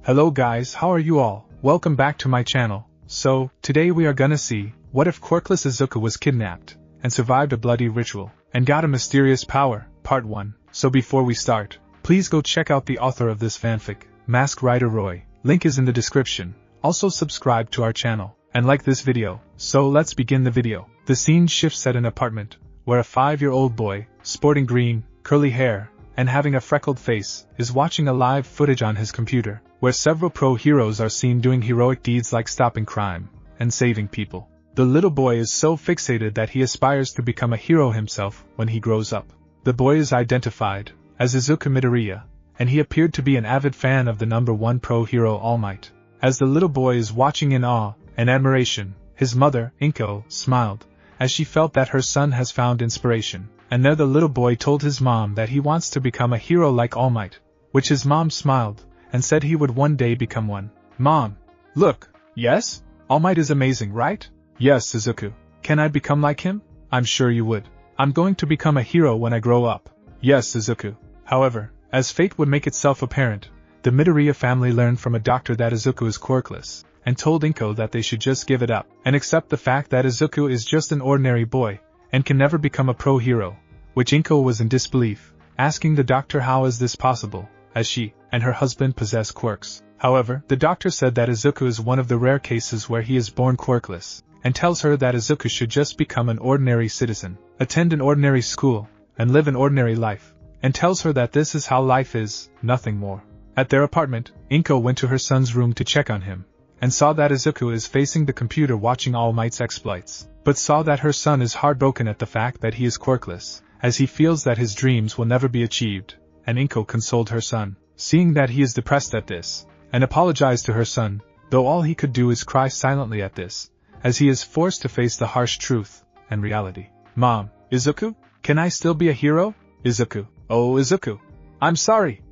Hello guys, how are you all? Welcome back to my channel. So, today we are gonna see, what if Quirkless Izuku was kidnapped, and survived a bloody ritual, and got a mysterious power, part 1. So before we start, please go check out the author of this fanfic, Mask Rider Roy, link is in the description. Also subscribe to our channel, and like this video. So let's begin the video. The scene shifts at an apartment, where a 5-year-old boy, sporting green, curly hair, and having a freckled face, is watching a live footage on his computer, where several pro-heroes are seen doing heroic deeds like stopping crime, and saving people. The little boy is so fixated that he aspires to become a hero himself when he grows up. The boy is identified as Izuku Midoriya, and he appeared to be an avid fan of the #1 pro-hero All Might. As the little boy is watching in awe and admiration, his mother, Inko, smiled, as she felt that her son has found inspiration. And there the little boy told his mom that he wants to become a hero like All Might, which his mom smiled, and said he would one day become one. Mom, look, yes? All Might is amazing, right? Yes, Izuku. Can I become like him? I'm sure you would. I'm going to become a hero when I grow up. Yes, Izuku. However, as fate would make itself apparent, the Midoriya family learned from a doctor that Izuku is quirkless, and told Inko that they should just give it up, and accept the fact that Izuku is just an ordinary boy, and can never become a pro-hero, which Inko was in disbelief, asking the doctor how is this possible, as she and her husband possess quirks. However, the doctor said that Izuku is one of the rare cases where he is born quirkless, and tells her that Izuku should just become an ordinary citizen, attend an ordinary school, and live an ordinary life, and tells her that this is how life is, nothing more. At their apartment, Inko went to her son's room to check on him, and saw that Izuku is facing the computer watching All Might's exploits, but saw that her son is heartbroken at the fact that he is quirkless, as he feels that his dreams will never be achieved, and Inko consoled her son, seeing that he is depressed at this, and apologized to her son, though all he could do is cry silently at this, as he is forced to face the harsh truth and reality. Mom, Izuku? Can I still be a hero? Izuku, oh Izuku. I'm sorry.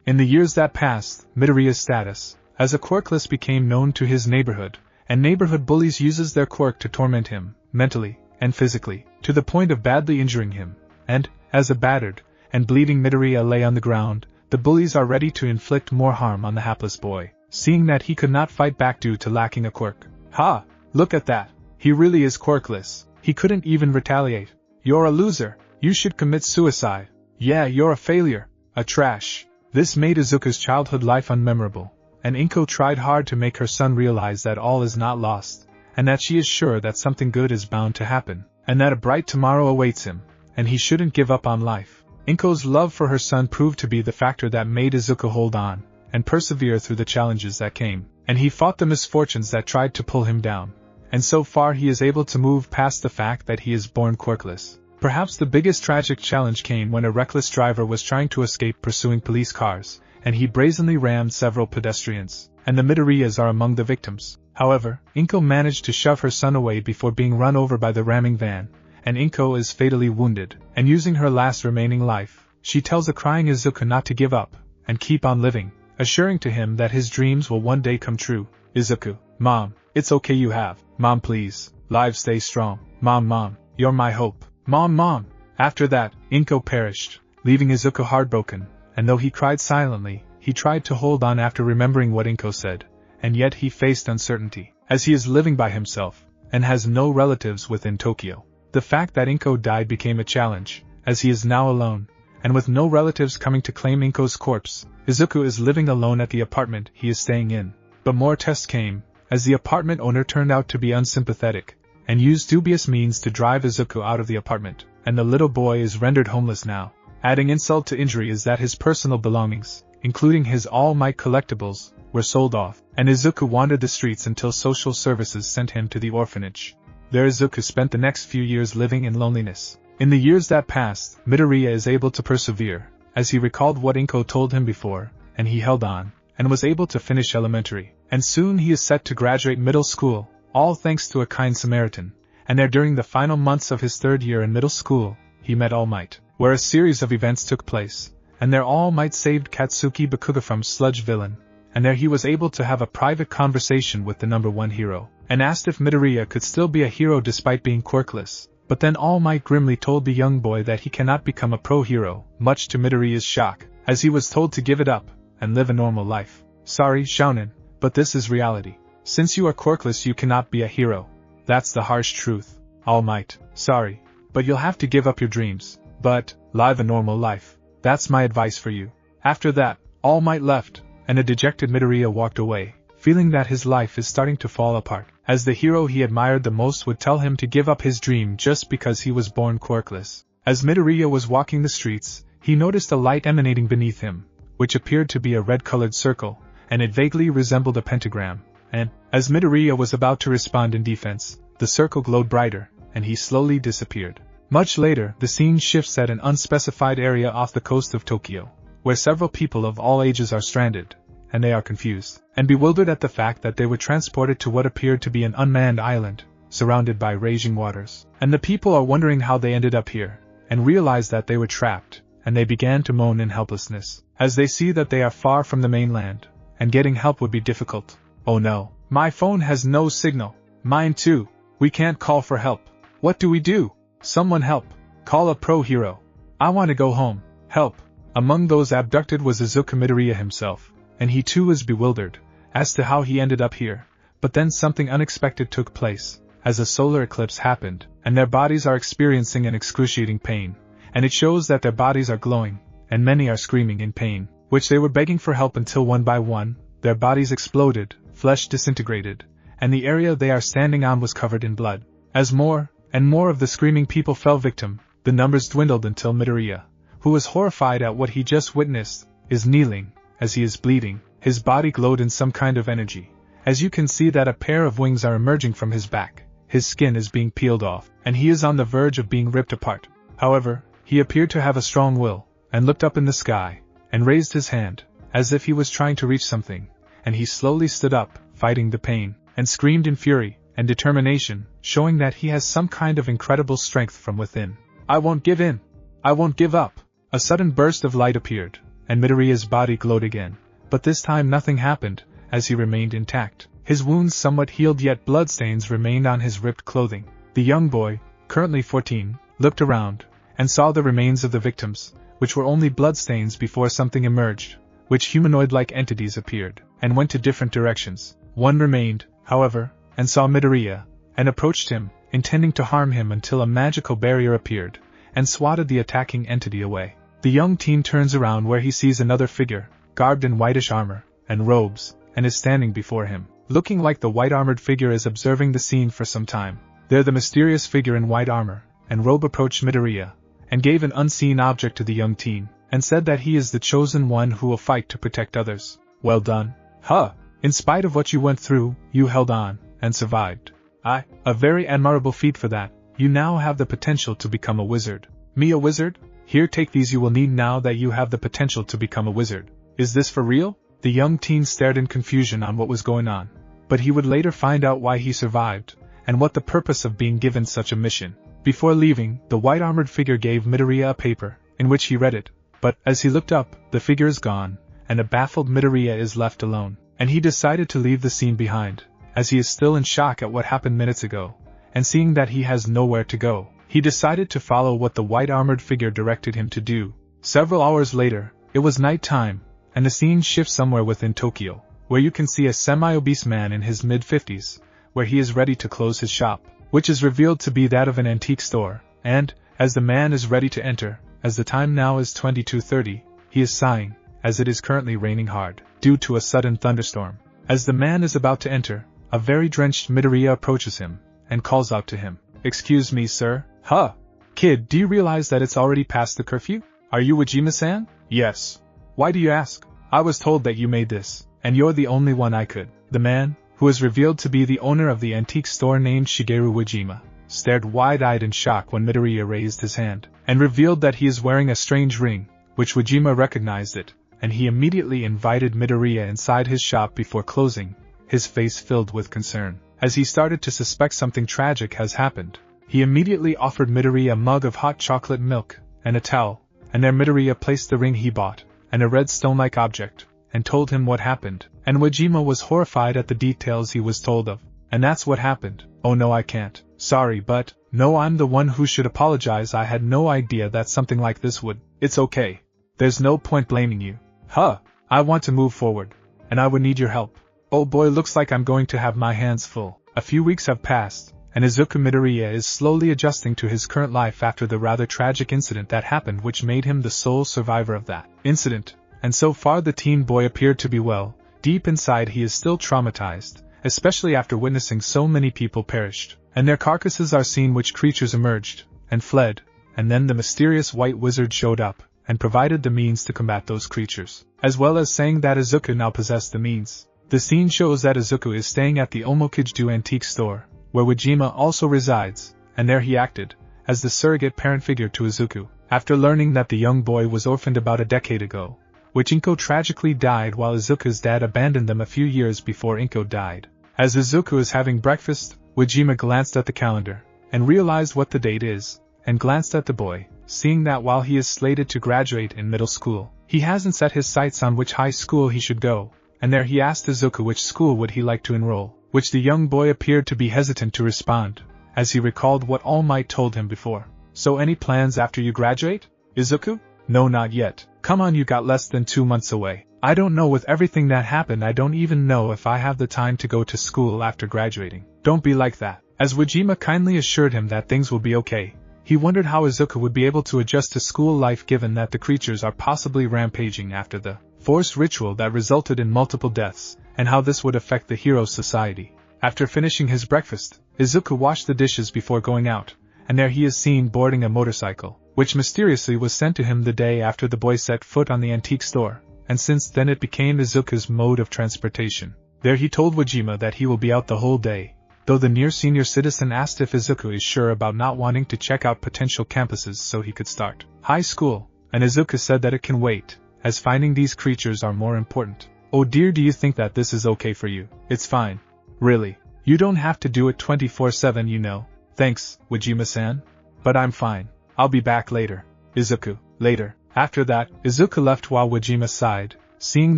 In the years that passed, Midoriya's status as a quirkless became known to his neighborhood, and neighborhood bullies uses their quirk to torment him, mentally and physically, to the point of badly injuring him, and, as a battered and bleeding Midoriya lay on the ground, the bullies are ready to inflict more harm on the hapless boy, seeing that he could not fight back due to lacking a quirk. Ha! Look at that! He really is quirkless. He couldn't even retaliate. You're a loser. You should commit suicide. Yeah, you're a failure. A trash. This made Izuku's childhood life unmemorable, and Inko tried hard to make her son realize that all is not lost, and that she is sure that something good is bound to happen, and that a bright tomorrow awaits him, and he shouldn't give up on life. Inko's love for her son proved to be the factor that made Izuku hold on, and persevere through the challenges that came, and he fought the misfortunes that tried to pull him down, and so far he is able to move past the fact that he is born quirkless. Perhaps the biggest tragic challenge came when a reckless driver was trying to escape pursuing police cars, and he brazenly rammed several pedestrians, and the Midoriyas are among the victims. However, Inko managed to shove her son away before being run over by the ramming van, and Inko is fatally wounded, and using her last remaining life, she tells a crying Izuku not to give up, and keep on living, assuring to him that his dreams will one day come true. Izuku, Mom, it's okay you have. Mom please, live stay strong. Mom, you're my hope. Mom. After that, Inko perished, leaving Izuku heartbroken, and though he cried silently, he tried to hold on after remembering what Inko said, and yet he faced uncertainty, as he is living by himself, and has no relatives within Tokyo. The fact that Inko died became a challenge, as he is now alone, and with no relatives coming to claim Inko's corpse, Izuku is living alone at the apartment he is staying in. But more tests came, as the apartment owner turned out to be unsympathetic, and used dubious means to drive Izuku out of the apartment, and the little boy is rendered homeless now. Adding insult to injury is that his personal belongings, including his All Might collectibles, were sold off, and Izuku wandered the streets until social services sent him to the orphanage. There Izuku spent the next few years living in loneliness. In the years that passed, Midoriya is able to persevere, as he recalled what Inko told him before, and he held on, and was able to finish elementary, and soon he is set to graduate middle school, all thanks to a kind Samaritan, and there during the final months of his 3rd year in middle school, he met All Might, where a series of events took place, and there All Might saved Katsuki Bakuga from Sludge Villain, and there he was able to have a private conversation with the #1 hero, and asked if Midoriya could still be a hero despite being quirkless, but then All Might grimly told the young boy that he cannot become a pro-hero, much to Midoriya's shock, as he was told to give it up, and live a normal life. Sorry, Shounen, but this is reality. Since you are quirkless you cannot be a hero. That's the harsh truth. All Might, sorry, but you'll have to give up your dreams, but live a normal life. That's my advice for you. After that, All Might left, and a dejected Midoriya walked away, feeling that his life is starting to fall apart, as the hero he admired the most would tell him to give up his dream just because he was born quirkless. As Midoriya was walking the streets, he noticed a light emanating beneath him, which appeared to be a red-colored circle, and it vaguely resembled a pentagram, and, as Midoriya was about to respond in defense, the circle glowed brighter, and he slowly disappeared. Much later, the scene shifts at an unspecified area off the coast of Tokyo, where several people of all ages are stranded, and they are confused and bewildered at the fact that they were transported to what appeared to be an unmanned island, surrounded by raging waters. And the people are wondering how they ended up here, and realize that they were trapped, and they began to moan in helplessness, as they see that they are far from the mainland, and getting help would be difficult. Oh no, my phone has no signal. Mine too. We can't call for help. What do we do? Someone help. Call a pro hero. I want to go home. Help. Among those abducted was Izuku Midoriya himself, and he too was bewildered as to how he ended up here. But then something unexpected took place, as a solar eclipse happened, and their bodies are experiencing an excruciating pain, and it shows that their bodies are glowing, and many are screaming in pain, which they were begging for help until one by one, their bodies exploded, flesh disintegrated, and the area they are standing on was covered in blood. As more and more of the screaming people fell victim, the numbers dwindled until Midoriya, who was horrified at what he just witnessed, is kneeling. As he is bleeding, his body glowed in some kind of energy. As you can see that a pair of wings are emerging from his back, his skin is being peeled off, and he is on the verge of being ripped apart. However, he appeared to have a strong will, and looked up in the sky, and raised his hand, as if he was trying to reach something, and he slowly stood up, fighting the pain, and screamed in fury and determination, showing that he has some kind of incredible strength from within. I won't give in. I won't give up. A sudden burst of light appeared, and Midoriya's body glowed again, but this time nothing happened, as he remained intact. His wounds somewhat healed, yet bloodstains remained on his ripped clothing. The young boy, currently 14, looked around, and saw the remains of the victims, which were only bloodstains before something emerged, which humanoid-like entities appeared, and went to different directions. One remained, however, and saw Midoriya, and approached him, intending to harm him until a magical barrier appeared, and swatted the attacking entity away. The young teen turns around where he sees another figure, garbed in whitish armor and robes, and is standing before him. Looking like the white-armored figure is observing the scene for some time. There the mysterious figure in white armor and robe approached Midoriya, and gave an unseen object to the young teen, and said that he is the chosen one who will fight to protect others. Well done. Huh! In spite of what you went through, you held on, and survived. A very admirable feat for that. You now have the potential to become a wizard. Me a wizard? Here, take these, you will need now that you have the potential to become a wizard. Is this for real? The young teen stared in confusion on what was going on, but he would later find out why he survived, and what the purpose of being given such a mission. Before leaving, the white-armored figure gave Midoriya a paper, in which he read it, but, as he looked up, the figure is gone, and a baffled Midoriya is left alone, and he decided to leave the scene behind, as he is still in shock at what happened minutes ago, and seeing that he has nowhere to go, he decided to follow what the white-armored figure directed him to do. Several hours later, it was night time, and the scene shifts somewhere within Tokyo, where you can see a semi-obese man in his mid-50s, where he is ready to close his shop, which is revealed to be that of an antique store, and, as the man is ready to enter, as the time now is 22:30, he is sighing, as it is currently raining hard, due to a sudden thunderstorm. As the man is about to enter, a very drenched Midoriya approaches him, and calls out to him, "Excuse me, sir." Huh! Kid, do you realize that it's already past the curfew? Are you Wajima-san? Yes. Why do you ask? I was told that you made this, and you're the only one I could. The man, who is revealed to be the owner of the antique store named Shigeru Wajima, stared wide-eyed in shock when Midoriya raised his hand, and revealed that he is wearing a strange ring, which Wajima recognized it, and he immediately invited Midoriya inside his shop before closing, his face filled with concern. As he started to suspect something tragic has happened, he immediately offered Midoriya a mug of hot chocolate milk, and a towel, and there Midoriya placed the ring he bought, and a red stone-like object, and told him what happened, and Wajima was horrified at the details he was told of. And that's what happened. Oh no, I can't. Sorry, but, no, I'm the one who should apologize. I had no idea that something like this would. It's okay. There's no point blaming you. Huh, I want to move forward. and I would need your help. Oh boy, looks like I'm going to have my hands full. A few weeks have passed, and Izuku Midoriya is slowly adjusting to his current life after the rather tragic incident that happened, which made him the sole survivor of that incident. And so far the teen boy appeared to be well. Deep inside he is still traumatized, especially after witnessing so many people perished, and their carcasses are seen, which creatures emerged and fled, and then the mysterious white wizard showed up and provided the means to combat those creatures, as well as saying that Izuku now possessed the means. The scene shows that Izuku is staying at the Omokage-do antique store, where Wajima also resides, and there he acted as the surrogate parent figure to Izuku, after learning that the young boy was orphaned about a decade ago, which Inko tragically died while Izuku's dad abandoned them a few years before Inko died. As Izuku is having breakfast, Wajima glanced at the calendar, and realized what the date is, and glanced at the boy, seeing that while he is slated to graduate in middle school, he hasn't set his sights on which high school he should go, and there he asked Izuku which school would he like to enroll, which the young boy appeared to be hesitant to respond, as he recalled what All Might told him before. So any plans after you graduate, Izuku? No, not yet. Come on, you got less than 2 months away. I don't know, with everything that happened I don't even know if I have the time to go to school after graduating. Don't be like that. As Wajima kindly assured him that things will be okay, he wondered how Izuku would be able to adjust to school life given that the creatures are possibly rampaging after the forced ritual that resulted in multiple deaths, and how this would affect the hero's society. After finishing his breakfast, Izuku washed the dishes before going out, and there he is seen boarding a motorcycle, which mysteriously was sent to him the day after the boy set foot on the antique store, and since then it became Izuku's mode of transportation. There he told Wajima that he will be out the whole day, though the near senior citizen asked if Izuku is sure about not wanting to check out potential campuses so he could start high school, and Izuku said that it can wait, as finding these creatures are more important. Oh dear, do you think that this is okay for you? It's fine. Really. You don't have to do it 24/7, you know. Thanks, Wajima-san. But I'm fine. I'll be back later. Izuku. Later. After that, Izuku left while Wajima sighed, seeing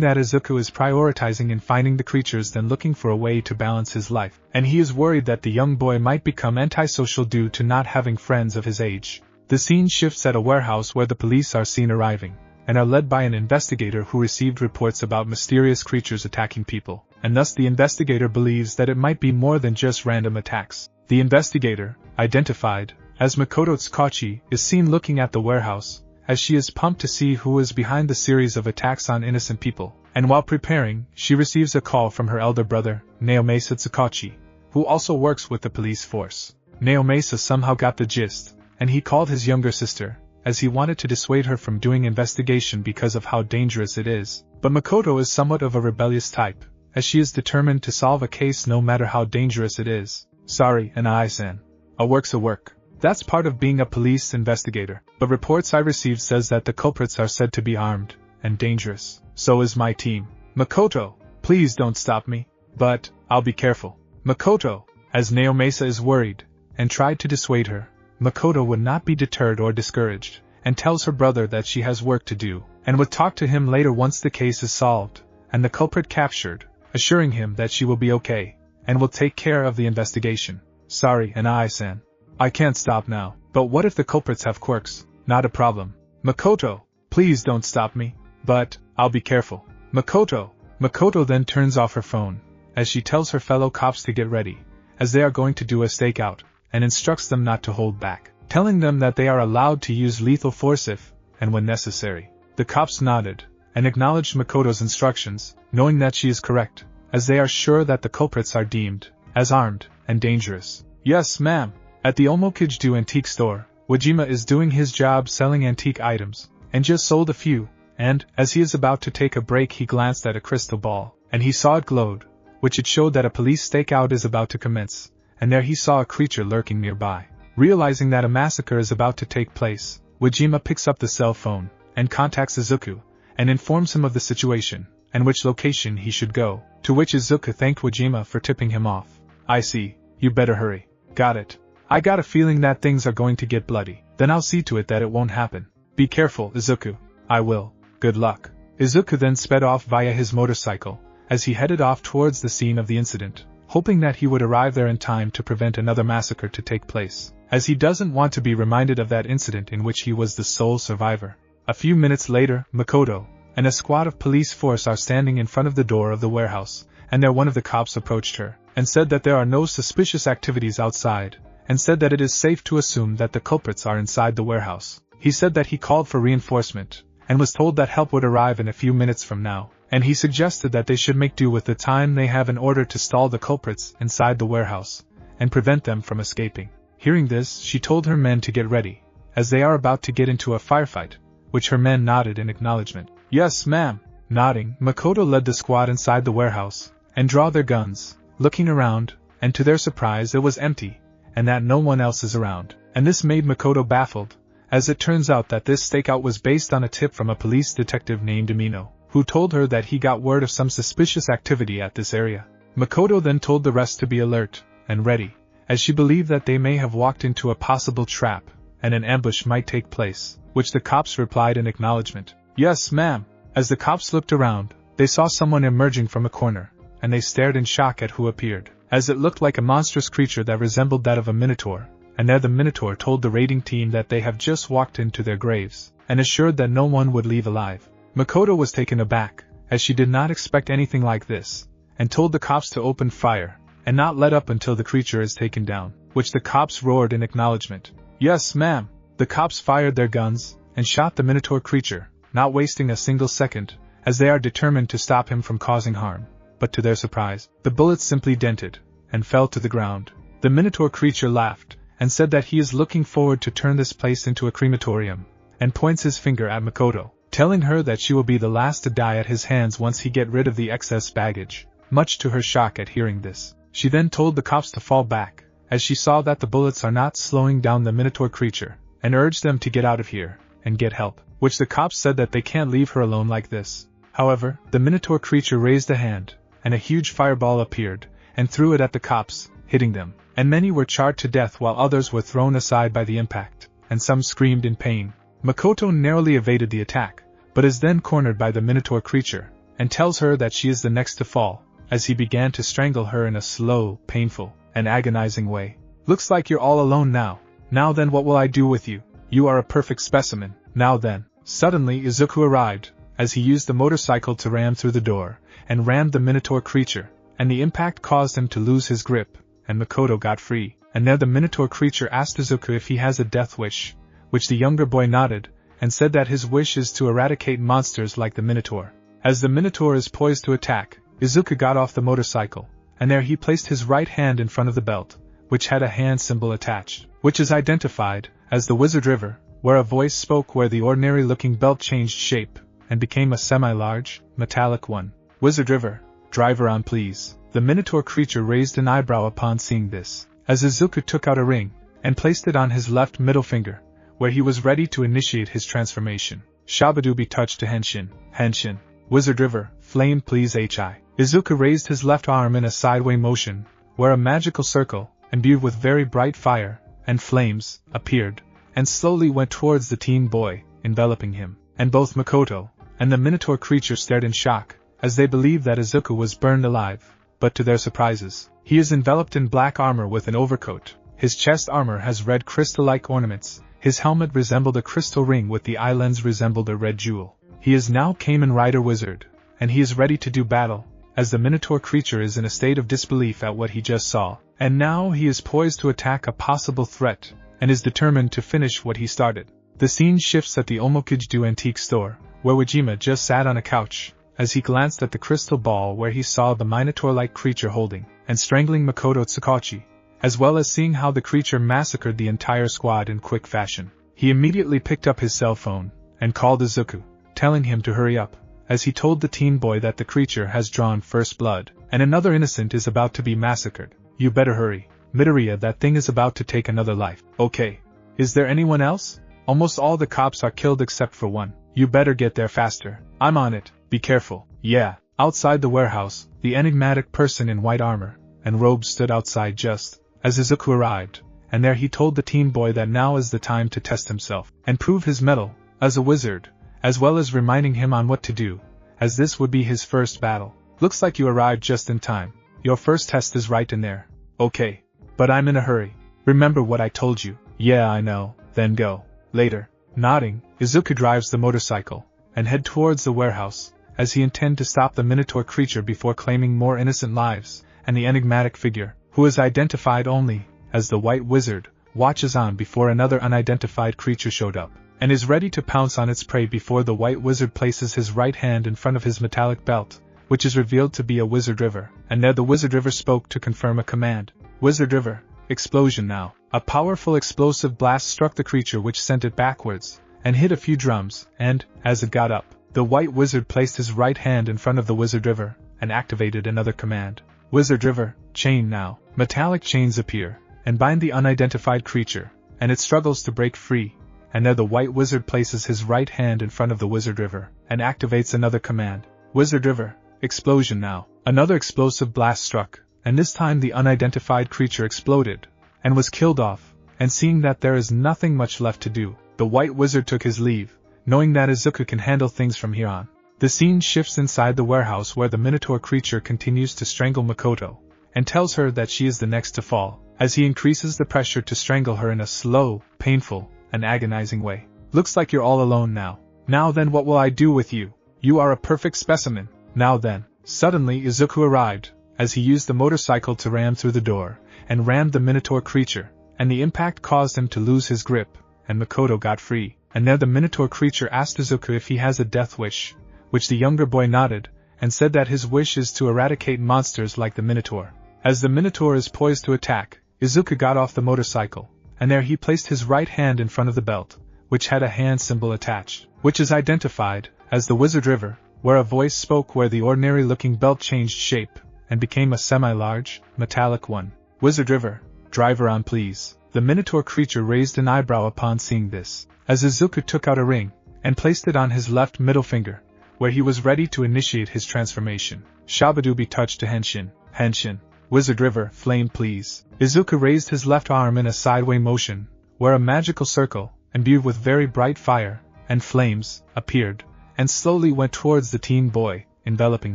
that Izuku is prioritizing in finding the creatures than looking for a way to balance his life, and he is worried that the young boy might become antisocial due to not having friends of his age. The scene shifts at a warehouse where the police are seen arriving, and are led by an investigator who received reports about mysterious creatures attacking people, and thus the investigator believes that it might be more than just random attacks. The investigator, identified as Makoto Tsukachi, is seen looking at the warehouse, as she is pumped to see who is behind the series of attacks on innocent people, and while preparing, she receives a call from her elder brother, Naomasa Tsukachi, who also works with the police force. Naomasa somehow got the gist, and he called his younger sister, as he wanted to dissuade her from doing investigation because of how dangerous it is. But Makoto is somewhat of a rebellious type, as she is determined to solve a case no matter how dangerous it is. Sorry, Anai-san. A work's a work. That's part of being a police investigator. But reports I received says that the culprits are said to be armed and dangerous. So is my team. Makoto, please don't stop me. But I'll be careful. Makoto, as Naomasa is worried, and tried to dissuade her, Makoto would not be deterred or discouraged, and tells her brother that she has work to do, and would talk to him later once the case is solved, and the culprit captured, assuring him that she will be okay, and will take care of the investigation. Sorry, Anai-san. I can't stop now. But what if the culprits have quirks? Not a problem. Makoto, please don't stop me. But I'll be careful. Makoto then turns off her phone, as she tells her fellow cops to get ready, as they are going to do a stakeout, and instructs them not to hold back, telling them that they are allowed to use lethal force if, and when necessary. The cops nodded, and acknowledged Makoto's instructions, knowing that she is correct, as they are sure that the culprits are deemed as armed and dangerous. Yes, ma'am. At the Omokage-do antique store, Wajima is doing his job selling antique items, and just sold a few, and, as he is about to take a break, he glanced at a crystal ball, and he saw it glowed, which it showed that a police stakeout is about to commence, and there he saw a creature lurking nearby. Realizing that a massacre is about to take place, Wajima picks up the cell phone, and contacts Izuku, and informs him of the situation, and which location he should go, to which Izuku thanked Wajima for tipping him off. I see, you better hurry. Got it. I got a feeling that things are going to get bloody. Then I'll see to it that it won't happen. Be careful, Izuku. I will. Good luck. Izuku then sped off via his motorcycle, as he headed off towards the scene of the incident, hoping that he would arrive there in time to prevent another massacre to take place, as he doesn't want to be reminded of that incident in which he was the sole survivor. A few minutes later, Makoto, and a squad of police force are standing in front of the door of the warehouse, and there one of the cops approached her, and said that there are no suspicious activities outside, and said that it is safe to assume that the culprits are inside the warehouse. He said that he called for reinforcement, and was told that help would arrive in a few minutes from now, and he suggested that they should make do with the time they have in order to stall the culprits inside the warehouse, and prevent them from escaping. Hearing this, she told her men to get ready, as they are about to get into a firefight, which her men nodded in acknowledgement. Yes, ma'am. Nodding, Makoto led the squad inside the warehouse, and draw their guns, looking around, and to their surprise it was empty, and that no one else is around, and this made Makoto baffled, as it turns out that this stakeout was based on a tip from a police detective named Amino, who told her that he got word of some suspicious activity at this area. Makoto then told the rest to be alert and ready, as she believed that they may have walked into a possible trap, and an ambush might take place, which the cops replied in acknowledgement. Yes, ma'am. As the cops looked around, they saw someone emerging from a corner, and they stared in shock at who appeared, as it looked like a monstrous creature that resembled that of a Minotaur, and there the Minotaur told the raiding team that they have just walked into their graves, and assured that no one would leave alive. Makoto was taken aback, as she did not expect anything like this, and told the cops to open fire, and not let up until the creature is taken down, which the cops roared in acknowledgement. Yes, ma'am. The cops fired their guns, and shot the Minotaur creature, not wasting a single second, as they are determined to stop him from causing harm, but to their surprise, the bullets simply dented, and fell to the ground. The Minotaur creature laughed, and said that he is looking forward to turn this place into a crematorium, and points his finger at Makoto, telling her that she will be the last to die at his hands once he get rid of the excess baggage. Much to her shock at hearing this, she then told the cops to fall back, as she saw that the bullets are not slowing down the Minotaur creature, and urged them to get out of here, and get help, which the cops said that they can't leave her alone like this. However, the Minotaur creature raised a hand, and a huge fireball appeared, and threw it at the cops, hitting them, and many were charred to death while others were thrown aside by the impact, and some screamed in pain. Makoto narrowly evaded the attack, but is then cornered by the Minotaur creature, and tells her that she is the next to fall, as he began to strangle her in a slow, painful, and agonizing way. Looks like you're all alone now. Now then, what will I do with you? You are a perfect specimen. Now then. Suddenly Izuku arrived, as he used the motorcycle to ram through the door, and rammed the Minotaur creature, and the impact caused him to lose his grip, and Makoto got free, and there the Minotaur creature asked Izuku if he has a death wish, which the younger boy nodded, and said that his wish is to eradicate monsters like the Minotaur. As the Minotaur is poised to attack, Izuku got off the motorcycle, and there he placed his right hand in front of the belt, which had a hand symbol attached, which is identified as the Wizard River, where a voice spoke where the ordinary-looking belt changed shape, and became a semi-large, metallic one. Wizard River, drive around please. The Minotaur creature raised an eyebrow upon seeing this, as Izuku took out a ring, and placed it on his left middle finger, where he was ready to initiate his transformation. Shabadubi touched to Henshin. Henshin. Wizard River, flame please hi. Izuku raised his left arm in a sideway motion, where a magical circle, imbued with very bright fire, and flames, appeared, and slowly went towards the teen boy, enveloping him, and both Makoto and the Minotaur creature stared in shock, as they believed that Izuku was burned alive, but to their surprises, he is enveloped in black armor with an overcoat, his chest armor has red crystal-like ornaments, his helmet resembled a crystal ring with the eye lens resembled a red jewel. He is now Kamen Rider Wizard, and he is ready to do battle, as the Minotaur creature is in a state of disbelief at what he just saw, and now he is poised to attack a possible threat, and is determined to finish what he started. The scene shifts at the Omokijdo antique store, where Wajima just sat on a couch, as he glanced at the crystal ball where he saw the Minotaur-like creature holding and strangling Makoto Tsukachi, as well as seeing how the creature massacred the entire squad in quick fashion. He immediately picked up his cell phone and called Izuku, telling him to hurry up, as he told the teen boy that the creature has drawn first blood, and another innocent is about to be massacred. You better hurry, Midoriya, that thing is about to take another life. Okay. Is there anyone else? Almost all the cops are killed except for one. You better get there faster. I'm on it. Be careful. Yeah. Outside the warehouse, the enigmatic person in white armor and robes stood outside just as Izuku arrived, and there he told the teen boy that now is the time to test himself and prove his mettle as a wizard, as well as reminding him on what to do, as this would be his first battle. Looks like you arrived just in time. Your first test is right in there. Okay. But I'm in a hurry. Remember what I told you. Yeah, I know. Then go. Later. Nodding, Izuku drives the motorcycle, and head towards the warehouse, as he intended to stop the Minotaur creature before claiming more innocent lives, and the enigmatic figure, who is identified only as the White Wizard, watches on before another unidentified creature showed up, and is ready to pounce on its prey before the White Wizard places his right hand in front of his metallic belt, which is revealed to be a Wizard River, and there the Wizard River spoke to confirm a command. Wizard River, explosion now. A powerful explosive blast struck the creature, which sent it backwards, and hit a few drums, and, as it got up, the White Wizard placed his right hand in front of the Wizard River, and activated another command. Wizard River, chain now. Metallic chains appear, and bind the unidentified creature, and it struggles to break free, and there the White Wizard places his right hand in front of the Wizard River, and activates another command. Wizard River, explosion now. Another explosive blast struck, and this time the unidentified creature exploded, and was killed off, and seeing that there is nothing much left to do, the White Wizard took his leave, knowing that Izuku can handle things from here on. The scene shifts inside the warehouse where the Minotaur creature continues to strangle Makoto, and tells her that she is the next to fall, as he increases the pressure to strangle her in a slow, painful, and agonizing way. Looks like you're all alone now. Now then, what will I do with you? You are a perfect specimen. Now then. Suddenly Izuku arrived, as he used the motorcycle to ram through the door, and rammed the Minotaur creature, and the impact caused him to lose his grip, and Makoto got free, and there the Minotaur creature asked Izuku if he has a death wish, which the younger boy nodded, and said that his wish is to eradicate monsters like the Minotaur. As the Minotaur is poised to attack, Izuku got off the motorcycle, and there he placed his right hand in front of the belt, which had a hand symbol attached, which is identified as the Wizard River, where a voice spoke where the ordinary-looking belt changed shape, and became a semi-large, metallic one. Wizard River, driver on please. The Minotaur creature raised an eyebrow upon seeing this, as Izuku took out a ring, and placed it on his left middle finger, where he was ready to initiate his transformation. Shabadubi touched to Henshin. Henshin. Wizard River, flame please. Izuku raised his left arm in a sideway motion, where a magical circle, imbued with very bright fire, and flames, appeared, and slowly went towards the teen boy, enveloping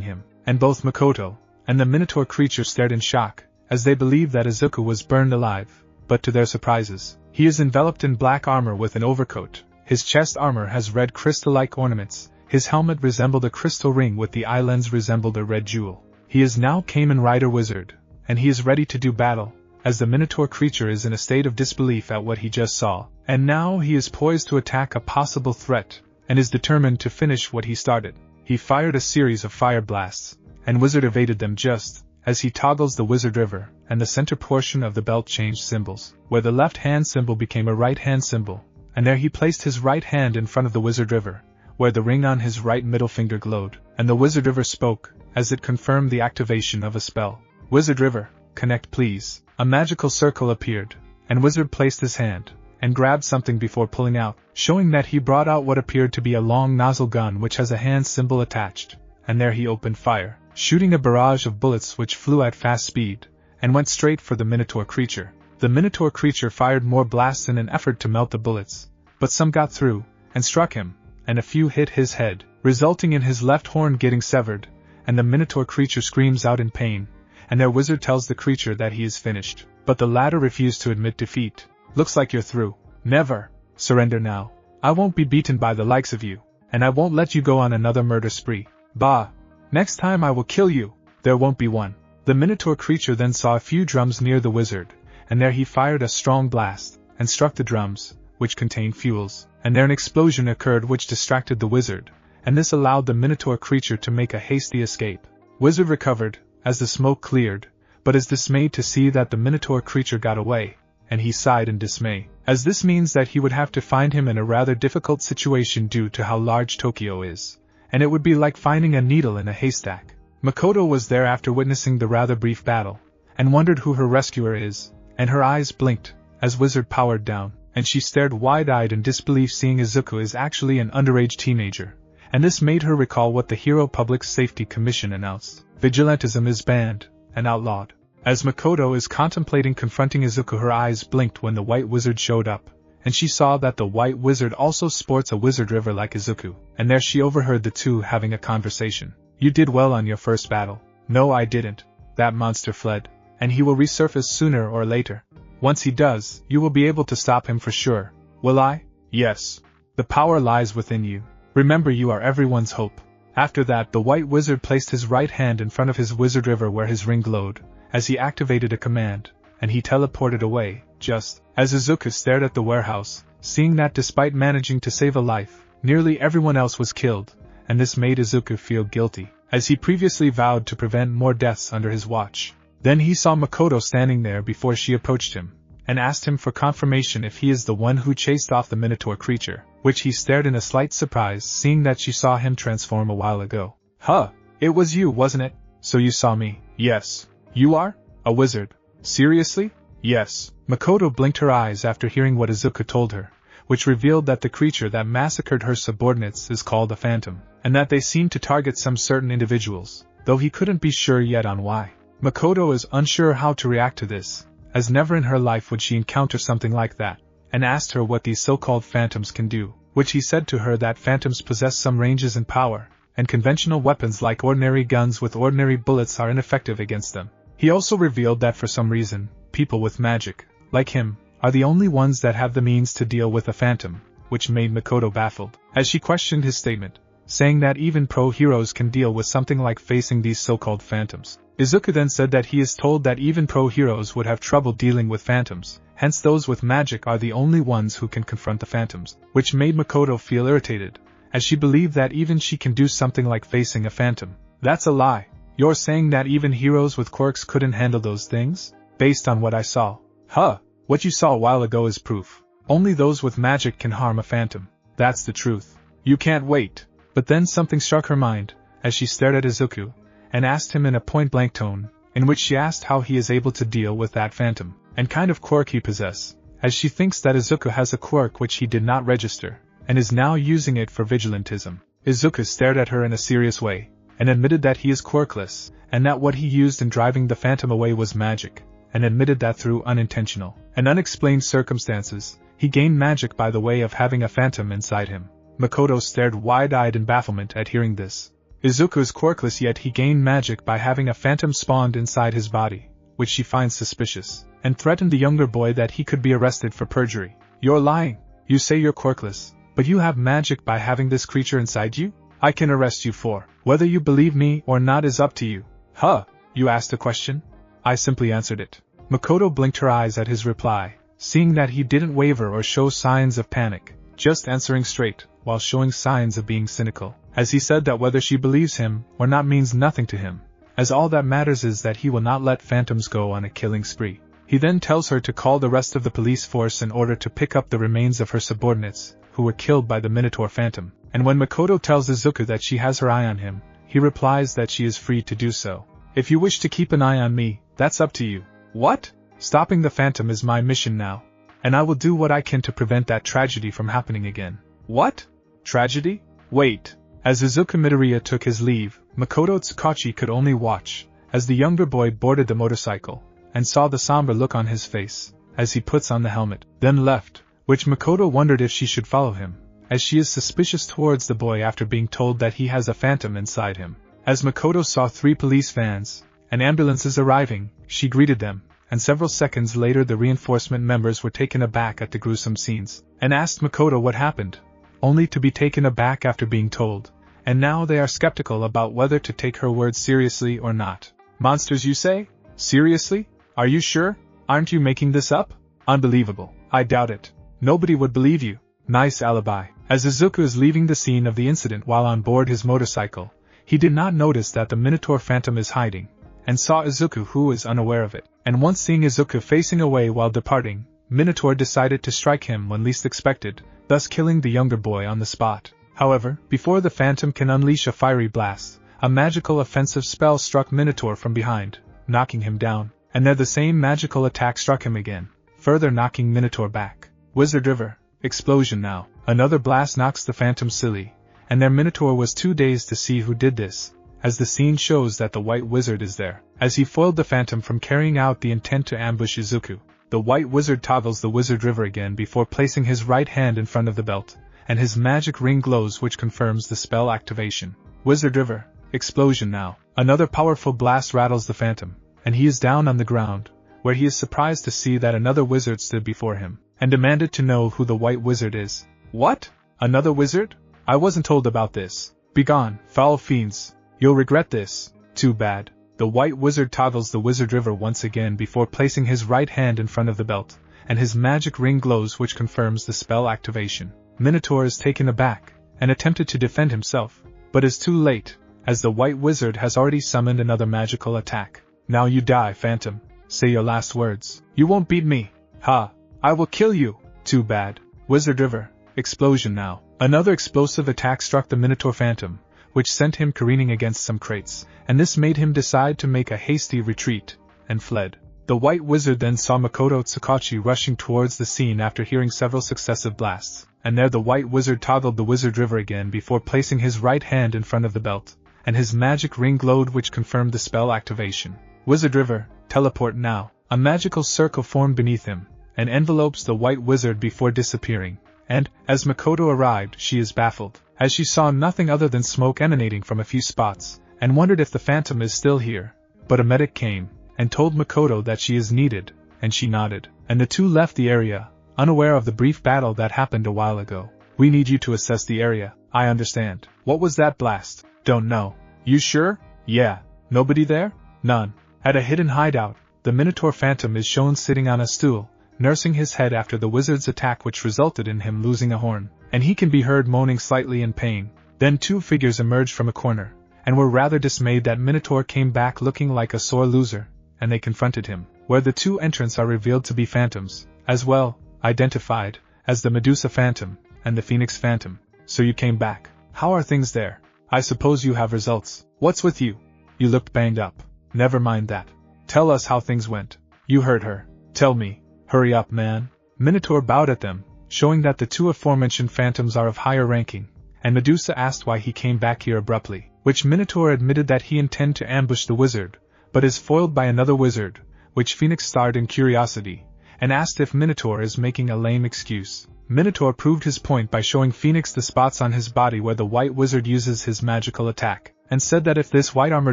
him, and both Makoto and the Minotaur creature stared in shock, as they believed that Izuku was burned alive, but to their surprises, he is enveloped in black armor with an overcoat, his chest armor has red crystal-like ornaments, his helmet resembled a crystal ring with the eye lens resembled a red jewel. He is now Kamen Rider Wizard, and he is ready to do battle, as the Minotaur creature is in a state of disbelief at what he just saw, and now he is poised to attack a possible threat, and is determined to finish what he started. He fired a series of fire blasts, and Wizard evaded them just as he toggles the Wizard River, and the center portion of the belt changed symbols, where the left hand symbol became a right hand symbol, and there he placed his right hand in front of the Wizard River, where the ring on his right middle finger glowed, and the Wizard River spoke, as it confirmed the activation of a spell. Wizard River, connect please. A magical circle appeared, and Wizard placed his hand, and grabbed something before pulling out, showing that he brought out what appeared to be a long nozzle gun which has a hand symbol attached, and there he opened fire, shooting a barrage of bullets which flew at fast speed, and went straight for the Minotaur creature. The Minotaur creature fired more blasts in an effort to melt the bullets, but some got through, and struck him, and a few hit his head, resulting in his left horn getting severed, and the Minotaur creature screams out in pain, and their wizard tells the creature that he is finished, but the latter refused to admit defeat. Looks like you're through. Never. Surrender now. I won't be beaten by the likes of you, and I won't let you go on another murder spree. Bah! Next time I will kill you. There won't be one. The Minotaur creature then saw a few drums near the wizard, and there he fired a strong blast, and struck the drums, which contained fuels, and there an explosion occurred which distracted the wizard, and this allowed the Minotaur creature to make a hasty escape. Wizard recovered, as the smoke cleared, but is dismayed to see that the Minotaur creature got away, and he sighed in dismay, as this means that he would have to find him in a rather difficult situation due to how large Tokyo is, and it would be like finding a needle in a haystack. Makoto was there after witnessing the rather brief battle, and wondered who her rescuer is, and her eyes blinked, as Wizard powered down, and she stared wide-eyed in disbelief seeing Izuku is actually an underage teenager, and this made her recall what the Hero Public Safety Commission announced. Vigilantism is banned, and outlawed. As Makoto is contemplating confronting Izuku, her eyes blinked when the White Wizard showed up, and she saw that the White Wizard also sports a Wizard River like Izuku, and there she overheard the two having a conversation. You did well on your first battle. No, I didn't. That monster fled, and he will resurface sooner or later. Once he does, you will be able to stop him for sure. Will I? Yes. The power lies within you, Remember, you are everyone's hope. After that, the white wizard placed his right hand in front of his wizard river where his ring glowed, as he activated a command, and he teleported away, just as Izuku stared at the warehouse, seeing that despite managing to save a life, nearly everyone else was killed, and this made Izuku feel guilty, as he previously vowed to prevent more deaths under his watch. Then he saw Makoto standing there before she approached him, and asked him for confirmation if he is the one who chased off the Minotaur creature, which he stared in a slight surprise seeing that she saw him transform a while ago. Huh, it was you, wasn't it? So you saw me? Yes. You are? A wizard? Seriously? Yes. Makoto blinked her eyes after hearing what Izuku told her, which revealed that the creature that massacred her subordinates is called a phantom, and that they seem to target some certain individuals, though he couldn't be sure yet on why. Makoto is unsure how to react to this, as never in her life would she encounter something like that, and asked her what these so-called phantoms can do, which he said to her that phantoms possess some ranges and power, and conventional weapons like ordinary guns with ordinary bullets are ineffective against them. He also revealed that for some reason, people with magic, like him, are the only ones that have the means to deal with a phantom, which made Makoto baffled, as she questioned his statement, saying that even pro-heroes can deal with something like facing these so-called phantoms. Izuku then said that he is told that even pro-heroes would have trouble dealing with phantoms, hence those with magic are the only ones who can confront the phantoms, which made Makoto feel irritated, as she believed that even she can do something like facing a phantom. That's a lie. You're saying that even heroes with quirks couldn't handle those things? Based on what I saw. Huh, what you saw a while ago is proof. Only those with magic can harm a phantom. That's the truth. You can't wait. But then something struck her mind, as she stared at Izuku, and asked him in a point-blank tone, in which she asked how he is able to deal with that phantom, and kind of quirk he possesses, as she thinks that Izuku has a quirk which he did not register, and is now using it for vigilantism. Izuku stared at her in a serious way, and admitted that he is quirkless, and that what he used in driving the phantom away was magic, and admitted that through unintentional and unexplained circumstances, he gained magic by the way of having a phantom inside him. Makoto stared wide-eyed in bafflement at hearing this. Izuku is quirkless, yet he gained magic by having a phantom spawned inside his body, which she finds suspicious, and threatened the younger boy that he could be arrested for perjury. You're lying. You say you're quirkless, but you have magic by having this creature inside you? I can arrest you for. Whether you believe me or not is up to you. Huh, you asked a question? I simply answered it. Makoto blinked her eyes at his reply, seeing that he didn't waver or show signs of panic, just answering straight, while showing signs of being cynical, as he said that whether she believes him or not means nothing to him, as all that matters is that he will not let phantoms go on a killing spree. He then tells her to call the rest of the police force in order to pick up the remains of her subordinates, who were killed by the Minotaur phantom, and when Makoto tells Izuku that she has her eye on him, he replies that she is free to do so. If you wish to keep an eye on me, that's up to you. What? Stopping the phantom is my mission now, and I will do what I can to prevent that tragedy from happening again. What? Tragedy? Wait. As Izuku Midoriya took his leave, Makoto Tsukachi could only watch, as the younger boy boarded the motorcycle, and saw the somber look on his face, as he puts on the helmet, then left, which Makoto wondered if she should follow him, as she is suspicious towards the boy after being told that he has a phantom inside him. As Makoto saw 3 police vans and ambulances arriving, she greeted them, and several seconds later the reinforcement members were taken aback at the gruesome scenes, and asked Makoto what happened, only to be taken aback after being told, and now they are skeptical about whether to take her words seriously or not. Monsters, you say? Seriously? Are you sure? Aren't you making this up? Unbelievable. I doubt it. Nobody would believe you. Nice alibi. As Izuku is leaving the scene of the incident while on board his motorcycle, he did not notice that the Minotaur phantom is hiding, and saw Izuku, who is unaware of it. And once seeing Izuku facing away while departing, Minotaur decided to strike him when least expected, thus killing the younger boy on the spot. However, before the phantom can unleash a fiery blast, a magical offensive spell struck Minotaur from behind, knocking him down, and then the same magical attack struck him again, further knocking Minotaur back. Wizard River. Explosion now. Another blast knocks the phantom silly, and their Minotaur was too dazed to see who did this, as the scene shows that the white wizard is there. As he foiled the phantom from carrying out the intent to ambush Izuku, the white wizard toggles the wizard river again before placing his right hand in front of the belt, and his magic ring glows, which confirms the spell activation. Wizard River. Explosion now. Another powerful blast rattles the phantom, and he is down on the ground, where he is surprised to see that another wizard stood before him, and demanded to know who the white wizard is. What? Another wizard? I wasn't told about this. Begone, foul fiends. You'll regret this. Too bad. The white wizard toggles the wizard river once again before placing his right hand in front of the belt, and his magic ring glows, which confirms the spell activation. Minotaur is taken aback, and attempted to defend himself, but is too late, as the white wizard has already summoned another magical attack. Now you die, Phantom. Say your last words. You won't beat me. Ha! I will kill you. Too bad. Wizard River. Explosion now. Another explosive attack struck the Minotaur Phantom, which sent him careening against some crates, and this made him decide to make a hasty retreat, and fled. The white wizard then saw Makoto Kazaki rushing towards the scene after hearing several successive blasts, and there the white wizard toggled the wizard river again before placing his right hand in front of the belt, and his magic ring glowed, which confirmed the spell activation. Wizard River, teleport now. A magical circle formed beneath him, and envelopes the white wizard before disappearing, and, as Makoto arrived, she is baffled, as she saw nothing other than smoke emanating from a few spots, and wondered if the phantom is still here. But a medic came, and told Makoto that she is needed, and she nodded, and the two left the area, unaware of the brief battle that happened a while ago. We need you to assess the area. I understand. What was that blast? Don't know. You sure? Yeah. Nobody there? None. At a hidden hideout, the Minotaur Phantom is shown sitting on a stool, nursing his head after the wizard's attack, which resulted in him losing a horn, and he can be heard moaning slightly in pain. Then two figures emerged from a corner, and were rather dismayed that Minotaur came back looking like a sore loser, and they confronted him, where the two entrants are revealed to be phantoms, as well, identified as the Medusa Phantom and the Phoenix Phantom. So you came back. How are things there? I suppose you have results. What's with you? You looked banged up. Never mind that. Tell us how things went. You heard her. Tell me. Hurry up, man. Minotaur bowed at them, showing that the two aforementioned phantoms are of higher ranking, and Medusa asked why he came back here abruptly, which Minotaur admitted that he intended to ambush the wizard, but is foiled by another wizard, which Phoenix starred in curiosity, and asked if Minotaur is making a lame excuse. Minotaur proved his point by showing Phoenix the spots on his body where the white wizard uses his magical attack, and said that if this white armor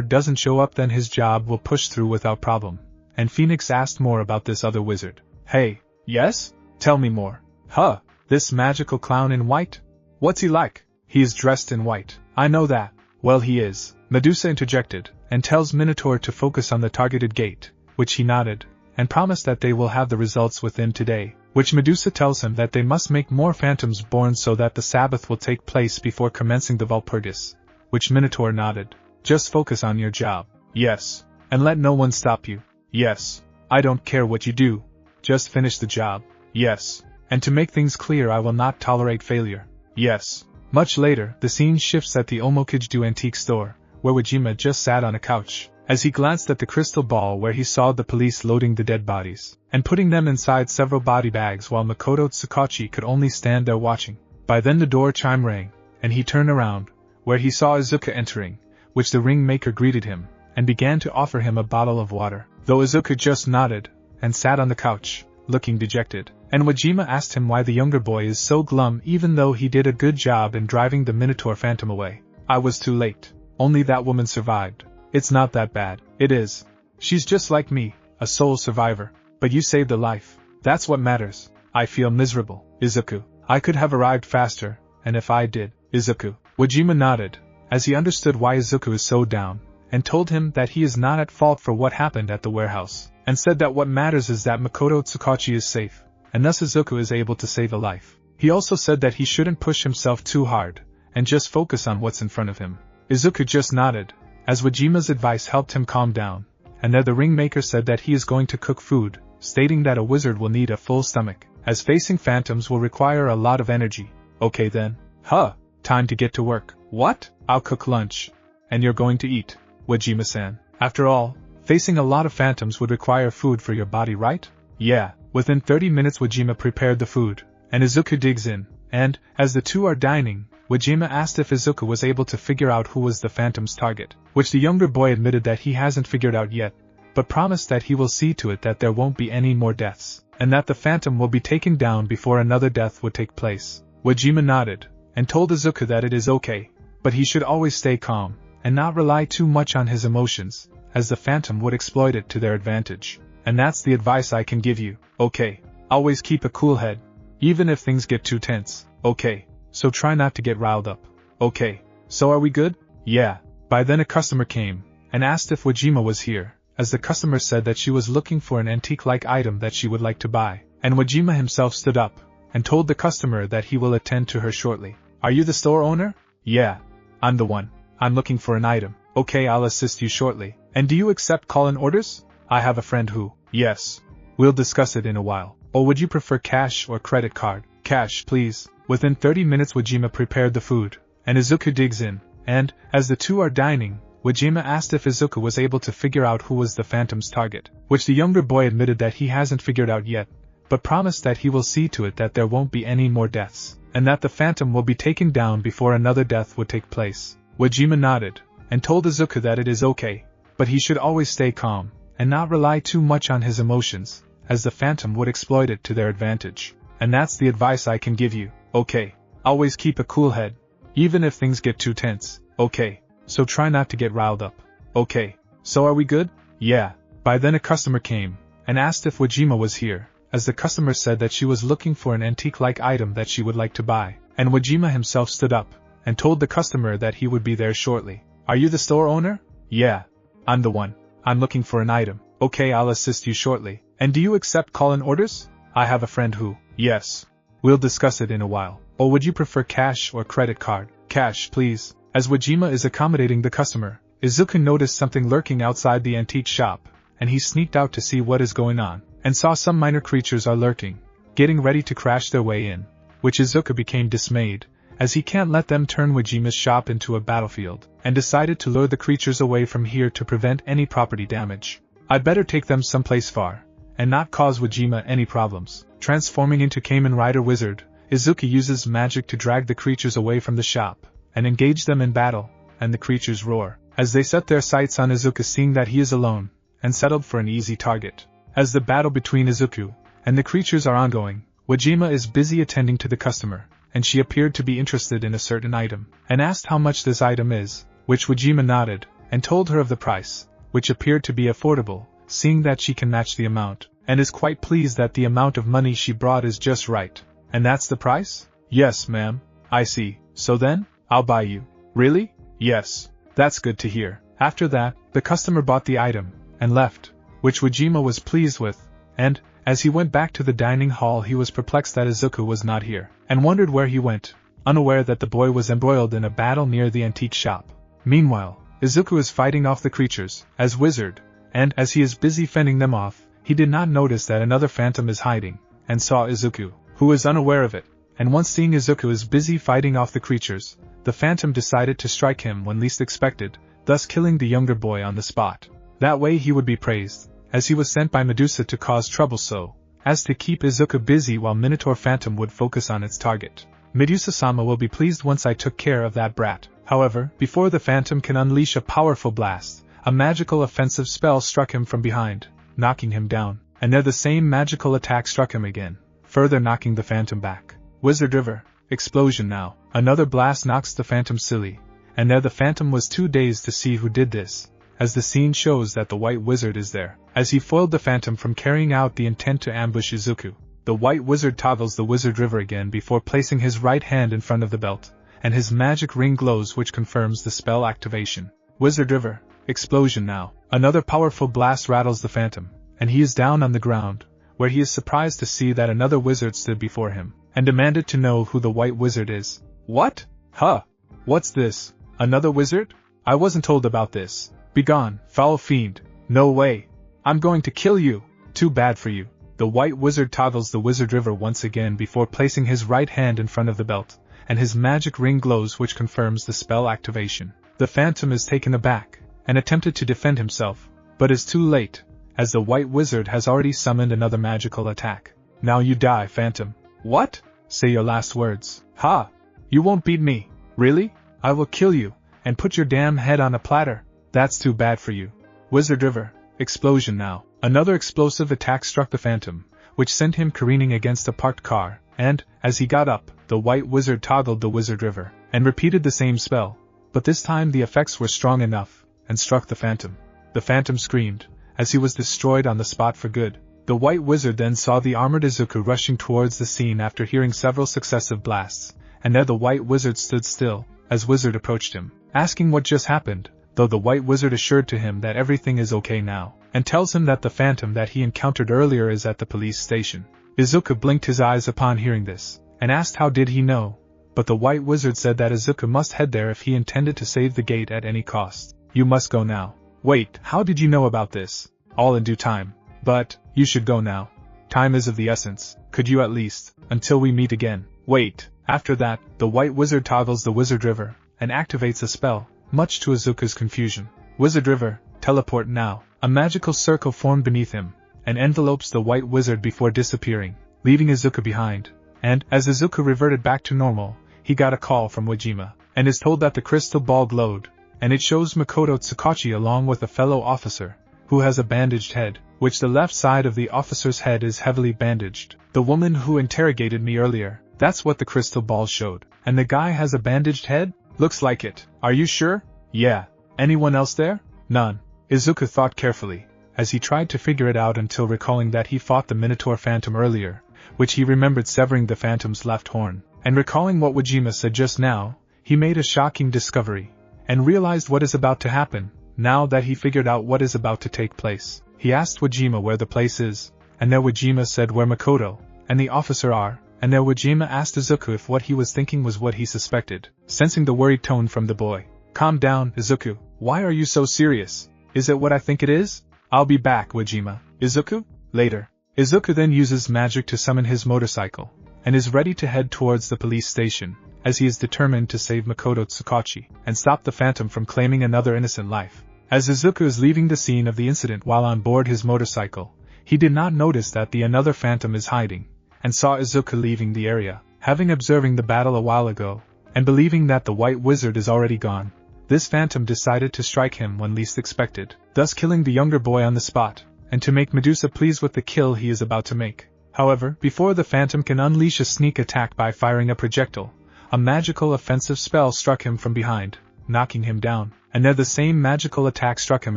doesn't show up, then his job will push through without problem. And Phoenix asked more about this other wizard. Hey, yes? Tell me more. Huh, this magical clown in white? What's he like? He is dressed in white. I know that. Well, he is. Medusa interjected, and tells Minotaur to focus on the targeted gate, which he nodded, and promised that they will have the results within today, which Medusa tells him that they must make more phantoms born so that the Sabbath will take place before commencing the Walpurgis, which Minotaur nodded. Just focus on your job. Yes. And let no one stop you. Yes. I don't care what you do. Just finish the job. Yes. And to make things clear, I will not tolerate failure. Yes. Much later, the scene shifts at the Omokijdu antique store, where Wajima just sat on a couch, as he glanced at the crystal ball where he saw the police loading the dead bodies, and putting them inside several body bags, while Makoto Kazaki could only stand there watching. By then the door chime rang, and he turned around, where he saw Izuku entering, which the ring maker greeted him, and began to offer him a bottle of water, though Izuku just nodded, and sat on the couch, looking dejected, and Wajima asked him why the younger boy is so glum even though he did a good job in driving the Minotaur Phantom away. I was too late. Only that woman survived. It's not that bad. It is. She's just like me, a sole survivor. But you saved a life. That's what matters. I feel miserable. Izuku, I could have arrived faster, and if I did, Izuku. Wajima nodded, as he understood why Izuku is so down, and told him that he is not at fault for what happened at the warehouse, and said that what matters is that Makoto Kazaki is safe, and thus Izuku is able to save a life. He also said that he shouldn't push himself too hard, and just focus on what's in front of him. Izuku just nodded, as Wajima's advice helped him calm down, and there the ringmaker said that he is going to cook food, stating that a wizard will need a full stomach, as facing phantoms will require a lot of energy. Okay then. Huh, time to get to work. What? I'll cook lunch. And you're going to eat, Wajima-san. After all, facing a lot of phantoms would require food for your body, right? Yeah. Within 30 minutes Wajima prepared the food, and Izuku digs in, and, as the two are dining, Wajima asked if Izuku was able to figure out who was the phantom's target, which the younger boy admitted that he hasn't figured out yet, but promised that he will see to it that there won't be any more deaths, and that the phantom will be taken down before another death would take place. Wajima nodded, and told Izuku that it is okay, but he should always stay calm, and not rely too much on his emotions, as the phantom would exploit it to their advantage. And that's the advice I can give you. Okay. Always keep a cool head, even if things get too tense. Okay. So try not to get riled up. Okay. So are we good? Yeah. By then a customer came, and asked if Wajima was here, as the customer said that she was looking for an antique-like item that she would like to buy, and Wajima himself stood up, and told the customer that he will attend to her shortly. Are you the store owner? Yeah. I'm the one. I'm looking for an item. Okay, I'll assist you shortly. And do you accept call-in orders? I have a friend who... Yes. We'll discuss it in a while. Or would you prefer cash or credit card? Cash, please. Within 30 minutes Wajima prepared the food, and Izuku digs in, and, as the two are dining, Wajima asked if Izuku was able to figure out who was the Phantom's target, which the younger boy admitted that he hasn't figured out yet, but promised that he will see to it that there won't be any more deaths, and that the Phantom will be taken down before another death would take place. Wajima nodded, and told Izuku that it is okay, but he should always stay calm, and not rely too much on his emotions, as the Phantom would exploit it to their advantage. And that's the advice I can give you. Okay. Always keep a cool head. Even if things get too tense. Okay. So try not to get riled up. Okay. So are we good? Yeah. By then a customer came, and asked if Wajima was here, as the customer said that she was looking for an antique-like item that she would like to buy, and Wajima himself stood up, and told the customer that he would be there shortly. Are you the store owner? Yeah. I'm the one. I'm looking for an item. Okay, I'll assist you shortly. And do you accept call-in orders? I have a friend who... Yes. We'll discuss it in a while. Or would you prefer cash or credit card? Cash, please. As Wajima is accommodating the customer, Izuku noticed something lurking outside the antique shop, and he sneaked out to see what is going on, and saw some minor creatures are lurking, getting ready to crash their way in, which Izuku became dismayed, as he can't let them turn Wajima's shop into a battlefield, and decided to lure the creatures away from here to prevent any property damage. I'd better take them someplace far, and not cause Wajima any problems. Transforming into Kamen Rider Wizard, Izuku uses magic to drag the creatures away from the shop, and engage them in battle, and the creatures roar, as they set their sights on Izuku, seeing that he is alone, and settled for an easy target. As the battle between Izuku and the creatures are ongoing, Wajima is busy attending to the customer, and she appeared to be interested in a certain item, and asked how much this item is, which Wajima nodded, and told her of the price, which appeared to be affordable, seeing that she can match the amount, and is quite pleased that the amount of money she brought is just right. And that's the price? Yes, ma'am. I see. So then, I'll buy you. Really? Yes. That's good to hear. After that, the customer bought the item, and left, which Wajima was pleased with, and, as he went back to the dining hall, he was perplexed that Izuku was not here, and wondered where he went, unaware that the boy was embroiled in a battle near the antique shop. Meanwhile, Izuku is fighting off the creatures, as wizard, and, as he is busy fending them off, he did not notice that another Phantom is hiding, and saw Izuku, who is unaware of it, and once seeing Izuku is busy fighting off the creatures, the Phantom decided to strike him when least expected, thus killing the younger boy on the spot. That way he would be praised, as he was sent by Medusa to cause trouble so as to keep Izuku busy while Minotaur Phantom would focus on its target. Medusa-sama will be pleased once I took care of that brat. However, before the Phantom can unleash a powerful blast, a magical offensive spell struck him from behind, knocking him down, and there the same magical attack struck him again, further knocking the Phantom back. Wizard River, explosion now. Another blast knocks the Phantom silly, and there the Phantom was too dazed to see who did this, as the scene shows that the White Wizard is there. As he foiled the Phantom from carrying out the intent to ambush Izuku, the White Wizard toggles the Wizard River again before placing his right hand in front of the belt, and his magic ring glows, which confirms the spell activation. Wizard River, explosion now. Another powerful blast rattles the Phantom, and he is down on the ground, where he is surprised to see that another wizard stood before him, and demanded to know who the White Wizard is. What? Huh? What's this? Another wizard? I wasn't told about this. Begone, foul fiend. No way. I'm going to kill you. Too bad for you. The White Wizard toggles the Wizard River once again before placing his right hand in front of the belt, and his magic ring glows, which confirms the spell activation. The Phantom is taken aback, and attempted to defend himself, but is too late, as the White Wizard has already summoned another magical attack. Now you die, Phantom. What? Say your last words. Ha! You won't beat me. Really? I will kill you, and put your damn head on a platter. That's too bad for you. Wizard River, explosion now. Another explosive attack struck the Phantom, which sent him careening against a parked car, and, as he got up, the White Wizard toggled the Wizard River, and repeated the same spell, but this time the effects were strong enough, and struck the Phantom. The Phantom screamed, as he was destroyed on the spot for good. The White Wizard then saw the armored Izuku rushing towards the scene after hearing several successive blasts, and there the White Wizard stood still, as Wizard approached him, asking what just happened, though the White Wizard assured to him that everything is okay now, and tells him that the phantom that he encountered earlier is at the police station. Izuku blinked his eyes upon hearing this, and asked how did he know, but the White Wizard said that Izuku must head there if he intended to save the gate at any cost. You must go now. Wait, how did you know about this? All in due time. But, you should go now. Time is of the essence, could you at least, until we meet again. Wait, after that, the White Wizard toggles the Wizard River, and activates a spell, much to Izuku's confusion. Wizard River, teleport now. A magical circle formed beneath him, and envelopes the White Wizard before disappearing, leaving Izuku behind. And, as Izuku reverted back to normal, he got a call from Wajima, and is told that the crystal ball glowed, and it shows Makoto Tsukachi along with a fellow officer, who has a bandaged head, which the left side of the officer's head is heavily bandaged. The woman who interrogated me earlier, that's what the crystal ball showed. And the guy has a bandaged head? Looks like it. Are you sure? Yeah. Anyone else there? None. Izuku thought carefully, as he tried to figure it out until recalling that he fought the Minotaur phantom earlier, which he remembered severing the phantom's left horn. And recalling what Wajima said just now, he made a shocking discovery, and realized what is about to happen. Now that he figured out what is about to take place, he asked Wajima where the place is, and there Wajima said where Makoto and the officer are, and there Wajima asked Izuku if what he was thinking was what he suspected, sensing the worried tone from the boy. Calm down, Izuku, why are you so serious? Is it what I think it is? I'll be back, Wajima. Izuku? Later. Izuku then uses magic to summon his motorcycle, and is ready to head towards the police station, as he is determined to save Makoto Tsukachi, and stop the phantom from claiming another innocent life. As Izuku is leaving the scene of the incident while on board his motorcycle, he did not notice that the another phantom is hiding, and saw Izuku leaving the area. Having observing the battle a while ago, and believing that the White Wizard is already gone, this phantom decided to strike him when least expected, thus killing the younger boy on the spot, and to make Medusa pleased with the kill he is about to make. However, before the phantom can unleash a sneak attack by firing a projectile, a magical offensive spell struck him from behind, knocking him down, and there the same magical attack struck him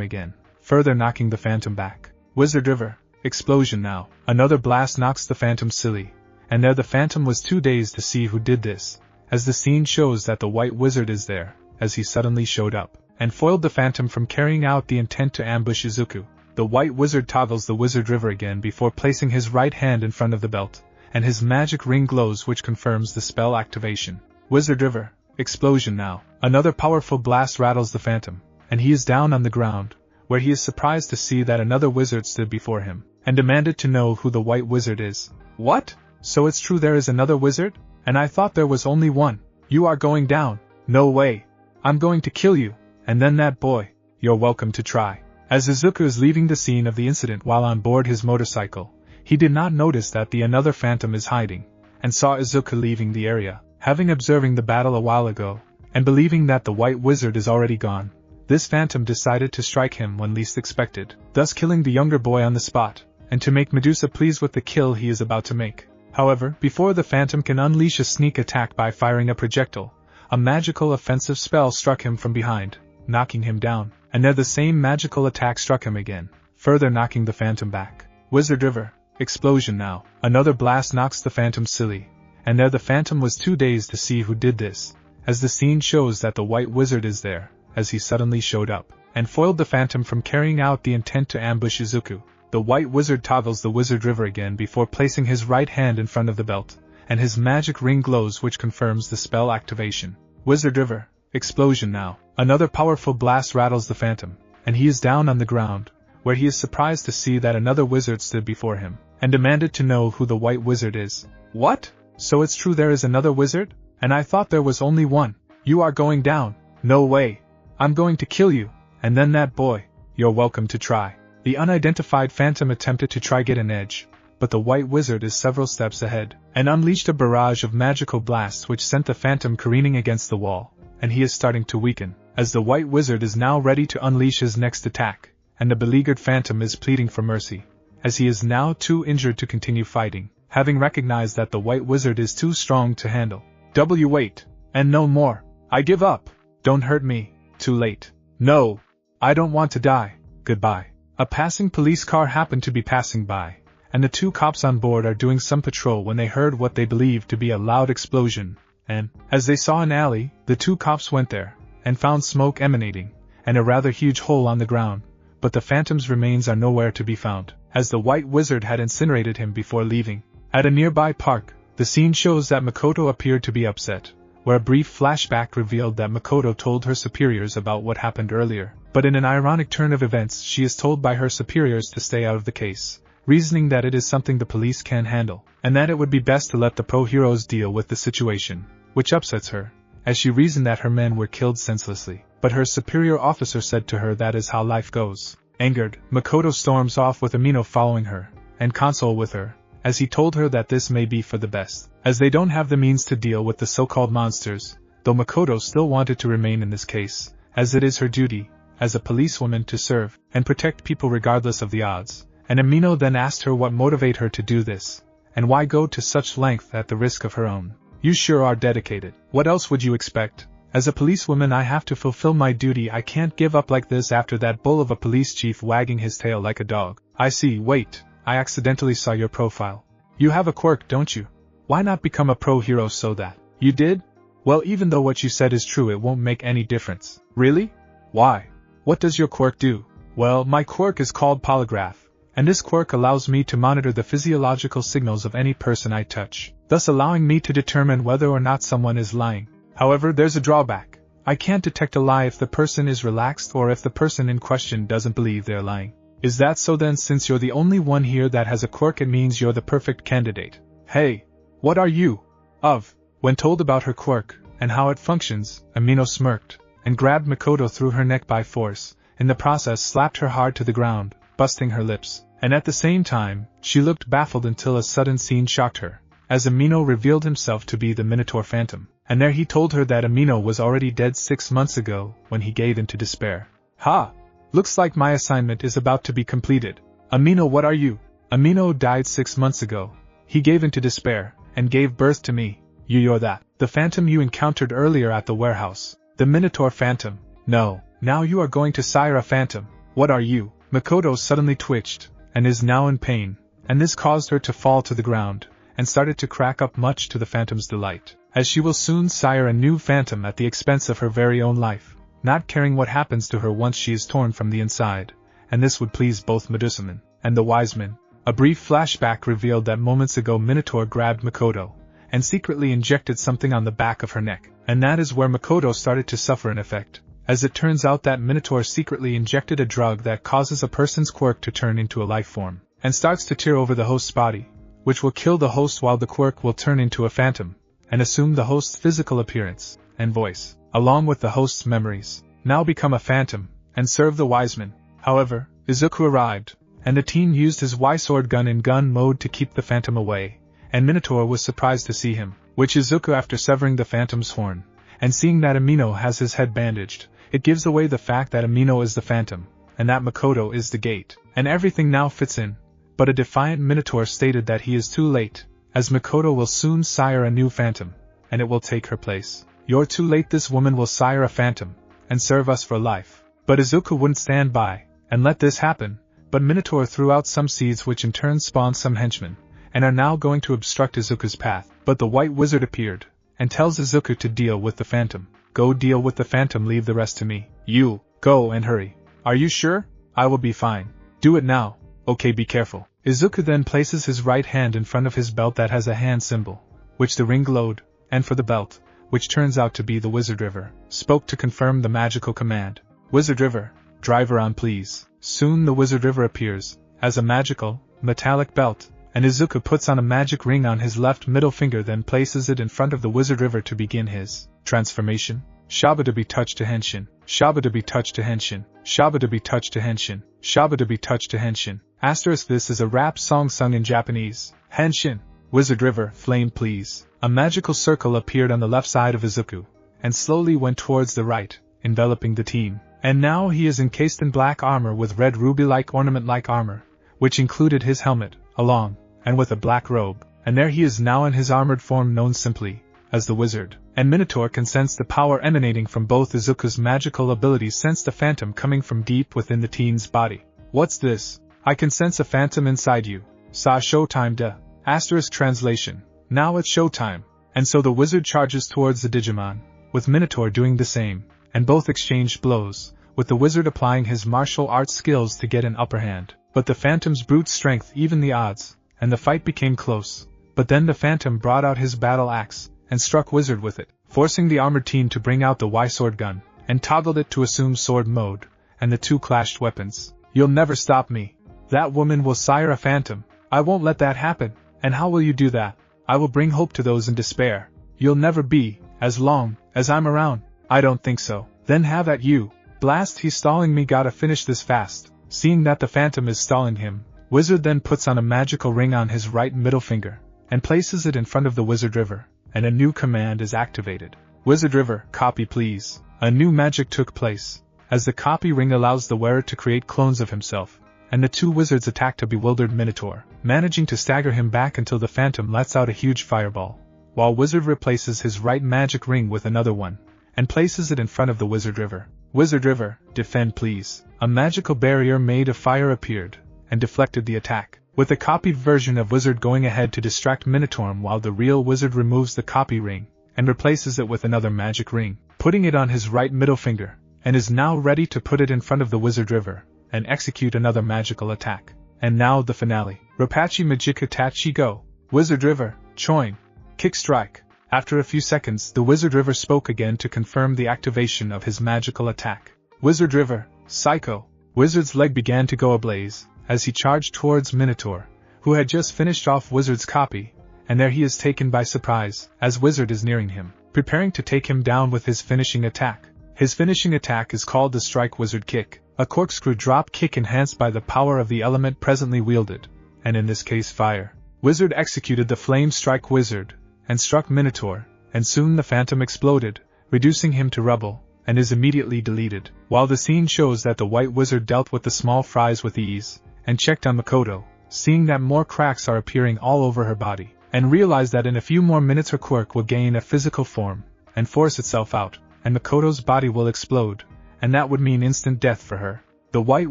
again, further knocking the phantom back. Wizard River, explosion now. Another blast knocks the phantom silly, and there the phantom was too dazed to see who did this, as the scene shows that the White Wizard is there, as he suddenly showed up, and foiled the phantom from carrying out the intent to ambush Izuku. The White Wizard toggles the Wizard River again before placing his right hand in front of the belt, and his magic ring glows which confirms the spell activation. Wizard River, explosion now. Another powerful blast rattles the phantom, and he is down on the ground, where he is surprised to see that another wizard stood before him, and demanded to know who the White Wizard is. What? So it's true there is another wizard? And I thought there was only one. You are going down. No way. I'm going to kill you, and then that boy. You're welcome to try. As Izuku is leaving the scene of the incident while on board his motorcycle, he did not notice that the another phantom is hiding, and saw Izuku leaving the area. Having observing the battle a while ago, and believing that the White Wizard is already gone, this phantom decided to strike him when least expected, thus killing the younger boy on the spot, and to make Medusa pleased with the kill he is about to make. However, before the phantom can unleash a sneak attack by firing a projectile, a magical offensive spell struck him from behind, knocking him down, and there the same magical attack struck him again, further knocking the phantom back. Wizard River, explosion now. Another blast knocks the phantom silly, and there the phantom was too dazed to see who did this, as the scene shows that the White Wizard is there, as he suddenly showed up, and foiled the phantom from carrying out the intent to ambush Izuku. The White Wizard toggles the Wizard River again before placing his right hand in front of the belt, and his magic ring glows which confirms the spell activation. Wizard River, explosion now. Another powerful blast rattles the phantom, and he is down on the ground, where he is surprised to see that another wizard stood before him, and demanded to know who the White Wizard is. What? So it's true there is another wizard? And I thought there was only one. You are going down. No way. I'm going to kill you, and then that boy. You're welcome to try. The unidentified phantom attempted to try get an edge, but the White Wizard is several steps ahead, and unleashed a barrage of magical blasts which sent the phantom careening against the wall, and he is starting to weaken, as the White Wizard is now ready to unleash his next attack, and the beleaguered phantom is pleading for mercy, as he is now too injured to continue fighting, having recognized that the White Wizard is too strong to handle. Wait, and no more. I give up. Don't hurt me. Too late. No. I don't want to die. Goodbye. A passing police car happened to be passing by, and the two cops on board are doing some patrol when they heard what they believed to be a loud explosion, and, as they saw an alley, the two cops went there, and found smoke emanating, and a rather huge hole on the ground, but the phantom's remains are nowhere to be found, as the white wizard had incinerated him before leaving. At a nearby park, the scene shows that Makoto appeared to be upset, where a brief flashback revealed that Makoto told her superiors about what happened earlier, but in an ironic turn of events she is told by her superiors to stay out of the case, reasoning that it is something the police can handle, and that it would be best to let the pro-heroes deal with the situation, which upsets her, as she reasoned that her men were killed senselessly, but her superior officer said to her that is how life goes. Angered, Makoto storms off with Amino following her, and console with her, as he told her that this may be for the best, as they don't have the means to deal with the so-called monsters, though Makoto still wanted to remain in this case, as it is her duty, as a policewoman, to serve and protect people regardless of the odds. And Amino then asked her what motivated her to do this, and why go to such length at the risk of her own. You sure are dedicated. What else would you expect? As a policewoman I have to fulfill my duty. I can't give up like this after that bull of a police chief wagging his tail like a dog. I see. Wait, I accidentally saw your profile. You have a quirk, don't you? Why not become a pro-hero so that you did? Well, even though what you said is true, it won't make any difference. Really? Why? What does your quirk do? Well, my quirk is called Polygraph, and this quirk allows me to monitor the physiological signals of any person I touch, thus allowing me to determine whether or not someone is lying. However, there's a drawback. I can't detect a lie if the person is relaxed or if the person in question doesn't believe they're lying. Is that so then? Since you're the only one here that has a quirk, it means you're the perfect candidate. Hey, what are you of? When told about her quirk, and how it functions, Amino smirked, and grabbed Makoto through her neck by force, in the process slapped her hard to the ground, busting her lips, and at the same time, she looked baffled until a sudden scene shocked her, as Amino revealed himself to be the Minotaur Phantom, and there he told her that Amino was already dead 6 months ago when he gave into despair. Ha! Looks like my assignment is about to be completed. Amino, what are you? Amino died 6 months ago. He gave into despair, and gave birth to me. You're that. The phantom you encountered earlier at the warehouse. The Minotaur Phantom. No, now you are going to sire a phantom. What are you? Makoto suddenly twitched, and is now in pain, and this caused her to fall to the ground, and started to crack up, much to the phantom's delight, as she will soon sire a new phantom at the expense of her very own life, not caring what happens to her once she is torn from the inside, and this would please both Medusaman and the wise men. A brief flashback revealed that moments ago Minotaur grabbed Makoto, and secretly injected something on the back of her neck, and that is where Makoto started to suffer an effect. As it turns out, that Minotaur secretly injected a drug that causes a person's quirk to turn into a life form, and starts to tear over the host's body, which will kill the host, while the quirk will turn into a phantom, and assume the host's physical appearance and voice, along with the host's memories, now become a phantom, and serve the wise men. However, Izuku arrived, and the team used his Y-sword gun in gun mode to keep the phantom away, and Minotaur was surprised to see him, which Izuku, after severing the phantom's horn, and seeing that Amino has his head bandaged, it gives away the fact that Amino is the phantom, and that Makoto is the gate, and everything now fits in. But a defiant Minotaur stated that he is too late, as Makoto will soon sire a new phantom, and it will take her place. You're too late, this woman will sire a phantom, and serve us for life. But Izuku wouldn't stand by, and let this happen, but Minotaur threw out some seeds which in turn spawned some henchmen, and are now going to obstruct Izuku's path. But the white wizard appeared, and tells Izuku to deal with the phantom. Go deal with the phantom, leave the rest to me. You, go and hurry. Are you sure? I will be fine. Do it now. Okay, be careful. Izuku then places his right hand in front of his belt that has a hand symbol, which the ring glowed, and for the belt, which turns out to be the Wizard River, spoke to confirm the magical command. Wizard River, drive around please. Soon the Wizard River appears, as a magical, metallic belt, and Izuku puts on a magic ring on his left middle finger, then places it in front of the Wizard River to begin his transformation. Shaba to be touched to henshin, Shaba to be touched to henshin, Shaba to be touched to henshin, Shaba to be touched to henshin. Asterisk, this is a rap song sung in Japanese. Henshin, Wizard River, flame please. A magical circle appeared on the left side of Izuku, and slowly went towards the right, enveloping the team. And now he is encased in black armor with red ruby-like ornament-like armor, which included his helmet, along, and with a black robe, and there he is now in his armored form known simply as the Wizard. And Minotaur can sense the power emanating from both Izuku's magical abilities, sense the phantom coming from deep within the teen's body. What's this? I can sense a phantom inside you. Sa showtime da. Asterisk translation. Now it's showtime. And so the wizard charges towards the Digimon, with Minotaur doing the same, and both exchanged blows, with the wizard applying his martial arts skills to get an upper hand. But the Phantom's brute strength evened the odds, and the fight became close. But then the Phantom brought out his battle axe, and struck Wizard with it, forcing the armored teen to bring out the Y-sword gun, and toggled it to assume sword mode, and the two clashed weapons. "You'll never stop me. That woman will sire a phantom. I won't let that happen." "And how will you do that?" "I will bring hope to those in despair." "You'll never be, as long as I'm around." "I don't think so." "Then have at you." "Blast, he's stalling me, gotta finish this fast." Seeing that the Phantom is stalling him, Wizard then puts on a magical ring on his right middle finger, and places it in front of the Wizard River, and a new command is activated. "Wizard River, copy please." A new magic took place, as the copy ring allows the wearer to create clones of himself, and the two wizards attacked a bewildered Minotaur, managing to stagger him back until the Phantom lets out a huge fireball, while Wizard replaces his right magic ring with another one, and places it in front of the Wizard River. "Wizard River, defend please." A magical barrier made of fire appeared, and deflected the attack, with a copied version of Wizard going ahead to distract Minotaur while the real Wizard removes the copy ring, and replaces it with another magic ring, putting it on his right middle finger, and is now ready to put it in front of the Wizard River, and execute another magical attack. And now the finale. Rapachi Majika Tachi Go. Wizard River, Choin. Kick Strike. After a few seconds, the Wizard River spoke again to confirm the activation of his magical attack. "Wizard River, Psycho." Wizard's leg began to go ablaze, as he charged towards Minotaur, who had just finished off Wizard's copy, and there he is taken by surprise, as Wizard is nearing him, preparing to take him down with his finishing attack. His finishing attack is called the Strike Wizard Kick, a corkscrew drop kick enhanced by the power of the element presently wielded, and in this case fire. Wizard executed the Flame Strike Wizard, and struck Minotaur, and soon the Phantom exploded, reducing him to rubble, and is immediately deleted, while the scene shows that the White Wizard dealt with the small fries with ease, and checked on Makoto, seeing that more cracks are appearing all over her body, and realized that in a few more minutes her quirk will gain a physical form, and force itself out, and Makoto's body will explode, and that would mean instant death for her. The White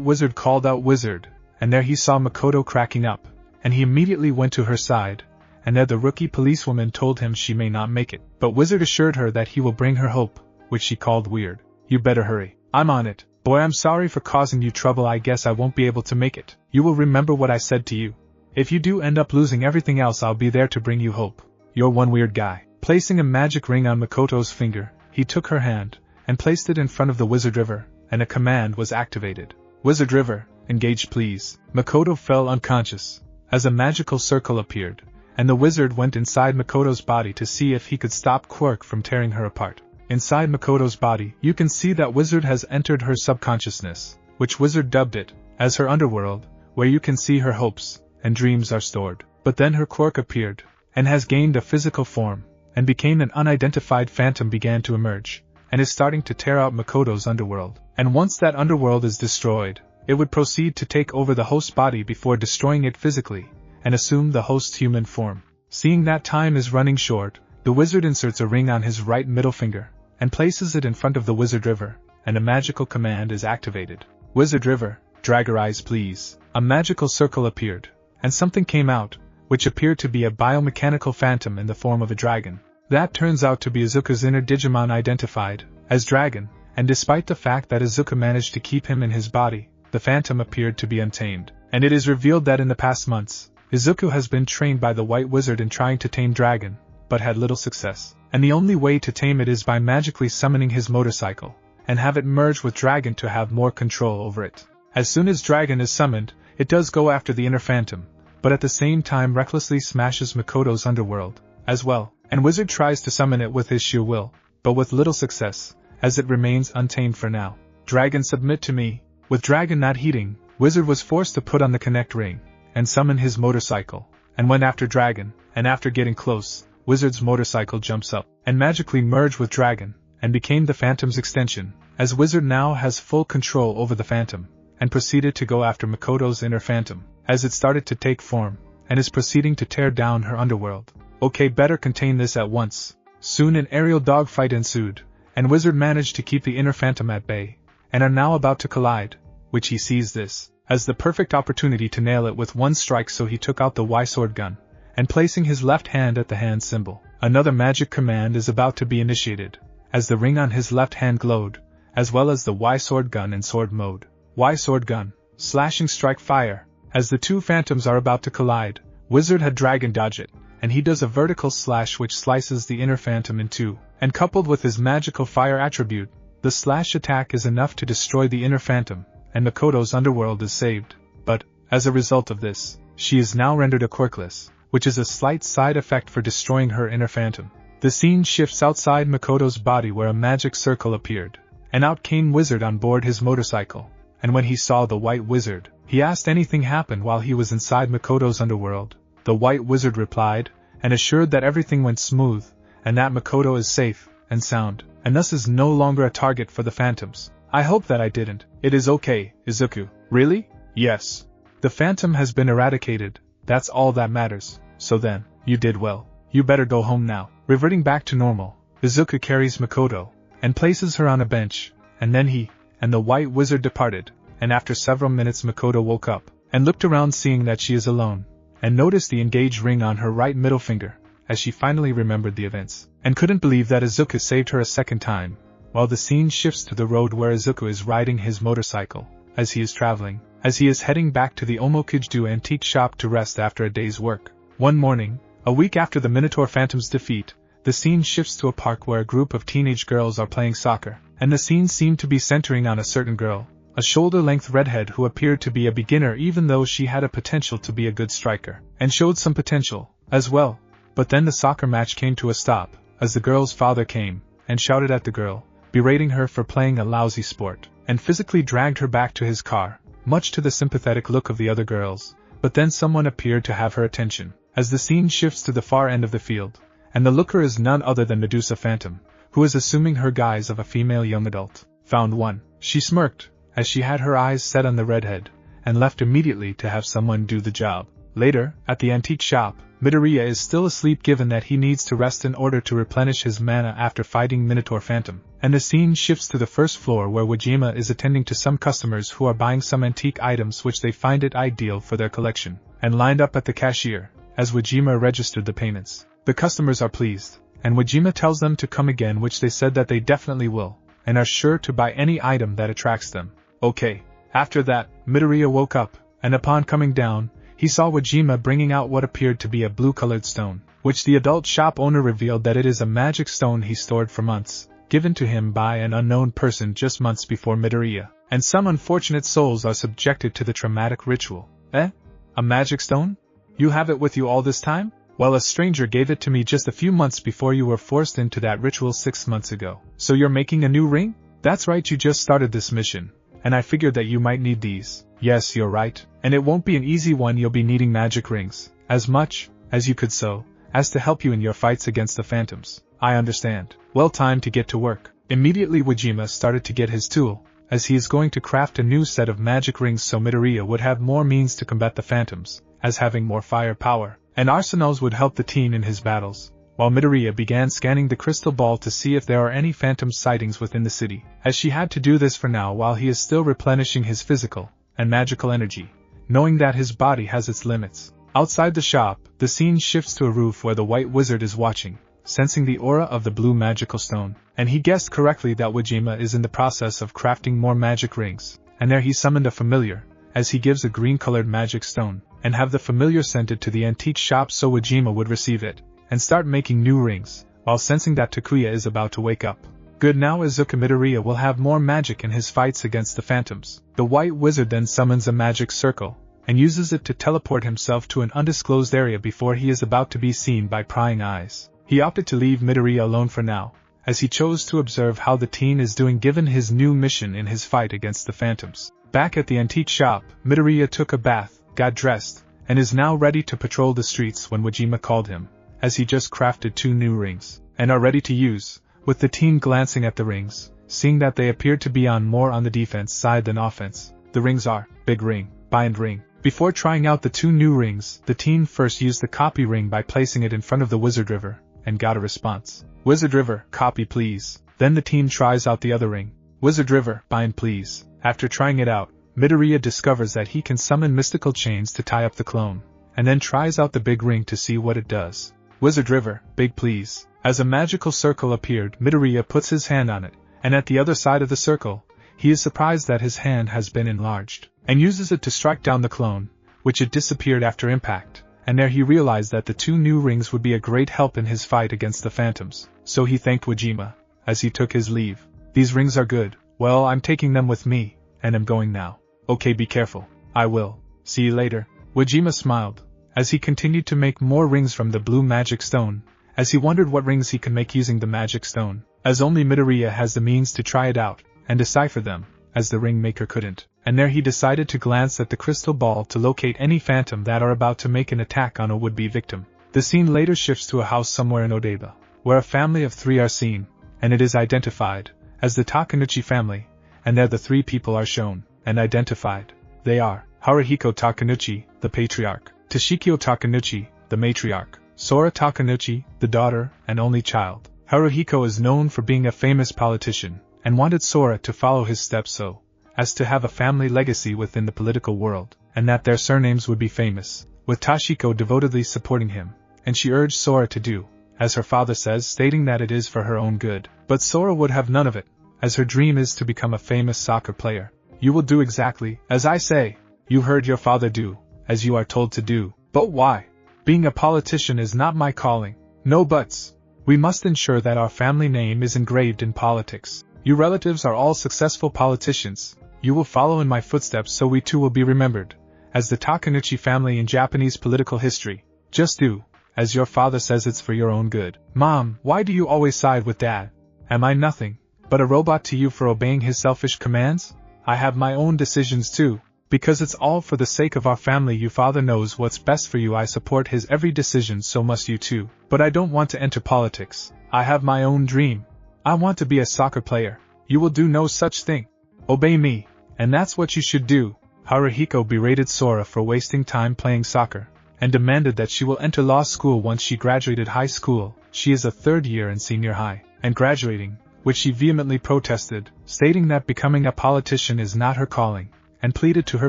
Wizard called out "Wizard," and there he saw Makoto cracking up, and he immediately went to her side, and there the rookie policewoman told him she may not make it, but Wizard assured her that he will bring her hope, which she called weird. "You better hurry." "I'm on it." "Boy, I'm sorry for causing you trouble, I guess I won't be able to make it." "You will remember what I said to you. If you do end up losing everything else, I'll be there to bring you hope. You're one weird guy." Placing a magic ring on Makoto's finger, he took her hand, and placed it in front of the Wizard River, and a command was activated. "Wizard River, engage please." Makoto fell unconscious, as a magical circle appeared, and the wizard went inside Makoto's body to see if he could stop Quirk from tearing her apart. Inside Makoto's body, you can see that Wizard has entered her subconsciousness, which Wizard dubbed it as her underworld, where you can see her hopes and dreams are stored. But then her quirk appeared, and has gained a physical form, and became an unidentified phantom began to emerge, and is starting to tear out Makoto's underworld. And once that underworld is destroyed, it would proceed to take over the host body before destroying it physically, and assume the host's human form. Seeing that time is running short, the wizard inserts a ring on his right middle finger, and places it in front of the Wizard River, and a magical command is activated. "Wizard River, drag her eyes please." A magical circle appeared, and something came out, which appeared to be a biomechanical phantom in the form of a dragon. That turns out to be Izuku's inner Digimon identified as Dragon, and despite the fact that Izuku managed to keep him in his body, the phantom appeared to be untamed, and it is revealed that in the past months, Izuku has been trained by the White Wizard in trying to tame Dragon, but had little success, and the only way to tame it is by magically summoning his motorcycle, and have it merge with Dragon to have more control over it. As soon as Dragon is summoned, it does go after the inner phantom, but at the same time recklessly smashes Makoto's underworld, as well, and Wizard tries to summon it with his sheer will, but with little success, as it remains untamed for now. "Dragon, submit to me." With Dragon not heeding, Wizard was forced to put on the connect ring, and summon his motorcycle, and went after Dragon, and after getting close, Wizard's motorcycle jumps up, and magically merged with Dragon, and became the Phantom's extension, as Wizard now has full control over the Phantom, and proceeded to go after Makoto's inner Phantom, as it started to take form, and is proceeding to tear down her underworld. Okay, better contain this at once. Soon an aerial dogfight ensued, and Wizard managed to keep the inner Phantom at bay, and are now about to collide, which he sees this as the perfect opportunity to nail it with one strike, so he took out the Y-sword gun, and placing his left hand at the hand symbol, Another magic command is about to be initiated, as the ring on his left hand glowed, as well as the Y sword gun in sword mode. Y sword gun, slashing strike fire. As the two phantoms are about to collide, Wizard had Dragon dodge it, and he does a vertical slash which slices the inner phantom in two, and coupled with his magical fire attribute, the slash attack is enough to destroy the inner phantom, and Makoto's underworld is saved. But, as a result of this, she is now rendered a Quirkless, which is a slight side effect for destroying her inner phantom. The scene shifts outside Makoto's body where a magic circle appeared, and out came Wizard on board his motorcycle, and when he saw the White Wizard, he asked anything happened while he was inside Makoto's underworld. The White Wizard replied, and assured that everything went smooth, and that Makoto is safe and sound, and thus is no longer a target for the phantoms. I hope that I didn't. It is okay, Izuku. Really? Yes. The phantom has been eradicated, that's all that matters. So then, you did well. You better go home now. Reverting back to normal, Izuku carries Makoto, and places her on a bench, and then he and the White Wizard departed, and after several minutes Makoto woke up, and looked around seeing that she is alone, and noticed the engaged ring on her right middle finger, as she finally remembered the events, and couldn't believe that Izuku saved her a second time, while the scene shifts to the road where Izuku is riding his motorcycle, as he is heading back to the Omokujdu antique shop to rest after a day's work. One morning, a week after the Minotaur Phantom's defeat, the scene shifts to a park where a group of teenage girls are playing soccer, and the scene seemed to be centering on a certain girl, a shoulder-length redhead who appeared to be a beginner even though she had a potential to be a good striker, and showed some potential, as well. But then the soccer match came to a stop, as the girl's father came, and shouted at the girl, berating her for playing a lousy sport, and physically dragged her back to his car, much to the sympathetic look of the other girls. But then someone appeared to have her attention, as the scene shifts to the far end of the field, and the looker is none other than Medusa Phantom, who is assuming her guise of a female young adult. Found one. She smirked, as she had her eyes set on the redhead, and left immediately to have someone do the job. Later, at the antique shop, Midoriya is still asleep given that he needs to rest in order to replenish his mana after fighting Minotaur Phantom, and the scene shifts to the first floor where Wajima is attending to some customers who are buying some antique items which they find it ideal for their collection, and lined up at the cashier, as Wajima registered the payments. The customers are pleased, and Wajima tells them to come again, which they said that they definitely will, and are sure to buy any item that attracts them. Okay. After that, Midoriya woke up, and upon coming down, he saw Wajima bringing out what appeared to be a blue-colored stone, which the adult shop owner revealed that it is a magic stone he stored for months, given to him by an unknown person just months before Midoriya, and some unfortunate souls are subjected to the traumatic ritual. A magic stone? You have it with you all this time? Well, a stranger gave it to me just a few months before you were forced into that ritual 6 months ago. So you're making a new ring? That's right, you just started this mission, and I figured that you might need these. Yes, you're right, and it won't be an easy one. You'll be needing magic rings, as much as you could so, as to help you in your fights against the phantoms. I understand. Well, time to get to work. Immediately Wajima started to get his tool, as he is going to craft a new set of magic rings so Midoriya would have more means to combat the phantoms, as having more firepower and arsenals would help the teen in his battles, while Midoriya began scanning the crystal ball to see if there are any phantom sightings within the city, as she had to do this for now while he is still replenishing his physical and magical energy, knowing that his body has its limits. Outside the shop, the scene shifts to a roof where the White Wizard is watching, sensing the aura of the blue magical stone, and he guessed correctly that Wajima is in the process of crafting more magic rings, and there he summoned a familiar, as he gives a green-colored magic stone, and have the familiar sent it to the antique shop so Wajima would receive it, and start making new rings, while sensing that Takuya is about to wake up. Good, now Izuku Midoriya will have more magic in his fights against the phantoms. The White Wizard then summons a magic circle, and uses it to teleport himself to an undisclosed area before he is about to be seen by prying eyes. He opted to leave Midoriya alone for now, as he chose to observe how the teen is doing given his new mission in his fight against the phantoms. Back at the antique shop, Midoriya took a bath, got dressed, and is now ready to patrol the streets when Wajima called him, as he just crafted 2 new rings, and are ready to use, with the teen glancing at the rings, seeing that they appear to be more on the defense side than offense. The rings are Big Ring, Bind Ring. Before trying out the 2 new rings, the teen first used the copy ring by placing it in front of the Wizard River, and got a response. Wizard River, copy please. Then the teen tries out the other ring. Wizard River, bind please. After trying it out, Midoriya discovers that he can summon mystical chains to tie up the clone, and then tries out the big ring to see what it does. Wizard River, big please. As a magical circle appeared, Midoriya puts his hand on it, and at the other side of the circle, he is surprised that his hand has been enlarged, and uses it to strike down the clone, which it disappeared after impact, and there he realized that the 2 new rings would be a great help in his fight against the phantoms, so he thanked Wajima, as he took his leave. These rings are good, well I'm taking them with me, and am going now. Okay, be careful. I will. See you later. Wajima smiled, as he continued to make more rings from the blue magic stone, as he wondered what rings he could make using the magic stone, as only Midoriya has the means to try it out, and decipher them, as the ring maker couldn't, and there he decided to glance at the crystal ball to locate any phantom that are about to make an attack on a would-be victim. The scene later shifts to a house somewhere in Odaiba, where a family of 3 are seen, and it is identified as the Takenouchi family, and there the 3 people are shown and identified. They are Haruhiko Takenouchi, the patriarch, Toshikyo Takenouchi, the matriarch, Sora Takenouchi, the daughter and only child. Haruhiko is known for being a famous politician, and wanted Sora to follow his steps so as to have a family legacy within the political world, and that their surnames would be famous, with Toshiko devotedly supporting him, and she urged Sora to do as her father says, stating that it is for her own good. But Sora would have none of it, as her dream is to become a famous soccer player. You will do exactly as I say. You heard your father, do as you are told to do. But why? Being a politician is not my calling. No buts. We must ensure that our family name is engraved in politics. You relatives are all successful politicians. You will follow in my footsteps so we too will be remembered as the Takenouchi family in Japanese political history. Just do as your father says, it's for your own good. Mom, why do you always side with Dad? Am I nothing but a robot to you for obeying his selfish commands? I have my own decisions too. Because it's all for the sake of our family. Your father knows what's best for you. I support his every decision, so must you too. But I don't want to enter politics. I have my own dream. I want to be a soccer player. You will do no such thing. Obey me, and that's what you should do. Haruhiko berated Sora for wasting time playing soccer, and demanded that she will enter law school once she graduated high school. She is a 3rd year in senior high, and graduating, which she vehemently protested, stating that becoming a politician is not her calling, and pleaded to her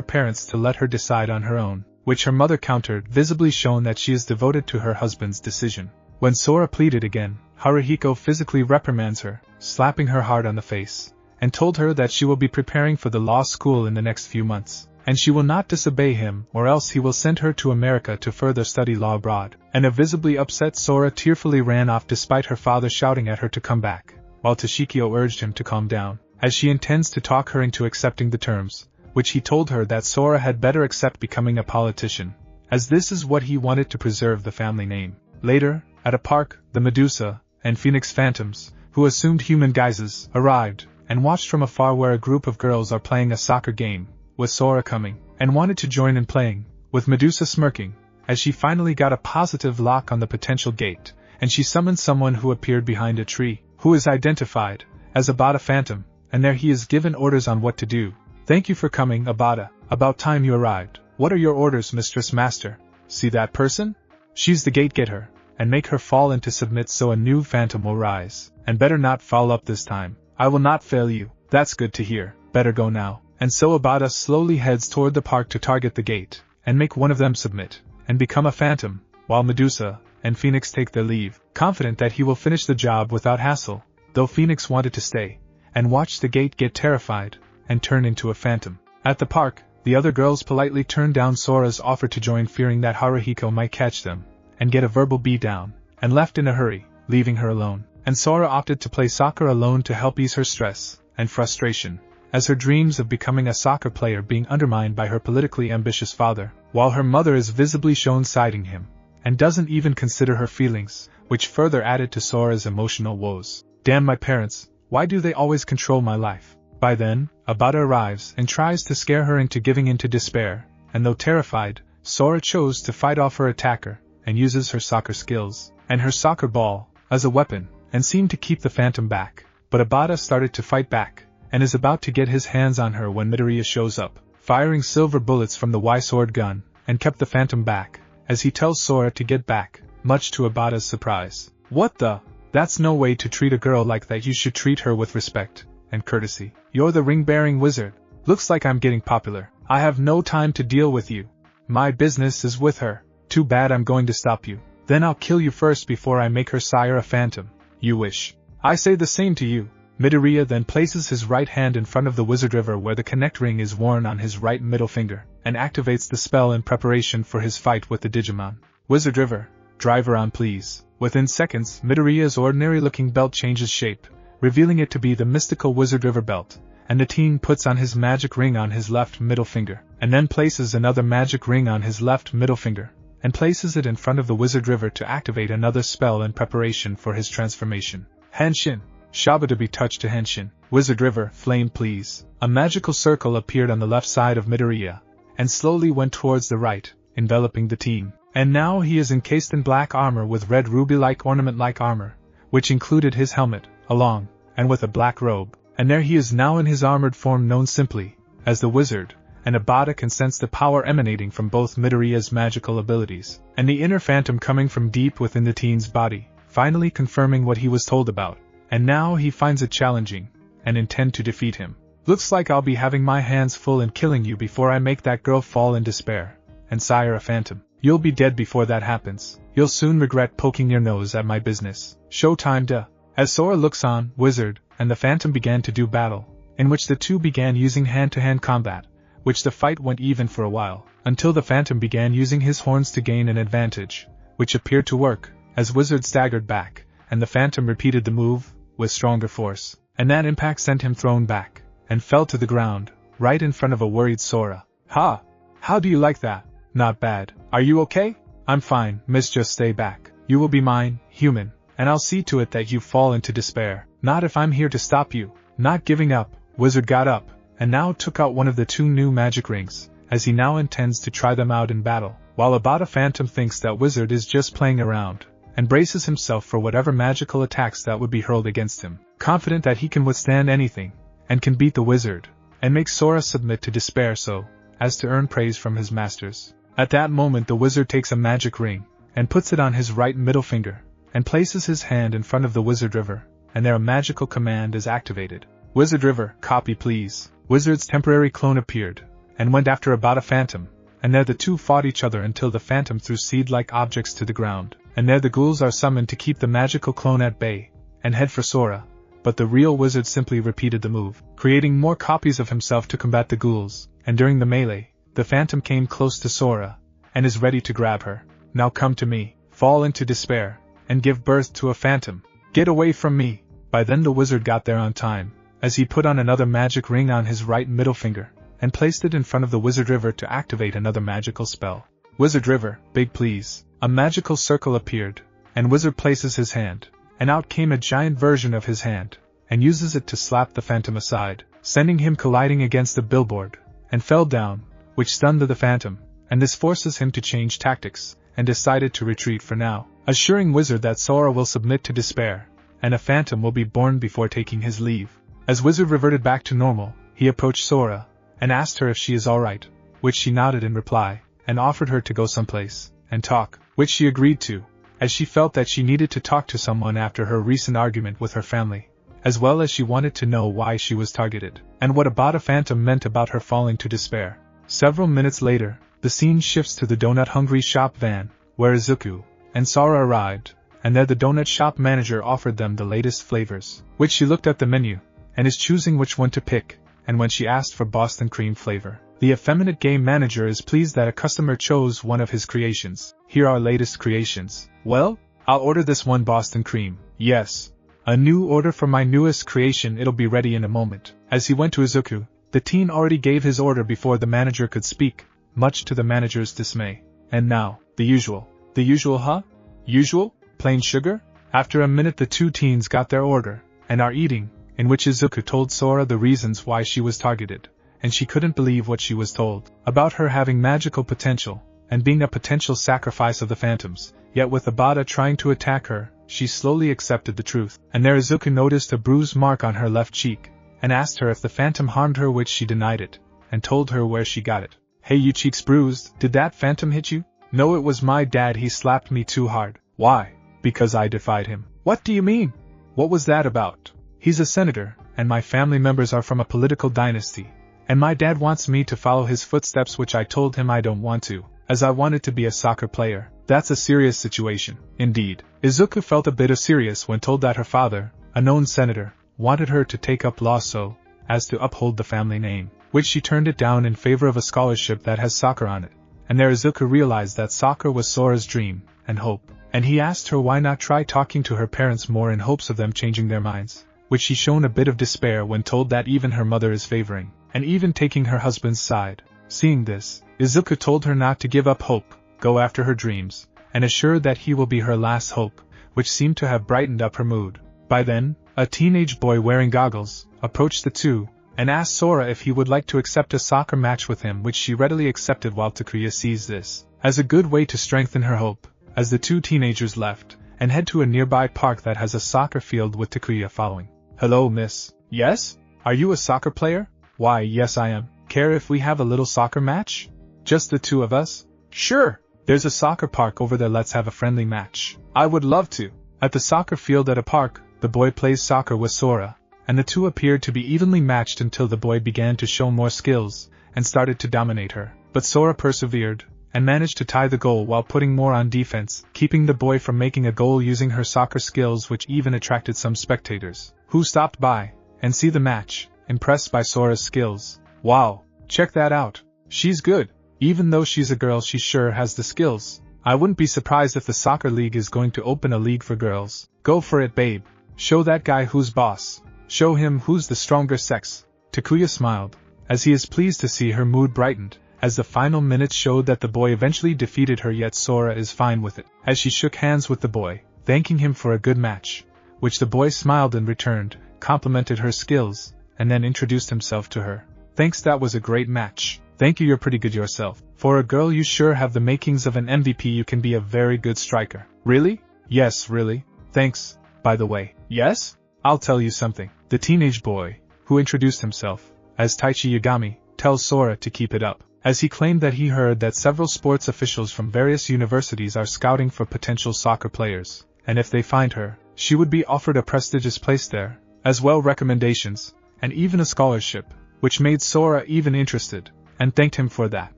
parents to let her decide on her own, which her mother countered, visibly shown that she is devoted to her husband's decision. When Sora pleaded again, Haruhiko physically reprimands her, slapping her hard on the face, and told her that she will be preparing for the law school in the next few months, and she will not disobey him or else he will send her to America to further study law abroad. And a visibly upset Sora tearfully ran off despite her father shouting at her to come back, while Toshikyo urged him to calm down, as she intends to talk her into accepting the terms, which he told her that Sora had better accept becoming a politician, as this is what he wanted to preserve the family name. Later, at a park, the Medusa and Phoenix Phantoms, who assumed human guises, arrived, and watched from afar where a group of girls are playing a soccer game, with Sora coming, and wanted to join in playing, with Medusa smirking, as she finally got a positive lock on the potential gate, and she summoned someone who appeared behind a tree, who is identified as Abata Phantom, and there he is given orders on what to do. Thank you for coming, Abata. About time you arrived. What are your orders, Mistress Master? See that person? She's the gate, get her, and make her fall into submit so a new phantom will rise, and better not foul up this time. I will not fail you. That's good to hear. Better go now. And so Abata slowly heads toward the park to target the gate, and make one of them submit, and become a phantom, while Medusa and Phoenix take their leave, confident that he will finish the job without hassle, though Phoenix wanted to stay, and watch the gate get terrified, and turn into a phantom. At the park, the other girls politely turned down Sora's offer to join, fearing that Haruhiko might catch them, and get a verbal beatdown, and left in a hurry, leaving her alone. And Sora opted to play soccer alone to help ease her stress and frustration, as her dreams of becoming a soccer player being undermined by her politically ambitious father, while her mother is visibly shown siding him, and doesn't even consider her feelings, which further added to Sora's emotional woes. Damn my parents, why do they always control my life? By then, Abata arrives and tries to scare her into giving in to despair, and though terrified, Sora chose to fight off her attacker, and uses her soccer skills, and her soccer ball, as a weapon, and seemed to keep the phantom back. But Abata started to fight back, and is about to get his hands on her when Midoriya shows up, firing silver bullets from the Y-sword gun, and kept the phantom back, as he tells Sora to get back, much to Abata's surprise. What the? That's no way to treat a girl like that. You should treat her with respect and courtesy. You're the ring-bearing wizard. Looks like I'm getting popular. I have no time to deal with you. My business is with her. Too bad, I'm going to stop you. Then I'll kill you first before I make her sire a phantom. You wish. I say the same to you. Midoriya then places his right hand in front of the wizard river where the connect ring is worn on his right middle finger, and activates the spell in preparation for his fight with the Digimon. Wizard river, drive her on please. Within seconds, Midoriya's ordinary-looking belt changes shape, revealing it to be the mystical wizard river belt, and the teen puts on his magic ring on his left middle finger, and then places another magic ring on his left middle finger, and places it in front of the wizard river to activate another spell in preparation for his transformation. Henshin. Shaba to be touched to Henshin. Wizard river, flame please. A magical circle appeared on the left side of Midoriya, and slowly went towards the right, enveloping the teen. And now he is encased in black armor with red ruby-like ornament-like armor, which included his helmet, along, and with a black robe. And there he is now in his armored form known simply as the wizard, and Abata can sense the power emanating from both Midoriya's magical abilities, and the inner phantom coming from deep within the teen's body, finally confirming what he was told about. And now he finds it challenging, and intend to defeat him. Looks like I'll be having my hands full in killing you before I make that girl fall in despair, and sire a phantom. You'll be dead before that happens. You'll soon regret poking your nose at my business. Showtime duh. As Sora looks on, Wizard and the Phantom began to do battle, in which the two began using hand-to-hand combat, which the fight went even for a while, until the Phantom began using his horns to gain an advantage, which appeared to work, as Wizard staggered back, and the Phantom repeated the move, with stronger force, and that impact sent him thrown back, and fell to the ground, right in front of a worried Sora. Ha! How do you like that? Not bad. Are you okay? I'm fine, miss, just stay back. You will be mine, human, and I'll see to it that you fall into despair. Not if I'm here to stop you. Not giving up. Wizard got up, and now took out one of the two new magic rings, as he now intends to try them out in battle, while Abata Phantom thinks that Wizard is just playing around, and braces himself for whatever magical attacks that would be hurled against him, confident that he can withstand anything, and can beat the wizard, and make Sora submit to despair so as to earn praise from his masters. At that moment the wizard takes a magic ring, and puts it on his right middle finger, and places his hand in front of the wizard river, and there a magical command is activated. Wizard river, copy please. Wizard's temporary clone appeared, and went after Abata Phantom, and there the two fought each other until the Phantom threw seed-like objects to the ground, and there the ghouls are summoned to keep the magical clone at bay, and head for Sora, but the real wizard simply repeated the move, creating more copies of himself to combat the ghouls, and during the melee, the Phantom came close to Sora, and is ready to grab her. Now come to me, fall into despair, and give birth to a phantom. Get away from me! By then the wizard got there on time, as he put on another magic ring on his right middle finger, and placed it in front of the wizard river to activate another magical spell. Wizard river, big please. A magical circle appeared, and Wizard places his hand, and out came a giant version of his hand, and uses it to slap the Phantom aside, sending him colliding against the billboard, and fell down, which stunned the Phantom, and this forces him to change tactics, and decided to retreat for now, assuring Wizard that Sora will submit to despair, and a Phantom will be born before taking his leave. As Wizard reverted back to normal, he approached Sora, and asked her if she is alright, which she nodded in reply, and offered her to go someplace and talk, which she agreed to, as she felt that she needed to talk to someone after her recent argument with her family, as well as she wanted to know why she was targeted, and what Abata Phantom meant about her falling to despair. Several minutes later, the scene shifts to the donut-hungry shop van, where Izuku and Sora arrived, and there the donut shop manager offered them the latest flavors, which she looked at the menu, and is choosing which one to pick, and when she asked for Boston cream flavor, the effeminate game manager is pleased that a customer chose one of his creations. Here are latest creations. Well, I'll order this one Boston cream. Yes. A new order for my newest creation, it'll be ready in a moment. As he went to Izuku, the teen already gave his order before the manager could speak, much to the manager's dismay. And now, the usual. The usual, huh? Usual? Plain sugar? After a minute the two teens got their order, and are eating, in which Izuku told Sora the reasons why she was targeted, and she couldn't believe what she was told, about her having magical potential, and being a potential sacrifice of the Phantoms, yet with Abata trying to attack her, she slowly accepted the truth, and there Izuku noticed a bruised mark on her left cheek, and asked her if the Phantom harmed her, which she denied it, and told her where she got it. Hey, you cheeks bruised, did that Phantom hit you? No, it was my dad, he slapped me too hard. Why? Because I defied him. What do you mean? What was that about? He's a senator, and my family members are from a political dynasty, and my dad wants me to follow his footsteps, which I told him I don't want to, as I wanted to be a soccer player. That's a serious situation, indeed. Izuku felt a bit serious when told that her father, a known senator, wanted her to take up law so as to uphold the family name, which she turned it down in favor of a scholarship that has soccer on it. And there Izuku realized that soccer was Sora's dream and hope, and he asked her why not try talking to her parents more in hopes of them changing their minds, which she shown a bit of despair when told that even her mother is favoring, and even taking her husband's side. Seeing this, Izuku told her not to give up hope, go after her dreams, and assured that he will be her last hope, which seemed to have brightened up her mood. By then, a teenage boy wearing goggles approached the two, and asked Sora if he would like to accept a soccer match with him, which she readily accepted while Takuya sees this as a good way to strengthen her hope, as the two teenagers left, and head to a nearby park that has a soccer field with Takuya following. Hello, miss. Yes? Are you a soccer player? Why, yes I am. Care if we have a little soccer match? Just the two of us? Sure. There's a soccer park over there, let's have a friendly match. I would love to. At the soccer field at a park, the boy plays soccer with Sora, and the two appeared to be evenly matched until the boy began to show more skills, and started to dominate her. But Sora persevered, and managed to tie the goal while putting more on defense, keeping the boy from making a goal using her soccer skills, which even attracted some spectators, who stopped by, and see the match, impressed by Sora's skills. Wow, check that out. She's good. Even though she's a girl, she sure has the skills. I wouldn't be surprised if the soccer league is going to open a league for girls. Go for it, babe. Show that guy who's boss. Show him who's the stronger sex. Takuya smiled, as he is pleased to see her mood brightened, as the final minutes showed that the boy eventually defeated her, yet Sora is fine with it, as she shook hands with the boy, thanking him for a good match, which the boy smiled and returned, complimented her skills, and then introduced himself to her. Thanks, that was a great match. Thank you, you're pretty good yourself. For a girl, you sure have the makings of an MVP. You can be a very good striker. Really? Yes, really. Thanks. By the way. Yes? I'll tell you something. The teenage boy, who introduced himself as Taichi Yagami, tells Sora to keep it up, as he claimed that he heard that several sports officials from various universities are scouting for potential soccer players, and if they find her, she would be offered a prestigious place there, as well recommendations, and even a scholarship, which made Sora even interested, and thanked him for that.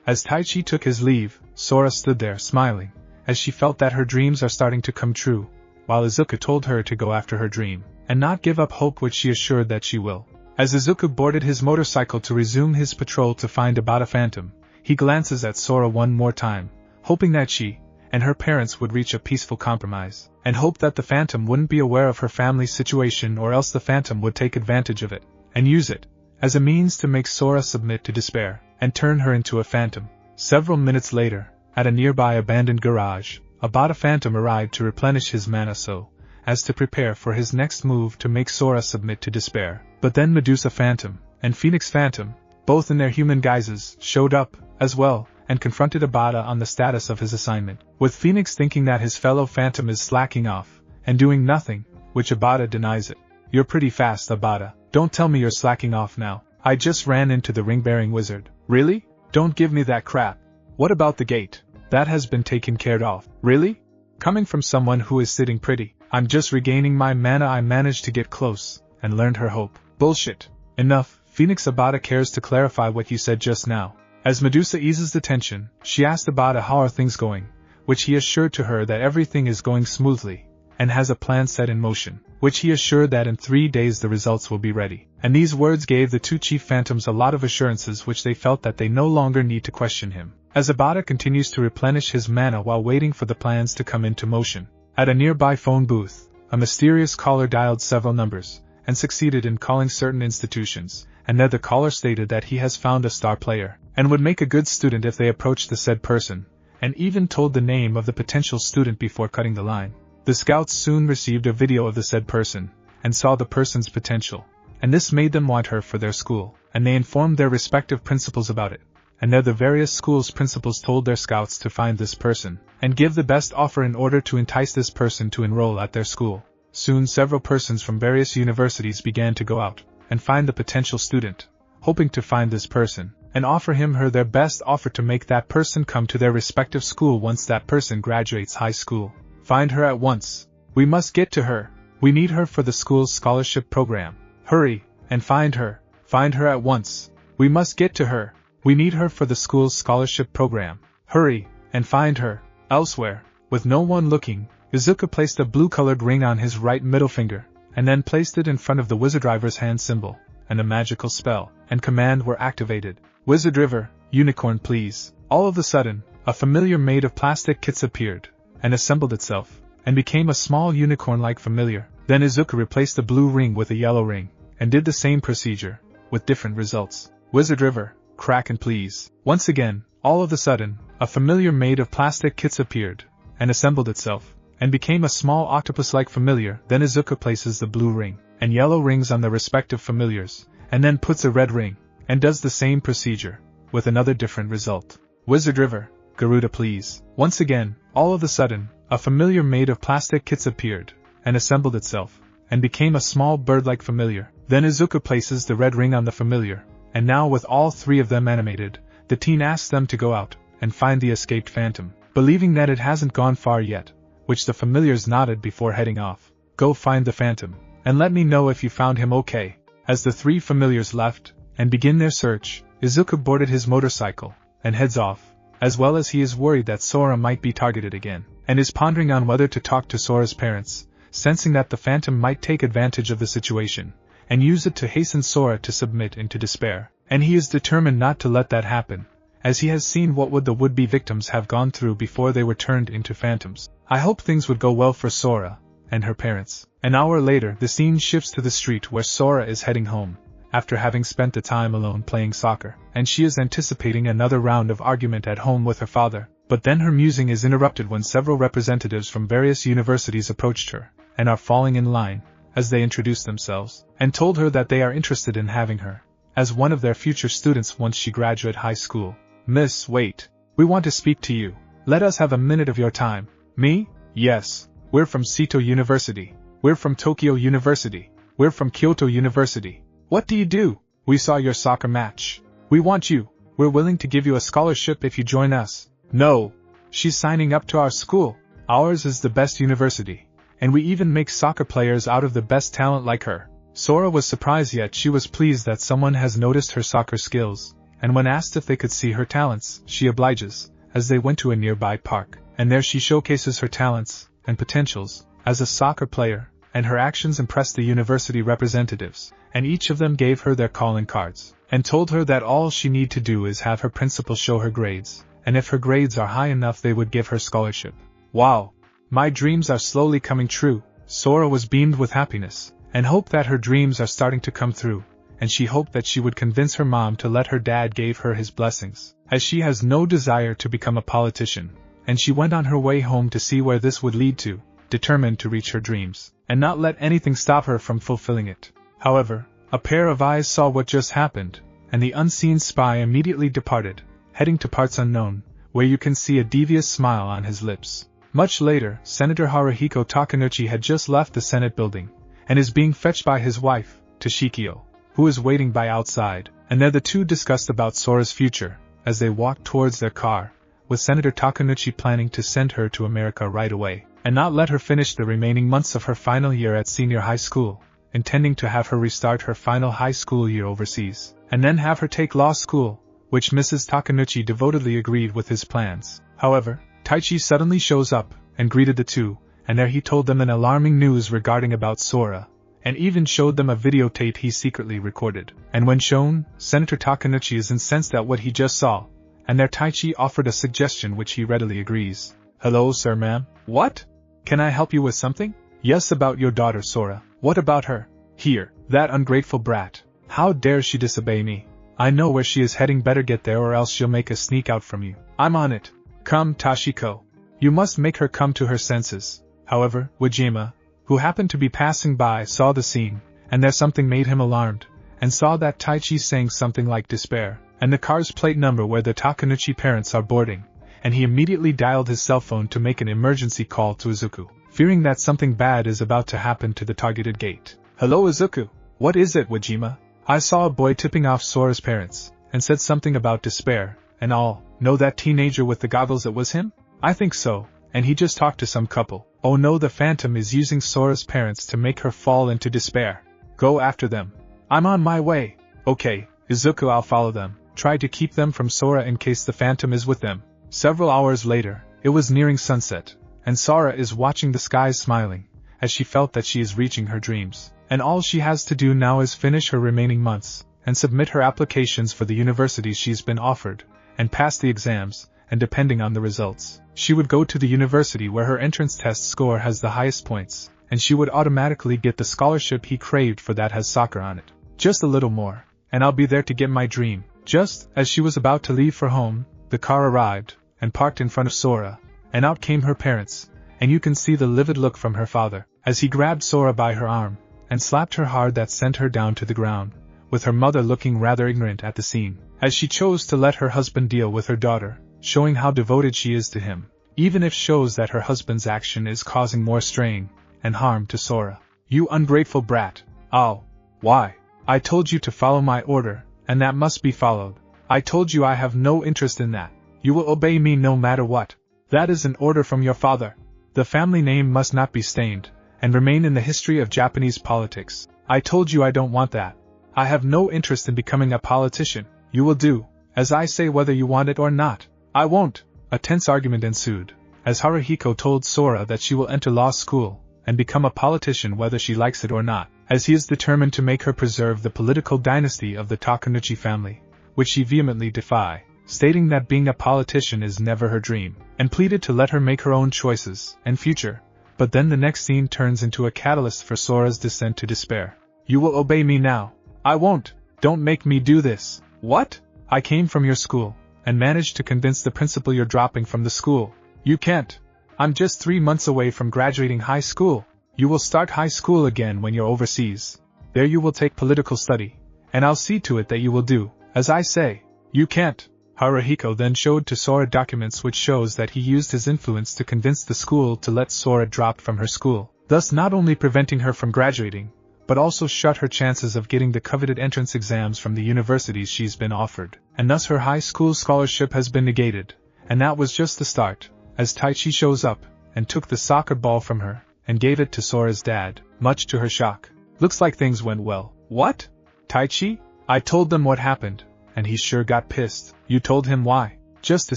As Taichi took his leave, Sora stood there smiling, as she felt that her dreams are starting to come true, while Izuku told her to go after her dream, and not give up hope, which she assured that she will. As Izuku boarded his motorcycle to resume his patrol to find about a phantom, he glances at Sora one more time, hoping that she and her parents would reach a peaceful compromise, and hoped that the phantom wouldn't be aware of her family's situation, or else the phantom would take advantage of it, and use it as a means to make Sora submit to despair, and turn her into a phantom. Several minutes later, at a nearby abandoned garage, a Bada Phantom arrived to replenish his mana so as to prepare for his next move to make Sora submit to despair. But then Medusa Phantom and Phoenix Phantom, both in their human guises, showed up as well, and confronted Abada on the status of his assignment, with Phoenix thinking that his fellow Phantom is slacking off and doing nothing, which Abada denies it. You're pretty fast, Abada. Don't tell me you're slacking off now. I just ran into the ring-bearing wizard. Really? Don't give me that crap. What about the gate? That has been taken care of. Really? Coming from someone who is sitting pretty. I'm just regaining my mana. I managed to get close, and learned her hope. Bullshit. Enough. Phoenix. Abada cares to clarify what you said just now. As Medusa eases the tension, she asked Abada how are things going, which he assured to her that everything is going smoothly, and has a plan set in motion, which he assured that in 3 days the results will be ready. And these words gave the two chief phantoms a lot of assurances, which they felt that they no longer need to question him, as Abada continues to replenish his mana while waiting for the plans to come into motion. At a nearby phone booth, a mysterious caller dialed several numbers, and succeeded in calling certain institutions, and there the caller stated that he has found a star player, and would make a good student if they approached the said person, and even told the name of the potential student before cutting the line. The scouts soon received a video of the said person, and saw the person's potential, and this made them want her for their school, and they informed their respective principals about it, and there the various schools' principals told their scouts to find this person, and give the best offer in order to entice this person to enroll at their school. Soon several persons from various universities began to go out, and find the potential student, hoping to find this person, and offer him her their best offer to make that person come to their respective school once that person graduates high school. Find her at once. We must get to her. We need her for the school's scholarship program. Hurry, and find her. Find her at once. We must get to her. We need her for the school's scholarship program. Hurry, and find her. Elsewhere, with no one looking, Izuku placed a blue-colored ring on his right middle finger, and then placed it in front of the Wizard River's hand symbol, and a magical spell and command were activated. Wizard River, unicorn please. All of a sudden, a familiar made of plastic kits appeared, and assembled itself, and became a small unicorn-like familiar. Then Izuku replaced the blue ring with a yellow ring, and did the same procedure, with different results. Wizard River, Kraken please. Once again, all of a sudden, a familiar made of plastic kits appeared, and assembled itself, and became a small octopus-like familiar. Then Izuku places the blue ring and yellow rings on the respective familiars, and then puts a red ring, and does the same procedure, with another different result. Wizard River, Garuda please. Once again, all of a sudden, a familiar made of plastic kits appeared, and assembled itself, and became a small bird-like familiar. Then Izuku places the red ring on the familiar, and now with all three of them animated, the teen asks them to go out, and find the escaped phantom, believing that it hasn't gone far yet, which the familiars nodded before heading off. Go find the phantom, and let me know if you found him okay. As the three familiars left, and begin their search, Izuku boarded his motorcycle, and heads off, as well as he is worried that Sora might be targeted again, and is pondering on whether to talk to Sora's parents, sensing that the phantom might take advantage of the situation, and use it to hasten Sora to submit into despair, and he is determined not to let that happen, as he has seen what the would-be victims have gone through before they were turned into phantoms. I hope things would go well for Sora and her parents. An hour later, the scene shifts to the street where Sora is heading home, after having spent the time alone playing soccer, and she is anticipating another round of argument at home with her father. But then her musing is interrupted when several representatives from various universities approached her, and are falling in line, as they introduce themselves, and told her that they are interested in having her as one of their future students once she graduate high school. Miss, wait. We want to speak to you. Let us have a minute of your time. Me? Yes. We're from Seto University. We're from Tokyo University. We're from Kyoto University. What do you do? We saw your soccer match. We want you. We're willing to give you a scholarship if you join us. No. She's signing up to our school. Ours is the best university, and we even make soccer players out of the best talent like her. Sora was surprised, yet she was pleased that someone has noticed her soccer skills, and when asked if they could see her talents, she obliges, as they went to a nearby park, and there she showcases her talents and potentials as a soccer player, and her actions impressed the university representatives, and each of them gave her their calling cards, and told her that all she need to do is have her principal show her grades, and if her grades are high enough they would give her scholarship. Wow! My dreams are slowly coming true. Sora was beamed with happiness, and hoped that her dreams are starting to come through, and she hoped that she would convince her mom to let her dad give her his blessings, as she has no desire to become a politician, and she went on her way home to see where this would lead to, determined to reach her dreams, and not let anything stop her from fulfilling it. However, a pair of eyes saw what just happened, and the unseen spy immediately departed, heading to parts unknown, where you can see a devious smile on his lips. Much later, Senator Haruhiko Takenouchi had just left the Senate building, and is being fetched by his wife, Toshikyo, who is waiting by outside, and there the two discussed about Sora's future, as they walked towards their car, with Senator Takenouchi planning to send her to America right away, and not let her finish the remaining months of her final year at senior high school, intending to have her restart her final high school year overseas, and then have her take law school, which Mrs. Takenouchi devotedly agreed with his plans. However, Taichi suddenly shows up, and greeted the two, and there he told them an alarming news regarding about Sora, and even showed them a videotape he secretly recorded. And when shown, Senator Takenouchi is incensed at what he just saw, and there Taichi offered a suggestion which he readily agrees. Hello, sir, ma'am. What? Can I help you with something? Yes, about your daughter Sora. What about her? Here, that ungrateful brat. How dare she disobey me? I know where she is heading, better get there or else she'll make a sneak out from you. I'm on it. Come, Tashiko. You must make her come to her senses. However, Wajima, who happened to be passing by, saw the scene, and there something made him alarmed, and saw that Taichi saying something like despair, and the car's plate number where the Takenouchi parents are boarding, and he immediately dialed his cell phone to make an emergency call to Izuku, fearing that something bad is about to happen to the targeted gate. Hello, Izuku. What is it, Wajima? I saw a boy tipping off Sora's parents, and said something about despair, and all. Know that teenager with the goggles, it was him? I think so, and he just talked to some couple. Oh no, the phantom is using Sora's parents to make her fall into despair. Go after them. I'm on my way. Okay, Izuku, I'll follow them. Try to keep them from Sora in case the phantom is with them. Several hours later, It was nearing sunset, and Sora is watching the skies smiling, as she felt that she is reaching her dreams, and all she has to do now is finish her remaining months, and submit her applications for the universities she's been offered, and pass the exams, and depending on the results, she would go to the university where her entrance test score has the highest points, and she would automatically get the scholarship he craved for that has soccer on it. Just a little more, and I'll be there to get my dream. Just as she was about to leave for home, the car arrived, and parked in front of Sora, and out came her parents, and you can see the livid look from her father, as he grabbed Sora by her arm, and slapped her hard that sent her down to the ground, with her mother looking rather ignorant at the scene, as she chose to let her husband deal with her daughter, showing how devoted she is to him, even if shows that her husband's action is causing more strain and harm to Sora. You ungrateful brat. Oh. Why? I told you to follow my order, and that must be followed. I told you I have no interest in that. You will obey me no matter what. That is an order from your father. The family name must not be stained, and remain in the history of Japanese politics. I told you I don't want that. I have no interest in becoming a politician. You will do as I say whether you want it or not. I won't. A tense argument ensued, as Haruhiko told Sora that she will enter law school, and become a politician whether she likes it or not, as he is determined to make her preserve the political dynasty of the Takenouchi family, which she vehemently defied, stating that being a politician is never her dream, and pleaded to let her make her own choices and future. But then the next scene turns into a catalyst for Sora's descent to despair. You will obey me now. I won't. Don't make me do this. What? I came from your school, and managed to convince the principal you're dropping from the school. You can't. I'm just 3 months away from graduating high school. You will start high school again when you're overseas. There you will take political study, and I'll see to it that you will do as I say. You can't. Haruhiko then showed to Sora documents which shows that he used his influence to convince the school to let Sora drop from her school, thus not only preventing her from graduating, but also shut her chances of getting the coveted entrance exams from the universities she's been offered, and thus her high school scholarship has been negated. And that was just the start, as Taichi shows up, and took the soccer ball from her, and gave it to Sora's dad, much to her shock. Looks like things went well. What? Taichi? I told them what happened, and he sure got pissed. You told him why? Just to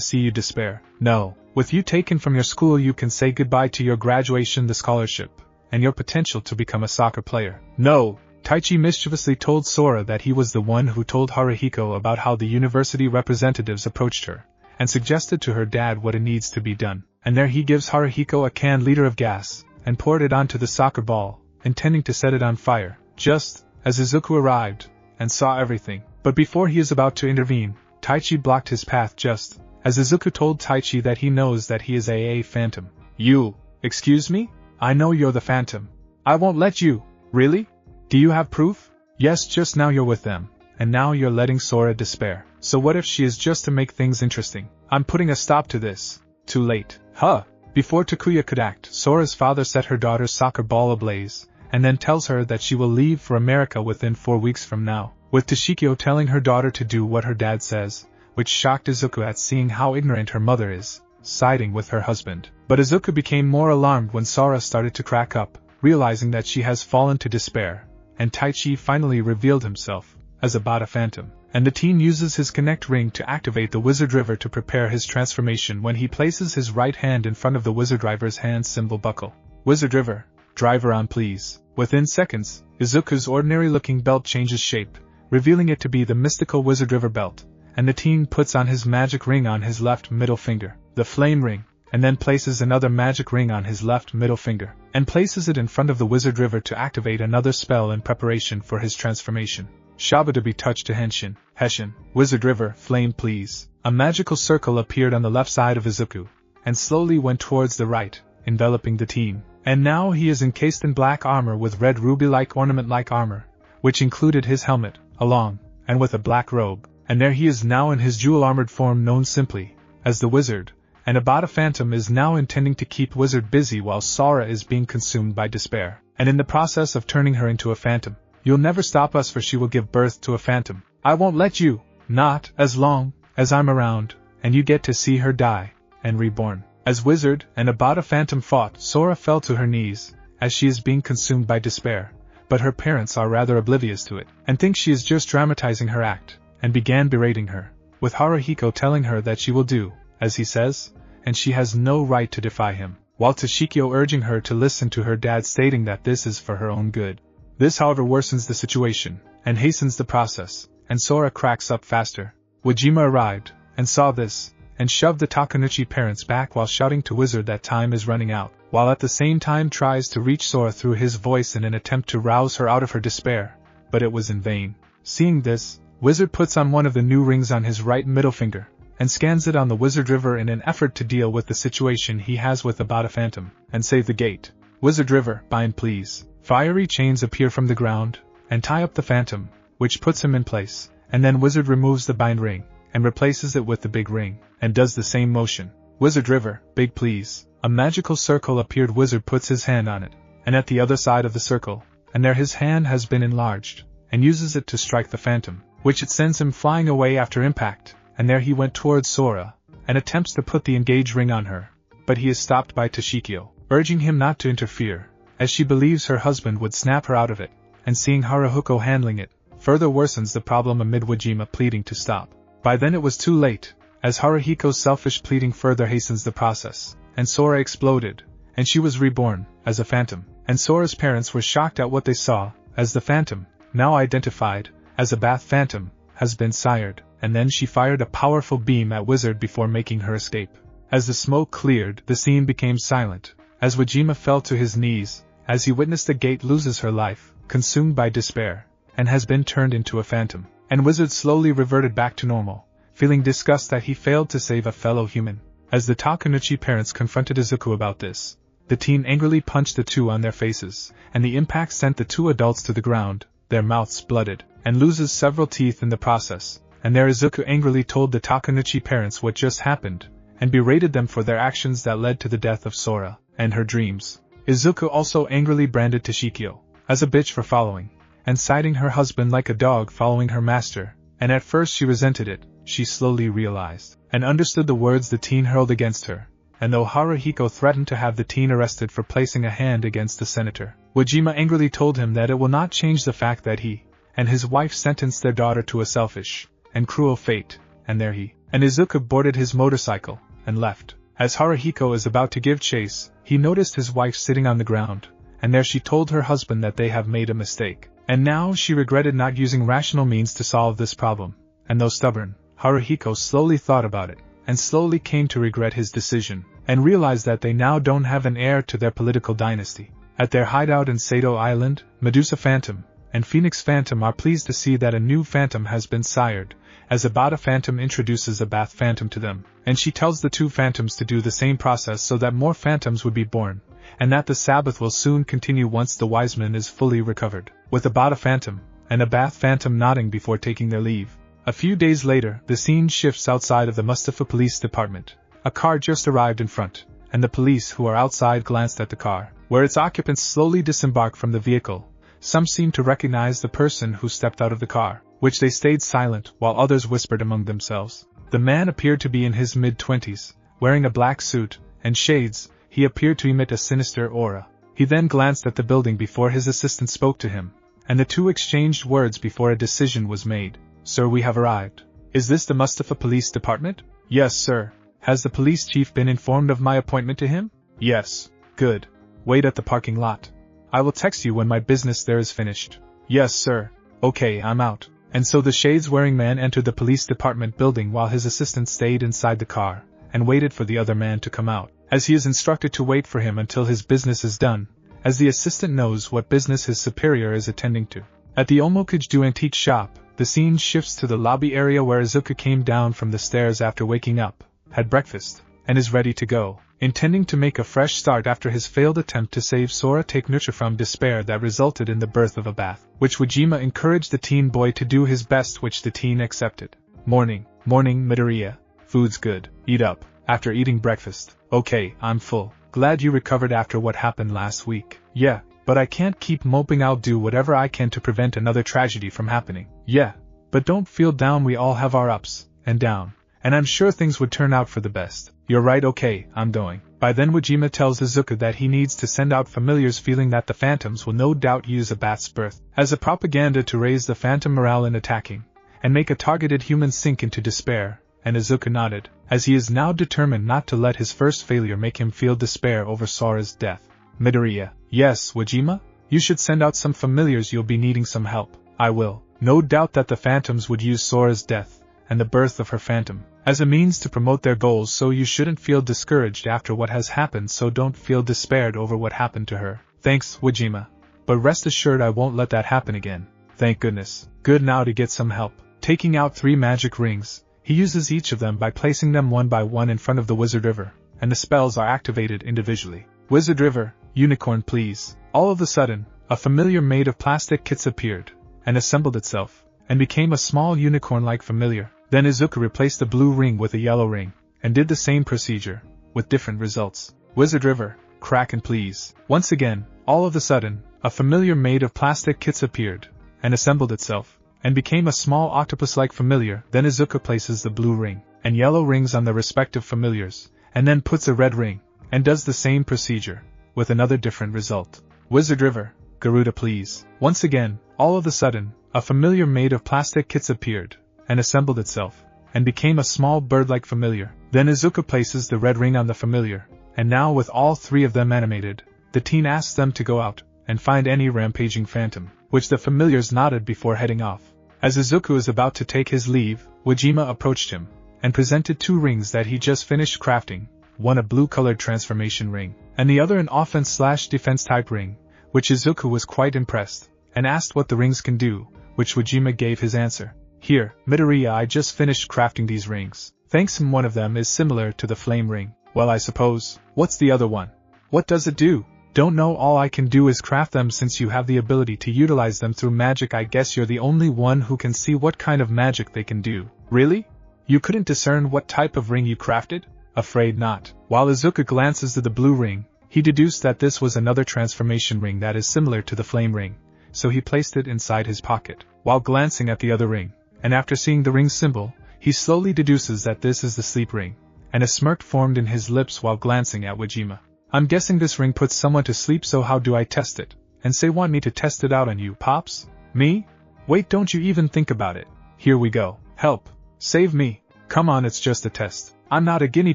see you despair. No, with you taken from your school you can say goodbye to your graduation, the scholarship, and your potential to become a soccer player. No! Taichi mischievously told Sora that he was the one who told Haruhiko about how the university representatives approached her, and suggested to her dad what it needs to be done. And there he gives Haruhiko a canned liter of gas, and poured it onto the soccer ball, intending to set it on fire, just as Izuku arrived, and saw everything. But before he is about to intervene, Taichi blocked his path just as Izuku told Taichi that he knows that he is a phantom. You, excuse me? I know you're the phantom. I won't let you. Really? Do you have proof? Yes, just now you're with them, and now you're letting Sora despair. So what if she is just to make things interesting? I'm putting a stop to this. Too late. Huh? Before Takuya could act, Sora's father set her daughter's soccer ball ablaze, and then tells her that she will leave for America within 4 weeks from now, with Toshikyo telling her daughter to do what her dad says, which shocked Izuku at seeing how ignorant her mother is, siding with her husband. But Izuku became more alarmed when Sora started to crack up, realizing that she has fallen to despair, and Taichi finally revealed himself as a Bada Phantom, and the teen uses his Connect ring to activate the Wizard River to prepare his transformation when he places his right hand in front of the Wizard Driver's hand symbol buckle. Wizard River, driver on please. Within seconds, Izuku's ordinary-looking belt changes shape, revealing it to be the mystical Wizard River belt, and the teen puts on his magic ring on his left middle finger, the Flame Ring, and then places another magic ring on his left middle finger, and places it in front of the Wizard River to activate another spell in preparation for his transformation. Shaba to be touched to Henshin, Wizard River, flame please. A magical circle appeared on the left side of Izuku, and slowly went towards the right, enveloping the teen. And now he is encased in black armor with red ruby-like ornament-like armor, which included his helmet, along, and with a black robe, and there he is now in his jewel-armored form known simply as the Wizard, and Bada Phantom is now intending to keep Wizard busy while Sora is being consumed by despair, and in the process of turning her into a phantom. You'll never stop us, for she will give birth to a phantom. I won't let you, not as long as I'm around, and you get to see her die and reborn. As Wizard and Bada Phantom fought, Sora fell to her knees, as she is being consumed by despair, but her parents are rather oblivious to it, and think she is just dramatizing her act, and began berating her, with Haruhiko telling her that she will do as he says, and she has no right to defy him, while Toshikyo urging her to listen to her dad stating that this is for her own good. This however worsens the situation, and hastens the process, and Sora cracks up faster. Wajima arrived, and saw this, and shoved the Takenuchi parents back while shouting to Wizard that time is running out, while at the same time tries to reach Sora through his voice in an attempt to rouse her out of her despair, but it was in vain. Seeing this, Wizard puts on one of the new rings on his right middle finger, and scans it on the Wizard River in an effort to deal with the situation he has with about a phantom, and save the gate. Wizard River, bind please. Fiery chains appear from the ground, and tie up the phantom, which puts him in place, and then Wizard removes the bind ring, and replaces it with the big ring, and does the same motion. Wizard River, big please. A magical circle appeared. Wizard puts his hand on it, and at the other side of the circle, and there his hand has been enlarged, and uses it to strike the phantom, which it sends him flying away after impact, and there he went towards Sora, and attempts to put the engaged ring on her, but he is stopped by Toshikyo, urging him not to interfere, as she believes her husband would snap her out of it, and seeing Haruhuko handling it, further worsens the problem amid Wajima pleading to stop. By then it was too late, as Haruhiko's selfish pleading further hastens the process, and Sora exploded, and she was reborn, as a phantom, and Sora's parents were shocked at what they saw, as the phantom, now identified, as a Bath Phantom, has been sired, and then she fired a powerful beam at Wizard before making her escape. As the smoke cleared, the scene became silent, as Wajima fell to his knees, as he witnessed the gate loses her life, consumed by despair, and has been turned into a phantom, and Wizard slowly reverted back to normal, feeling disgust that he failed to save a fellow human. As the Takenuchi parents confronted Izuku about this, the teen angrily punched the two on their faces, and the impact sent the two adults to the ground, their mouths blooded, and loses several teeth in the process, and there Izuku angrily told the Takenuchi parents what just happened, and berated them for their actions that led to the death of Sora, and her dreams. Izuku also angrily branded Toshikyo as a bitch for following, and citing her husband like a dog following her master, and at first she resented it, she slowly realized, and understood the words the teen hurled against her, and though Haruhiko threatened to have the teen arrested for placing a hand against the senator, Wajima angrily told him that it will not change the fact that he and his wife sentenced their daughter to a selfish and cruel fate, and there he and Izuku boarded his motorcycle, and left. As Haruhiko is about to give chase, he noticed his wife sitting on the ground, and there she told her husband that they have made a mistake, and now she regretted not using rational means to solve this problem, and though stubborn, Haruhiko slowly thought about it, and slowly came to regret his decision, and realized that they now don't have an heir to their political dynasty. At their hideout in Sato Island, Medusa Phantom and Phoenix Phantom are pleased to see that a new phantom has been sired, as Abata Phantom introduces a Bath Phantom to them, and she tells the two phantoms to do the same process so that more phantoms would be born, and that the Sabbath will soon continue once the Wiseman is fully recovered, with Abata Phantom and a Bath Phantom nodding before taking their leave. A few days later, the scene shifts outside of the Mustafa Police Department. A car just arrived in front, and the police who are outside glanced at the car, where its occupants slowly disembark from the vehicle. Some seemed to recognize the person who stepped out of the car, which they stayed silent while others whispered among themselves. The man appeared to be in his mid-20s, wearing a black suit and shades. He appeared to emit a sinister aura. He then glanced at the building before his assistant spoke to him, and the two exchanged words before a decision was made. "Sir, we have arrived. Is this the Mustafa Police Department?" "Yes, sir." "Has the police chief been informed of my appointment to him?" "Yes." "Good. Wait at the parking lot. I will text you when my business there is finished." "Yes, sir." "Okay, I'm out." And so the shades-wearing man entered the police department building while his assistant stayed inside the car, and waited for the other man to come out, as he is instructed to wait for him until his business is done, as the assistant knows what business his superior is attending to. At the Omokaju antique shop, the scene shifts to the lobby area where Izuku came down from the stairs after waking up, had breakfast, and is ready to go, intending to make a fresh start after his failed attempt to save Sora Takenuchi from despair that resulted in the birth of a bath, which Wajima encouraged the teen boy to do his best, which the teen accepted. Morning, Midoriya. Food's good. Eat up. After eating breakfast. Okay, I'm full. Glad you recovered after what happened last week. Yeah, but I can't keep moping. I'll do whatever I can to prevent another tragedy from happening. Yeah, but don't feel down, we all have our ups and down, and I'm sure things would turn out for the best. You're right, okay, I'm going. By then Wajima tells Izuku that he needs to send out familiars, feeling that the phantoms will no doubt use a bat's birth as a propaganda to raise the phantom morale in attacking, and make a targeted human sink into despair, and Izuku nodded, as he is now determined not to let his first failure make him feel despair over Sora's death. Midoriya: yes, Wajima? You should send out some familiars, you'll be needing some help. I will. No doubt that the phantoms would use Sora's death, and the birth of her phantom, as a means to promote their goals, so you shouldn't feel discouraged after what has happened, so don't feel despaired over what happened to her. Thanks, Wajima. But rest assured I won't let that happen again. Thank goodness. Good, now to get some help. Taking out 3 magic rings, he uses each of them by placing them one by one in front of the Wizard River, and the spells are activated individually. Wizard River, unicorn please. All of a sudden, a familiar made of plastic kits appeared, and assembled itself, and became a small unicorn-like familiar. Then Izuku replaced the blue ring with a yellow ring, and did the same procedure, with different results. Wizard River, Kraken please. Once again, all of a sudden, a familiar made of plastic kits appeared, and assembled itself, and became a small octopus-like familiar. Then Izuku places the blue ring and yellow rings on the respective familiars, and then puts a red ring, and does the same procedure, with another different result. Wizard River, Garuda please. Once again, all of a sudden, a familiar made of plastic kits appeared, and assembled itself, and became a small bird-like familiar. Then Izuku places the red ring on the familiar, and now with all 3 of them animated, the teen asks them to go out, and find any rampaging phantom, which the familiars nodded before heading off. As Izuku is about to take his leave, Wajima approached him, and presented 2 rings that he just finished crafting, one a blue-colored transformation ring, and the other an offense/defense type ring, which Izuku was quite impressed, and asked what the rings can do, which Wajima gave his answer. Here, Midoriya, I just finished crafting these rings. Thanks, and one of them is similar to the flame ring. Well, I suppose. What's the other one? What does it do? Don't know, all I can do is craft them. Since you have the ability to utilize them through magic, I guess you're the only one who can see what kind of magic they can do. Really? You couldn't discern what type of ring you crafted? Afraid not. While Izuku glances at the blue ring, he deduced that this was another transformation ring that is similar to the flame ring, so he placed it inside his pocket. While glancing at the other ring, and after seeing the ring symbol, he slowly deduces that this is the sleep ring, and a smirk formed in his lips while glancing at Wajima. I'm guessing this ring puts someone to sleep, so how do I test it? And say, want me to test it out on you, Pops? Me? Wait, don't you even think about it. Here we go. Help. Save me. Come on, it's just a test. I'm not a guinea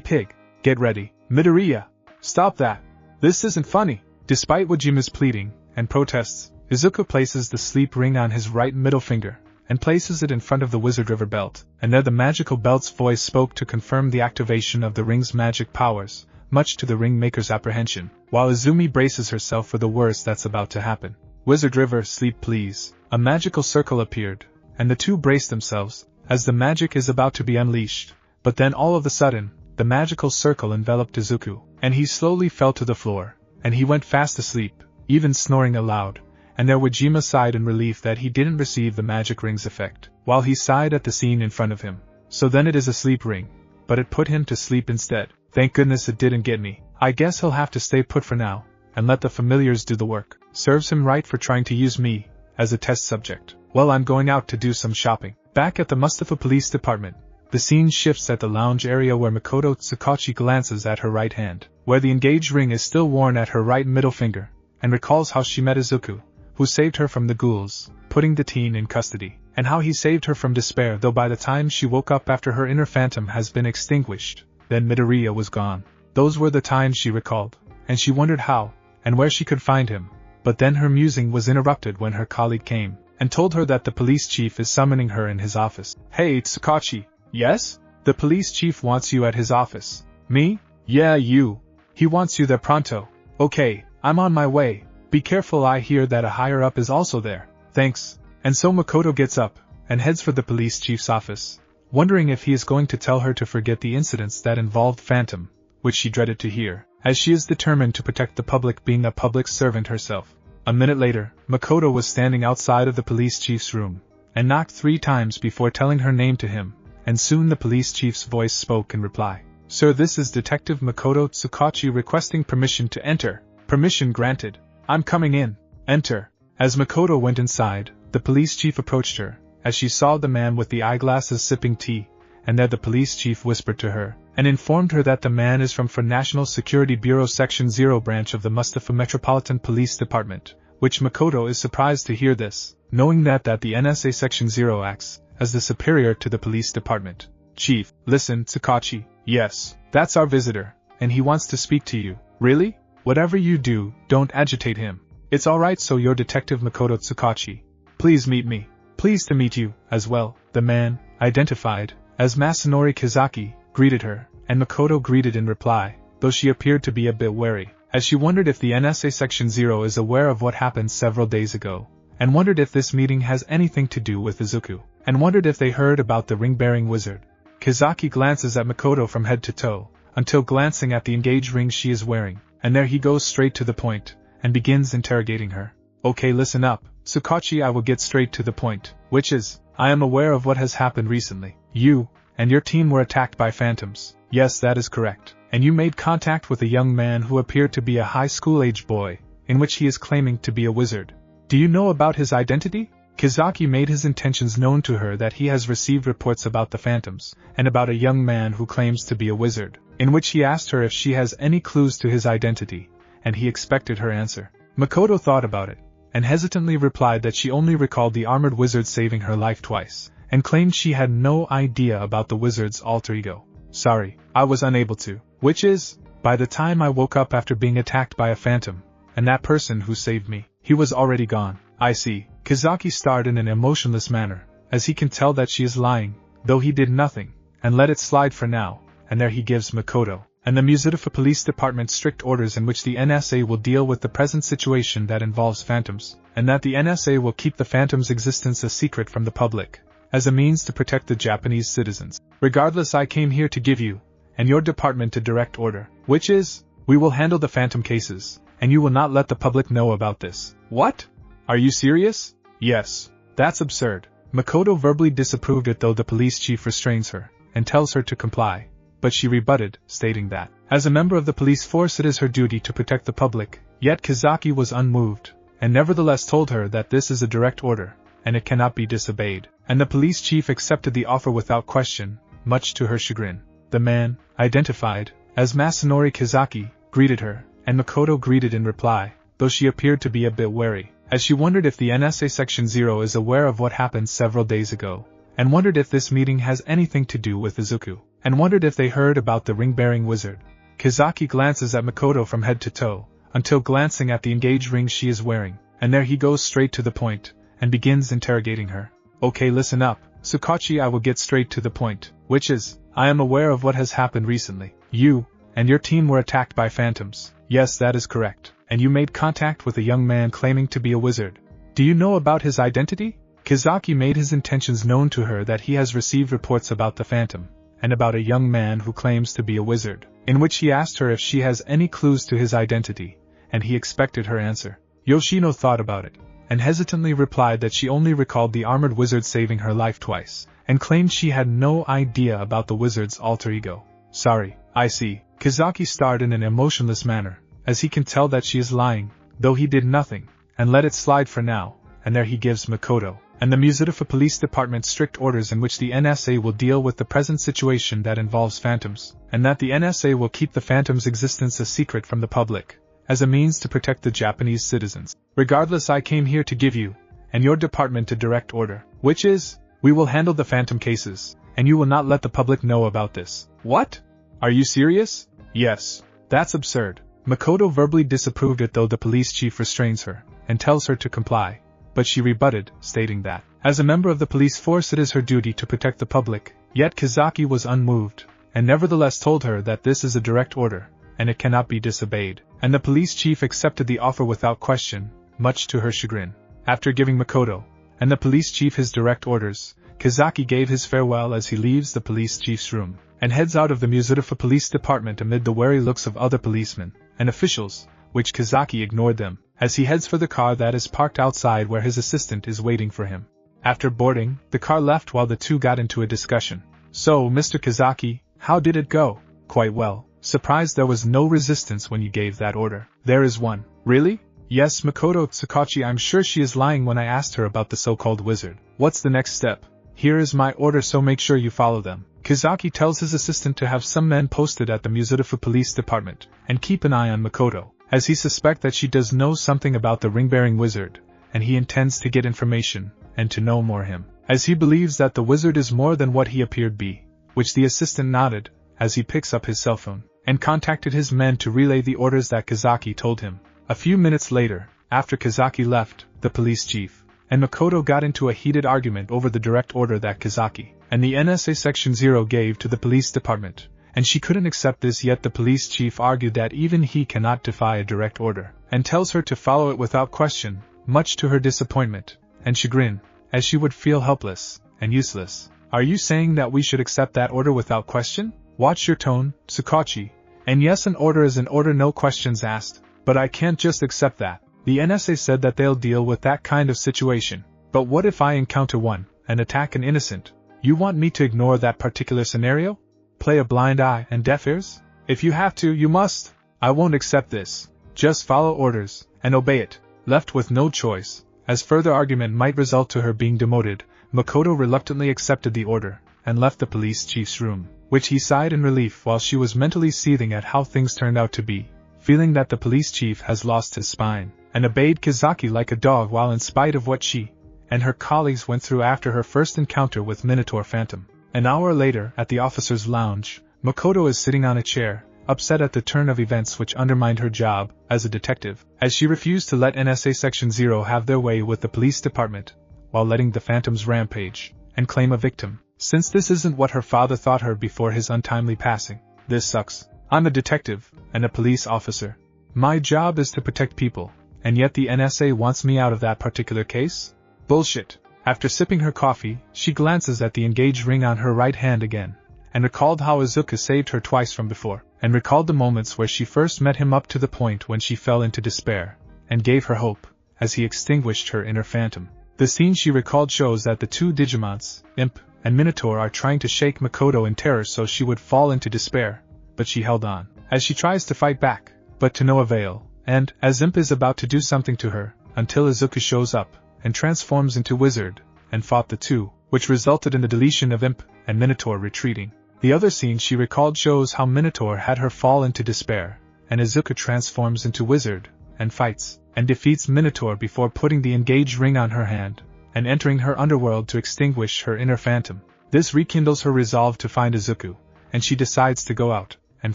pig. Get ready. Midoriya. Stop that. This isn't funny. Despite Wajima's pleading and protests, Izuku places the sleep ring on his right middle finger, and places it in front of the Wizard River belt, and there the magical belt's voice spoke to confirm the activation of the ring's magic powers, much to the ring maker's apprehension, while Izumi braces herself for the worst that's about to happen. Wizard River, sleep please. A magical circle appeared, and the two braced themselves, as the magic is about to be unleashed, but then all of a sudden, the magical circle enveloped Izuku, and he slowly fell to the floor, and he went fast asleep, even snoring aloud, and there Wajima sighed in relief that he didn't receive the magic ring's effect, while he sighed at the scene in front of him. So then it is a sleep ring, but it put him to sleep instead. Thank goodness it didn't get me. I guess he'll have to stay put for now, and let the familiars do the work. Serves him right for trying to use me as a test subject. Well, I'm going out to do some shopping. Back at the Mustafa Police Department, the scene shifts at the lounge area where Makoto Tsukauchi glances at her right hand, where the engaged ring is still worn at her right middle finger, and recalls how she met Izuku, who saved her from the ghouls, putting the teen in custody, and how he saved her from despair, though by the time she woke up after her inner phantom has been extinguished, then Midoriya was gone. Those were the times she recalled, and she wondered how and where she could find him, but then her musing was interrupted when her colleague came and told her that the police chief is summoning her in his office. Hey, Tsukauchi. Yes? The police chief wants you at his office. Me? Yeah, you. He wants you there pronto. Okay, I'm on my way. Be careful, I hear that a higher up is also there. Thanks. And so Makoto gets up and heads for the police chief's office, wondering if he is going to tell her to forget the incidents that involved Phantom, which she dreaded to hear, as she is determined to protect the public, being a public servant herself. A minute later, Makoto was standing outside of the police chief's room, and knocked 3 times before telling her name to him, and soon the police chief's voice spoke in reply. Sir, this is Detective Makoto Tsukauchi requesting permission to enter. Permission granted. I'm coming in. Enter. As Makoto went inside, the police chief approached her, as she saw the man with the eyeglasses sipping tea, and there the police chief whispered to her, and informed her that the man is from National Security Bureau Section 0 branch of the Mustafa Metropolitan Police Department, which Makoto is surprised to hear this, knowing that the NSA Section 0 acts as the superior to the police department. Chief, listen, Tsukauchi. Yes, that's our visitor, and he wants to speak to you. Really? Whatever you do, don't agitate him. It's alright, so you're Detective Makoto Tsukauchi. Please meet me. Pleased to meet you, as well. The man, identified as Masanori Kazaki, greeted her, and Makoto greeted in reply, though she appeared to be a bit wary, as she wondered if the NSA Section 0 is aware of what happened several days ago, and wondered if this meeting has anything to do with Izuku, and wondered if they heard about the ring-bearing wizard. Kazaki glances at Makoto from head to toe, until glancing at the engaged ring she is wearing, and there he goes straight to the point, and begins interrogating her. Okay, listen up, Tsukauchi, I will get straight to the point, which is, I am aware of what has happened recently. You and your team were attacked by phantoms. Yes, that is correct. And you made contact with a young man who appeared to be a high school-age boy, in which he is claiming to be a wizard. Do you know about his identity? Kazaki made his intentions known to her that he has received reports about the phantoms, and about a young man who claims to be a wizard, in which he asked her if she has any clues to his identity, and he expected her answer. Makoto thought about it, and hesitantly replied that she only recalled the armored wizard saving her life twice, and claimed she had no idea about the wizard's alter ego. Sorry, I was unable to. Which is, by the time I woke up after being attacked by a phantom, and that person who saved me, he was already gone. I see. Kazaki starred in an emotionless manner, as he can tell that she is lying, though he did nothing, and let it slide for now, and there he gives Makoto and the Muzidafa Police Department strict orders in which the NSA will deal with the present situation that involves phantoms, and that the NSA will keep the phantom's existence a secret from the public, as a means to protect the Japanese citizens. Regardless, I came here to give you and your department a direct order, which is, we will handle the phantom cases, and you will not let the public know about this. What? Are you serious? Yes. That's absurd. Makoto verbally disapproved it, though the police chief restrains her, and tells her to comply, but she rebutted, stating that, as a member of the police force, it is her duty to protect the public. Yet Kazaki was unmoved, and nevertheless told her that this is a direct order, and it cannot be disobeyed, and the police chief accepted the offer without question, much to her chagrin. The man, identified as Masanori Kazaki, greeted her, and Makoto greeted in reply, though she appeared to be a bit wary, as she wondered if the NSA Section 0 is aware of what happened several days ago, and wondered if this meeting has anything to do with Izuku, and wondered if they heard about the ring-bearing wizard. Kazaki glances at Makoto from head to toe, until glancing at the engaged ring she is wearing, and there he goes straight to the point, and begins interrogating her. Okay, listen up, Tsukauchi, I will get straight to the point, which is, I am aware of what has happened recently. You and your team were attacked by phantoms. Yes, that is correct. And you made contact with a young man claiming to be a wizard. Do you know about his identity? Kazaki made his intentions known to her that he has received reports about the phantom, and about a young man who claims to be a wizard, in which he asked her if she has any clues to his identity, and he expected her answer. Yoshino thought about it, and hesitantly replied that she only recalled the armored wizard saving her life twice, and claimed she had no idea about the wizard's alter ego. Sorry, I see. Kazaki starred in an emotionless manner, as he can tell that she is lying, though he did nothing, and let it slide for now, and there he gives Makoto and the Muzidafa Police Department strict orders in which the NSA will deal with the present situation that involves phantoms, and that the NSA will keep the phantom's existence a secret from the public, as a means to protect the Japanese citizens. Regardless, I came here to give you and your department a direct order, which is, we will handle the phantom cases, and you will not let the public know about this. What? Are you serious? Yes. That's absurd. Makoto verbally disapproved it, though the police chief restrains her, and tells her to comply, but she rebutted, stating that, as a member of the police force, it is her duty to protect the public. Yet Kazaki was unmoved, and nevertheless told her that this is a direct order, and it cannot be disobeyed, and the police chief accepted the offer without question, much to her chagrin. After giving Makoto and the police chief his direct orders, Kazaki gave his farewell as he leaves the police chief's room, and heads out of the Muzidafa Police Department amid the wary looks of other policemen and officials, which Kazaki ignored them, as he heads for the car that is parked outside where his assistant is waiting for him. After boarding, the car left while the two got into a discussion. So, Mr. Kazaki, how did it go? Quite well. Surprised there was no resistance when you gave that order. There is one. Really? Yes, Makoto Tsukauchi, I'm sure she is lying when I asked her about the so-called wizard. What's the next step? Here is my order, so make sure you follow them. Kazaki tells his assistant to have some men posted at the Muzidafa Police Department, and keep an eye on Makoto, as he suspects that she does know something about the ring-bearing wizard, and he intends to get information, and to know more him, as he believes that the wizard is more than what he appeared be, which the assistant nodded, as he picks up his cell phone, and contacted his men to relay the orders that Kazaki told him. A few minutes later, after Kazaki left, the police chief and Makoto got into a heated argument over the direct order that Kazaki and the NSA Section 0 gave to the police department, and she couldn't accept this, yet the police chief argued that even he cannot defy a direct order, and tells her to follow it without question, much to her disappointment and chagrin, as she would feel helpless and useless. Are you saying that we should accept that order without question? Watch your tone, Tsukachi. And yes, an order is an order, no questions asked, but I can't just accept that. The NSA said that they'll deal with that kind of situation. But what if I encounter one and attack an innocent? You want me to ignore that particular scenario? Play a blind eye and deaf ears? If you have to, you must. I won't accept this. Just follow orders and obey it. Left with no choice, as further argument might result to her being demoted, Makoto reluctantly accepted the order and left the police chief's room, which he sighed in relief while she was mentally seething at how things turned out to be, feeling that the police chief has lost his spine, and obeyed Kazaki like a dog, while in spite of what she and her colleagues went through after her first encounter with Minotaur Phantom. An hour later, at the officer's lounge, Makoto is sitting on a chair, upset at the turn of events which undermined her job as a detective, as she refused to let NSA Section 0 have their way with the police department, while letting the Phantoms rampage and claim a victim, since this isn't what her father thought her before his untimely passing. This sucks. I'm a detective and a police officer. My job is to protect people, and yet the NSA wants me out of that particular case? Bullshit. After sipping her coffee, she glances at the engaged ring on her right hand again, and recalled how Izuku saved her twice from before, and recalled the moments where she first met him up to the point when she fell into despair, and gave her hope, as he extinguished her inner phantom. The scene she recalled shows that the two Digimonts, Imp and Minotaur, are trying to shake Makoto in terror so she would fall into despair, but she held on, as she tries to fight back, but to no avail, and, as Imp is about to do something to her, until Izuku shows up, and transforms into Wizard, and fought the two, which resulted in the deletion of Imp and Minotaur retreating. The other scene she recalled shows how Minotaur had her fall into despair, and Izuku transforms into Wizard, and fights, and defeats Minotaur before putting the engaged ring on her hand, and entering her underworld to extinguish her inner phantom. This rekindles her resolve to find Izuku, and she decides to go out and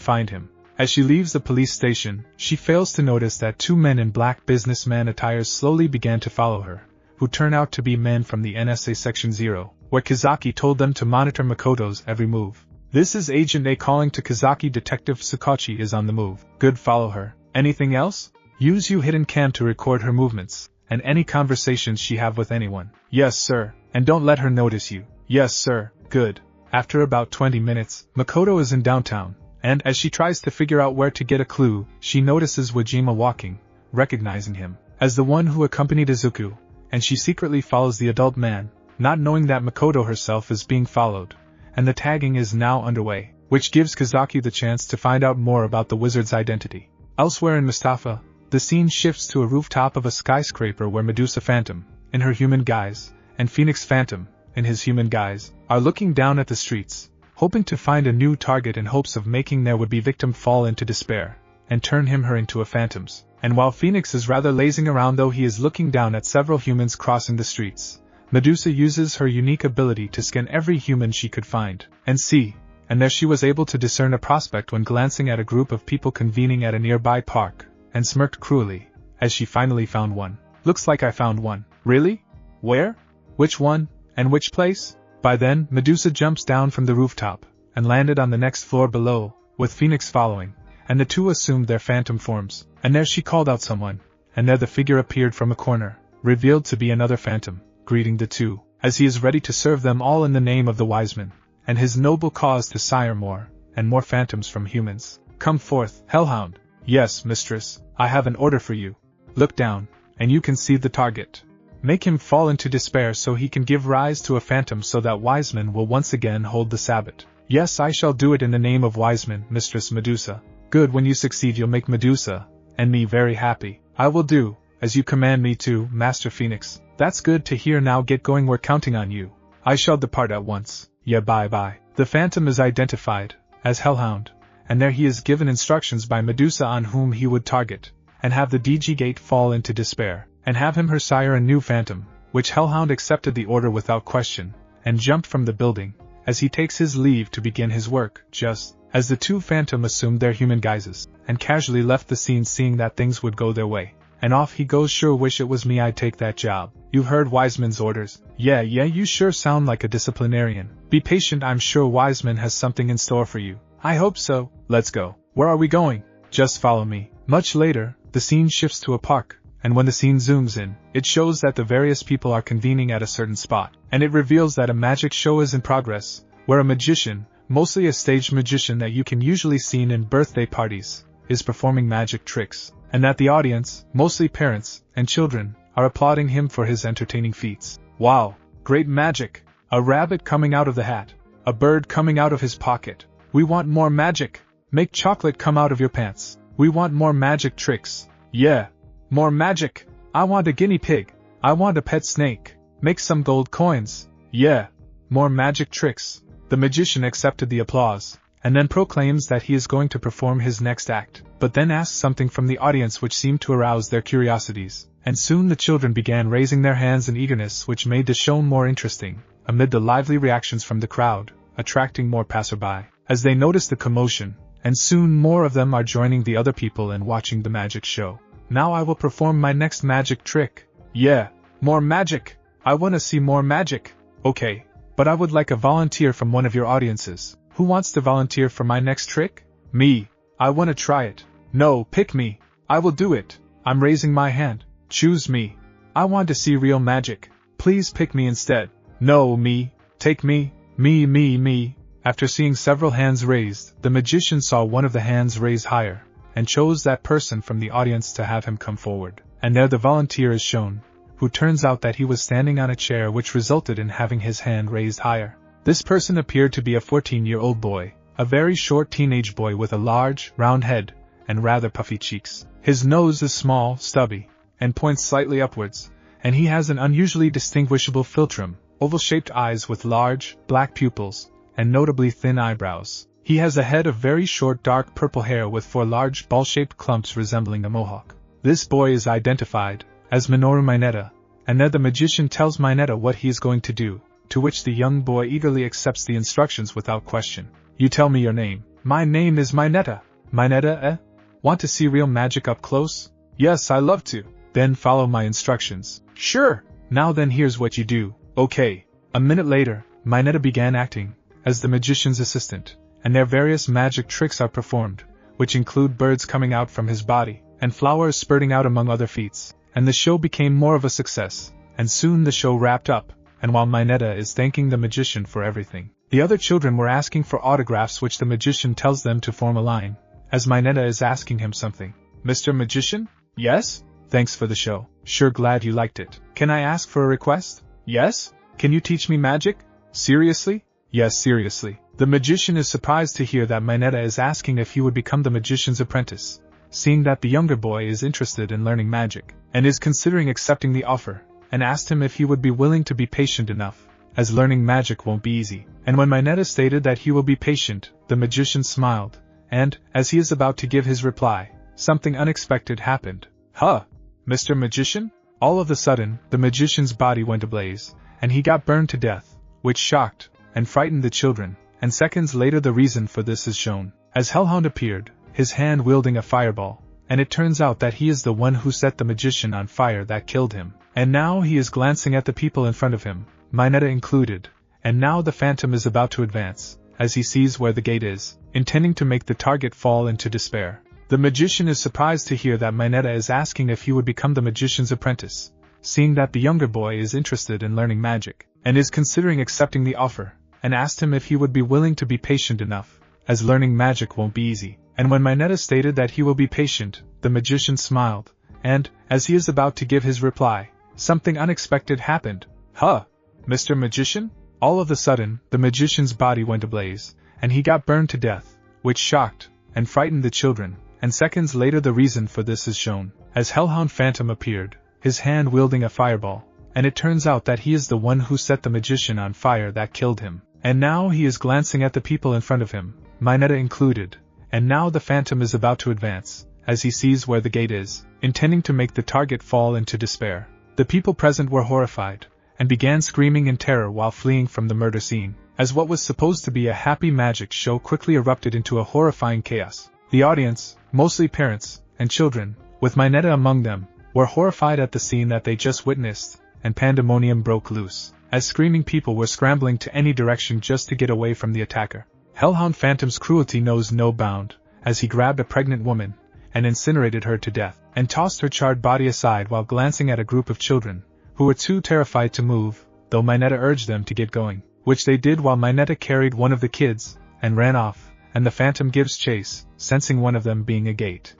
find him. As she leaves the police station, she fails to notice that two men in black businessman attires slowly began to follow her, who turn out to be men from the NSA Section 0, where Kazaki told them to monitor Makoto's every move. This is Agent A calling to Kazaki. Detective Tsukachi is on the move. Good, follow her. Anything else? Use your hidden cam to record her movements, and any conversations she have with anyone. Yes, sir. And don't let her notice you. Yes, sir. Good. After about 20 minutes, Makoto is in downtown, and as she tries to figure out where to get a clue, she notices Wajima walking, recognizing him as the one who accompanied Izuku, and she secretly follows the adult man, not knowing that Makoto herself is being followed, and the tagging is now underway, which gives Kazaki the chance to find out more about the wizard's identity. Elsewhere in Mustafa, the scene shifts to a rooftop of a skyscraper where Medusa Phantom, in her human guise, and Phoenix Phantom, in his human guise, are looking down at the streets, hoping to find a new target in hopes of making their would-be victim fall into despair, and turn her into a phantoms. And while Phoenix is rather lazing around, though he is looking down at several humans crossing the streets, Medusa uses her unique ability to scan every human she could find and see, and there she was able to discern a prospect when glancing at a group of people convening at a nearby park, and smirked cruelly, as she finally found one. Looks like I found one. Really? Where? Which one? And which place? By then, Medusa jumps down from the rooftop, and landed on the next floor below, with Phoenix following, and the two assumed their phantom forms, and there she called out someone, and there the figure appeared from a corner, revealed to be another phantom, greeting the two, as he is ready to serve them all in the name of the wise man, and his noble cause to sire more, and more phantoms from humans. Come forth, Hellhound. Yes, mistress, I have an order for you. Look down, and you can see the target. Make him fall into despair so he can give rise to a phantom, so that Wiseman will once again hold the Sabbat. Yes, I shall do it in the name of Wiseman, Mistress Medusa. Good, when you succeed you'll make Medusa and me very happy. I will do as you command me to, Master Phoenix. That's good to hear. Now get going, we're counting on you. I shall depart at once. Yeah, bye-bye. The phantom is identified as Hellhound, and there he is given instructions by Medusa on whom he would target, and have the DG Gate fall into despair, and have him her sire a new phantom, which Hellhound accepted the order without question, and jumped from the building, as he takes his leave to begin his work. Just as the two phantom assumed their human guises, and casually left the scene seeing that things would go their way. And off he goes. Sure wish it was me, I'd take that job. You heard Wiseman's orders. Yeah, you sure sound like a disciplinarian. Be patient, I'm sure Wiseman has something in store for you. I hope so. Let's go. Where are we going? Just follow me. Much later, the scene shifts to a park, and when the scene zooms in, it shows that the various people are convening at a certain spot, and it reveals that a magic show is in progress, where a magician, mostly a stage magician that you can usually see in birthday parties, is performing magic tricks, and that the audience, mostly parents and children, are applauding him for his entertaining feats. Wow, great magic! A rabbit coming out of the hat, a bird coming out of his pocket. We want more magic! Make chocolate come out of your pants. We want more magic tricks. Yeah, more magic! I want a guinea pig. I want a pet snake. Make some gold coins. Yeah, more magic tricks. The magician accepted the applause, and then proclaims that he is going to perform his next act, but then asks something from the audience which seemed to arouse their curiosities, and soon the children began raising their hands in eagerness, which made the show more interesting, amid the lively reactions from the crowd, attracting more passerby, as they noticed the commotion, and soon more of them are joining the other people and watching the magic show. Now I will perform my next magic trick. Yeah, more magic! I wanna see more magic! Okay, but I would like a volunteer from one of your audiences. Who wants to volunteer for my next trick? Me. I wanna try it. No, pick me. I will do it. I'm raising my hand. Choose me. I want to see real magic. Please pick me instead. No, me. Take me. Me. After seeing several hands raised, the magician saw one of the hands raise higher, and chose that person from the audience to have him come forward. And there the volunteer is shown, who turns out that he was standing on a chair, which resulted in having his hand raised higher. This person appeared to be a 14-year-old boy, a very short teenage boy with a large, round head, and rather puffy cheeks. His nose is small, stubby, and points slightly upwards, and he has an unusually distinguishable philtrum, oval-shaped eyes with large, black pupils, and notably thin eyebrows. He has a head of very short dark purple hair with 4 large ball-shaped clumps resembling a mohawk. This boy is identified as Minoru Mineta, and there the magician tells Mineta what he is going to do, to which the young boy eagerly accepts the instructions without question. You tell me your name. My name is Mineta. Mineta, eh? Want to see real magic up close? Yes, I love to. Then follow my instructions. Sure. Now then, here's what you do. Okay. A minute later, Mineta began acting as the magician's assistant, and their various magic tricks are performed, which include birds coming out from his body, and flowers spurting out among other feats, and the show became more of a success, and soon the show wrapped up, and while Mineta is thanking the magician for everything, the other children were asking for autographs, which the magician tells them to form a line, as Mineta is asking him something. Mr. Magician? Yes? Thanks for the show. Sure glad you liked it. Can I ask for a request? Yes? Can you teach me magic? Seriously? Yes, seriously. The magician is surprised to hear that Mineta is asking if he would become the magician's apprentice, seeing that the younger boy is interested in learning magic, and is considering accepting the offer, and asked him if he would be willing to be patient enough, as learning magic won't be easy. And when Mineta stated that he will be patient, the magician smiled, and, as he is about to give his reply, something unexpected happened. Huh! Mr. Magician? All of a sudden, the magician's body went ablaze, and he got burned to death, which shocked and frightened the children, and seconds later the reason for this is shown, as Hellhound appeared, his hand wielding a fireball, and it turns out that he is the one who set the magician on fire that killed him, and now he is glancing at the people in front of him, Mineta included, and now the phantom is about to advance, as he sees where the gate is, intending to make the target fall into despair. The magician is surprised to hear that Mineta is asking if he would become the magician's apprentice, seeing that the younger boy is interested in learning magic, and is considering accepting the offer, and asked him if he would be willing to be patient enough, as learning magic won't be easy. And when Mineta stated that he will be patient, the magician smiled, and, as he is about to give his reply, something unexpected happened. Huh! Mr. Magician? All of a sudden, the magician's body went ablaze, and he got burned to death, which shocked and frightened the children, and seconds later the reason for this is shown, as Hellhound Phantom appeared, his hand wielding a fireball, and it turns out that he is the one who set the magician on fire that killed him, and now he is glancing at the people in front of him, Mineta included, and now the phantom is about to advance, as he sees where the gate is, intending to make the target fall into despair. The people present were horrified, and began screaming in terror while fleeing from the murder scene, as what was supposed to be a happy magic show quickly erupted into a horrifying chaos. The audience, mostly parents and children, with Mineta among them, were horrified at the scene that they just witnessed, and pandemonium broke loose, as screaming people were scrambling to any direction just to get away from the attacker. Hellhound Phantom's cruelty knows no bound, as he grabbed a pregnant woman, and incinerated her to death, and tossed her charred body aside while glancing at a group of children, who were too terrified to move, though Mineta urged them to get going, which they did while Mineta carried one of the kids, and ran off, and the Phantom gives chase, sensing one of them being a gate.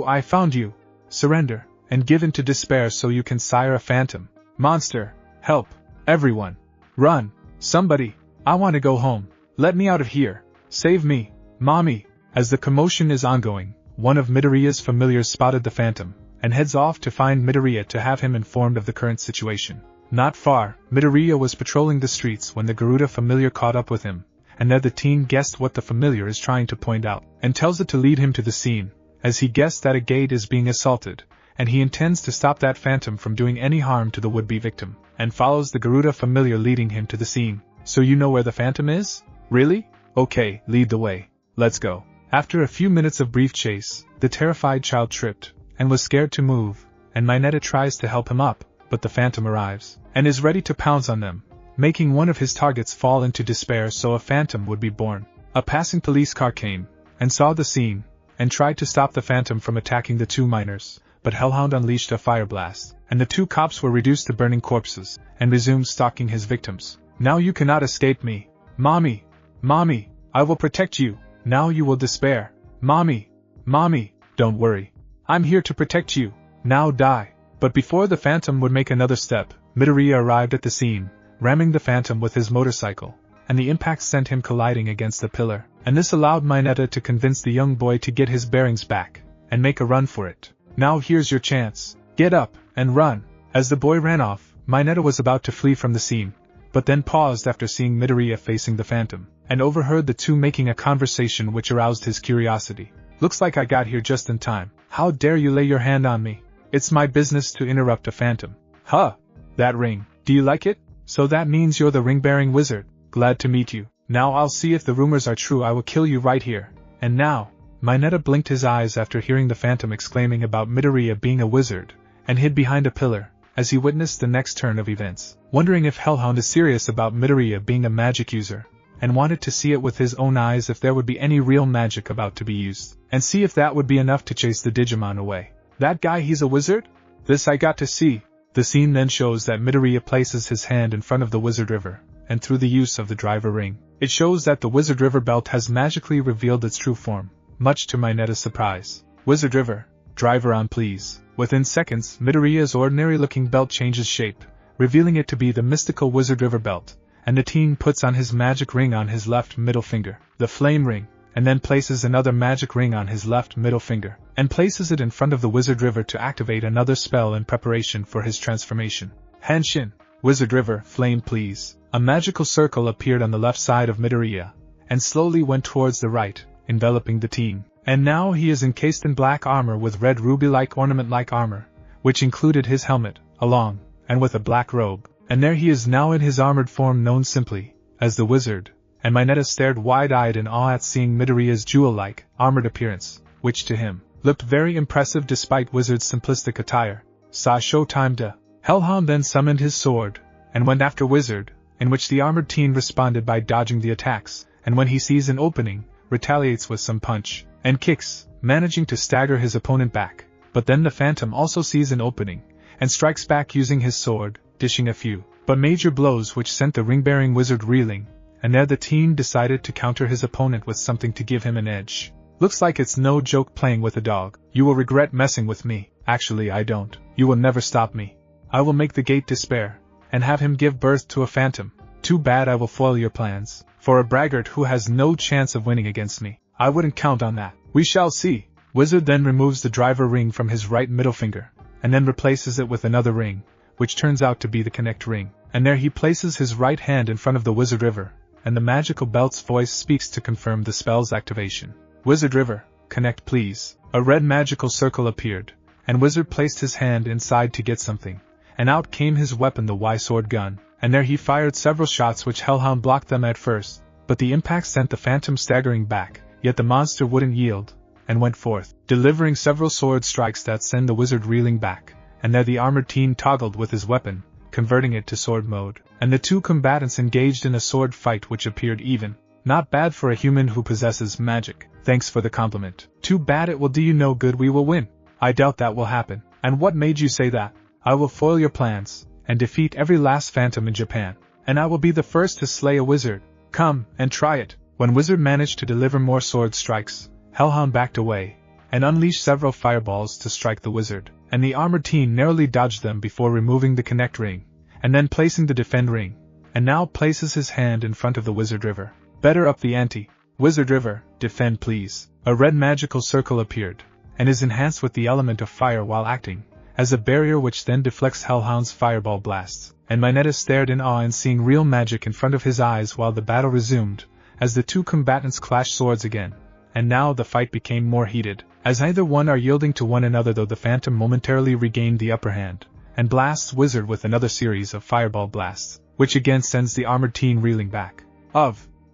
I found you! Surrender, and give in to despair so you can sire a phantom. Monster, help, everyone! Run, somebody! I want to go home, let me out of here, save me, mommy! As the commotion is ongoing, one of Midoriya's familiars spotted the Phantom, and heads off to find Midoriya to have him informed of the current situation. Not far, Midoriya was patrolling the streets when the Garuda familiar caught up with him, and there the teen guessed what the familiar is trying to point out, and tells it to lead him to the scene, as he guessed that a gate is being assaulted, and he intends to stop that Phantom from doing any harm to the would-be victim, and follows the Garuda familiar leading him to the scene. So you know where the Phantom is? Really? Okay, lead the way. Let's go. After a few minutes of brief chase, the terrified child tripped, and was scared to move, and Mineta tries to help him up, but the Phantom arrives, and is ready to pounce on them, making one of his targets fall into despair so a Phantom would be born. A passing police car came, and saw the scene, and tried to stop the Phantom from attacking the two minors, but Hellhound unleashed a fire blast, and the two cops were reduced to burning corpses, and resumed stalking his victims. Now you cannot escape me. Mommy! Mommy! I will protect you! Now you will despair. Mommy! Mommy! Don't worry. I'm here to protect you. Now die. But before the Phantom would make another step, Midoriya arrived at the scene, ramming the Phantom with his motorcycle, and the impact sent him colliding against the pillar, and this allowed Mineta to convince the young boy to get his bearings back, and make a run for it. Now here's your chance. Get up, and run. As the boy ran off, Mineta was about to flee from the scene, but then paused after seeing Midoriya facing the Phantom, and overheard the two making a conversation which aroused his curiosity. Looks like I got here just in time. How dare you lay your hand on me? It's my business to interrupt a Phantom. Huh! That ring. Do you like it? So that means you're the ring-bearing wizard. Glad to meet you. Now I'll see if the rumors are true. I will kill you right here. And now. Mineta blinked his eyes after hearing the Phantom exclaiming about Midoriya being a wizard, and hid behind a pillar, as he witnessed the next turn of events, wondering if Hellhound is serious about Midoriya being a magic user, and wanted to see it with his own eyes if there would be any real magic about to be used, and see if that would be enough to chase the Digimon away. That guy, he's a wizard? This I got to see. The scene then shows that Midoriya places his hand in front of the Wizard River, and through the use of the driver ring, it shows that the Wizard River belt has magically revealed its true form, much to Mineta's surprise. Wizard River, driver on please. Within seconds, Midoriya's ordinary-looking belt changes shape, revealing it to be the mystical Wizard River belt, and the teen puts on his magic ring on his left middle finger, the flame ring, and then places another magic ring on his left middle finger, and places it in front of the Wizard River to activate another spell in preparation for his transformation. Henshin, Wizard River, flame please. A magical circle appeared on the left side of Midoriya, and slowly went towards the right, enveloping the teen. And now he is encased in black armor with red ruby-like ornament-like armor, which included his helmet, along, and with a black robe. And there he is now in his armored form known simply as the Wizard, and Mineta stared wide-eyed in awe at seeing Midoriya's jewel-like, armored appearance, which to him looked very impressive despite Wizard's simplistic attire. Sa showtime da. Hellhound then summoned his sword, and went after Wizard, in which the armored teen responded by dodging the attacks, and when he sees an opening, retaliates with some punch and kicks, managing to stagger his opponent back. But then the Phantom also sees an opening, and strikes back using his sword, dishing a few, but major blows which sent the ring-bearing wizard reeling, and there the teen decided to counter his opponent with something to give him an edge. Looks like it's no joke playing with a dog. You will regret messing with me. Actually I don't. You will never stop me. I will make the gate despair, and have him give birth to a Phantom. Too bad I will foil your plans. For a braggart who has no chance of winning against me, I wouldn't count on that. We shall see. Wizard then removes the driver ring from his right middle finger, and then replaces it with another ring, which turns out to be the connect ring. And there he places his right hand in front of the Wizard River, and the magical belt's voice speaks to confirm the spell's activation. Wizard River, connect please. A red magical circle appeared, and Wizard placed his hand inside to get something, and out came his weapon, the Y-sword gun, and there he fired several shots which Hellhound blocked them at first, but the impact sent the phantom staggering back, yet the monster wouldn't yield, and went forth, delivering several sword strikes that send the wizard reeling back, and there the armored teen toggled with his weapon, converting it to sword mode, and the two combatants engaged in a sword fight which appeared even. Not bad for a human who possesses magic. Thanks for the compliment. Too bad it will do you no good. We will win. I doubt that will happen. And what made you say that? I will foil your plans, and defeat every last phantom in Japan, and I will be the first to slay a wizard. Come, and try it. When Wizard managed to deliver more sword strikes, Hellhound backed away, and unleashed several fireballs to strike the wizard, and the armored teen narrowly dodged them before removing the connect ring, and then placing the defend ring, and now places his hand in front of the wizard river. Better up the ante. Wizard river, defend please. A red magical circle appeared, and is enhanced with the element of fire while acting, as a barrier which then deflects Hellhound's fireball blasts, and Mineta stared in awe in seeing real magic in front of his eyes while the battle resumed, as the two combatants clashed swords again. And now the fight became more heated, as neither one are yielding to one another, though the phantom momentarily regained the upper hand, and blasts Wizard with another series of fireball blasts, which again sends the armored teen reeling back.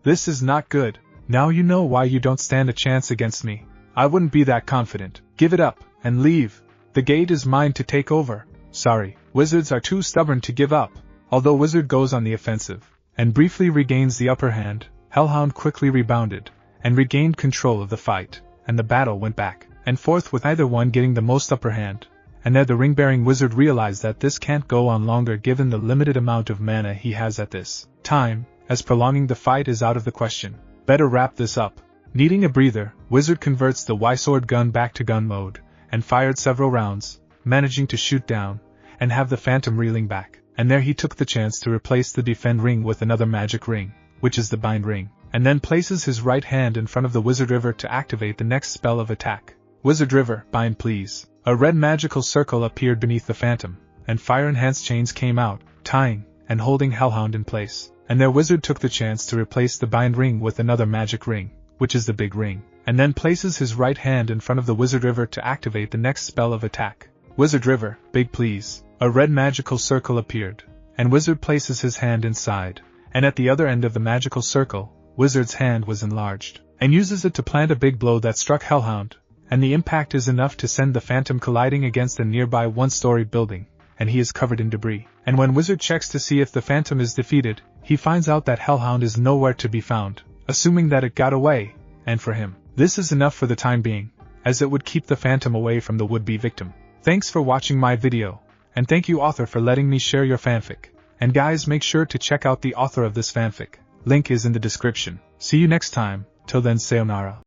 This is not good. Now you know why you don't stand a chance against me. I wouldn't be that confident. Give it up, and leave. The gate is mine to take over. Sorry, wizards are too stubborn to give up. Although Wizard goes on the offensive, and briefly regains the upper hand, Hellhound quickly rebounded, and regained control of the fight, and the battle went back and forth with either one getting the most upper hand, and there the ring-bearing wizard realized that this can't go on longer given the limited amount of mana he has at this time, as prolonging the fight is out of the question. Better wrap this up. Needing a breather, Wizard converts the Y-sword gun back to gun mode, and fired several rounds, managing to shoot down, and have the phantom reeling back, and there he took the chance to replace the defend ring with another magic ring, which is the bind ring, and then places his right hand in front of the Wizard River to activate the next spell of attack. Wizard River, bind please. A red magical circle appeared beneath the phantom, and fire-enhanced chains came out, tying and holding Hellhound in place, and their wizard took the chance to replace the bind ring with another magic ring, which is the big ring, and then places his right hand in front of the Wizard River to activate the next spell of attack. Wizard River, big please. A red magical circle appeared, and Wizard places his hand inside, and at the other end of the magical circle, Wizard's hand was enlarged, and uses it to plant a big blow that struck Hellhound, and the impact is enough to send the phantom colliding against a nearby one-story building, and he is covered in debris. And when Wizard checks to see if the phantom is defeated, he finds out that Hellhound is nowhere to be found, assuming that it got away, and for him, this is enough for the time being, as it would keep the phantom away from the would-be victim. Thanks for watching my video, and thank you author for letting me share your fanfic. And guys, make sure to check out the author of this fanfic. Link is in the description. See you next time. Till then, sayonara.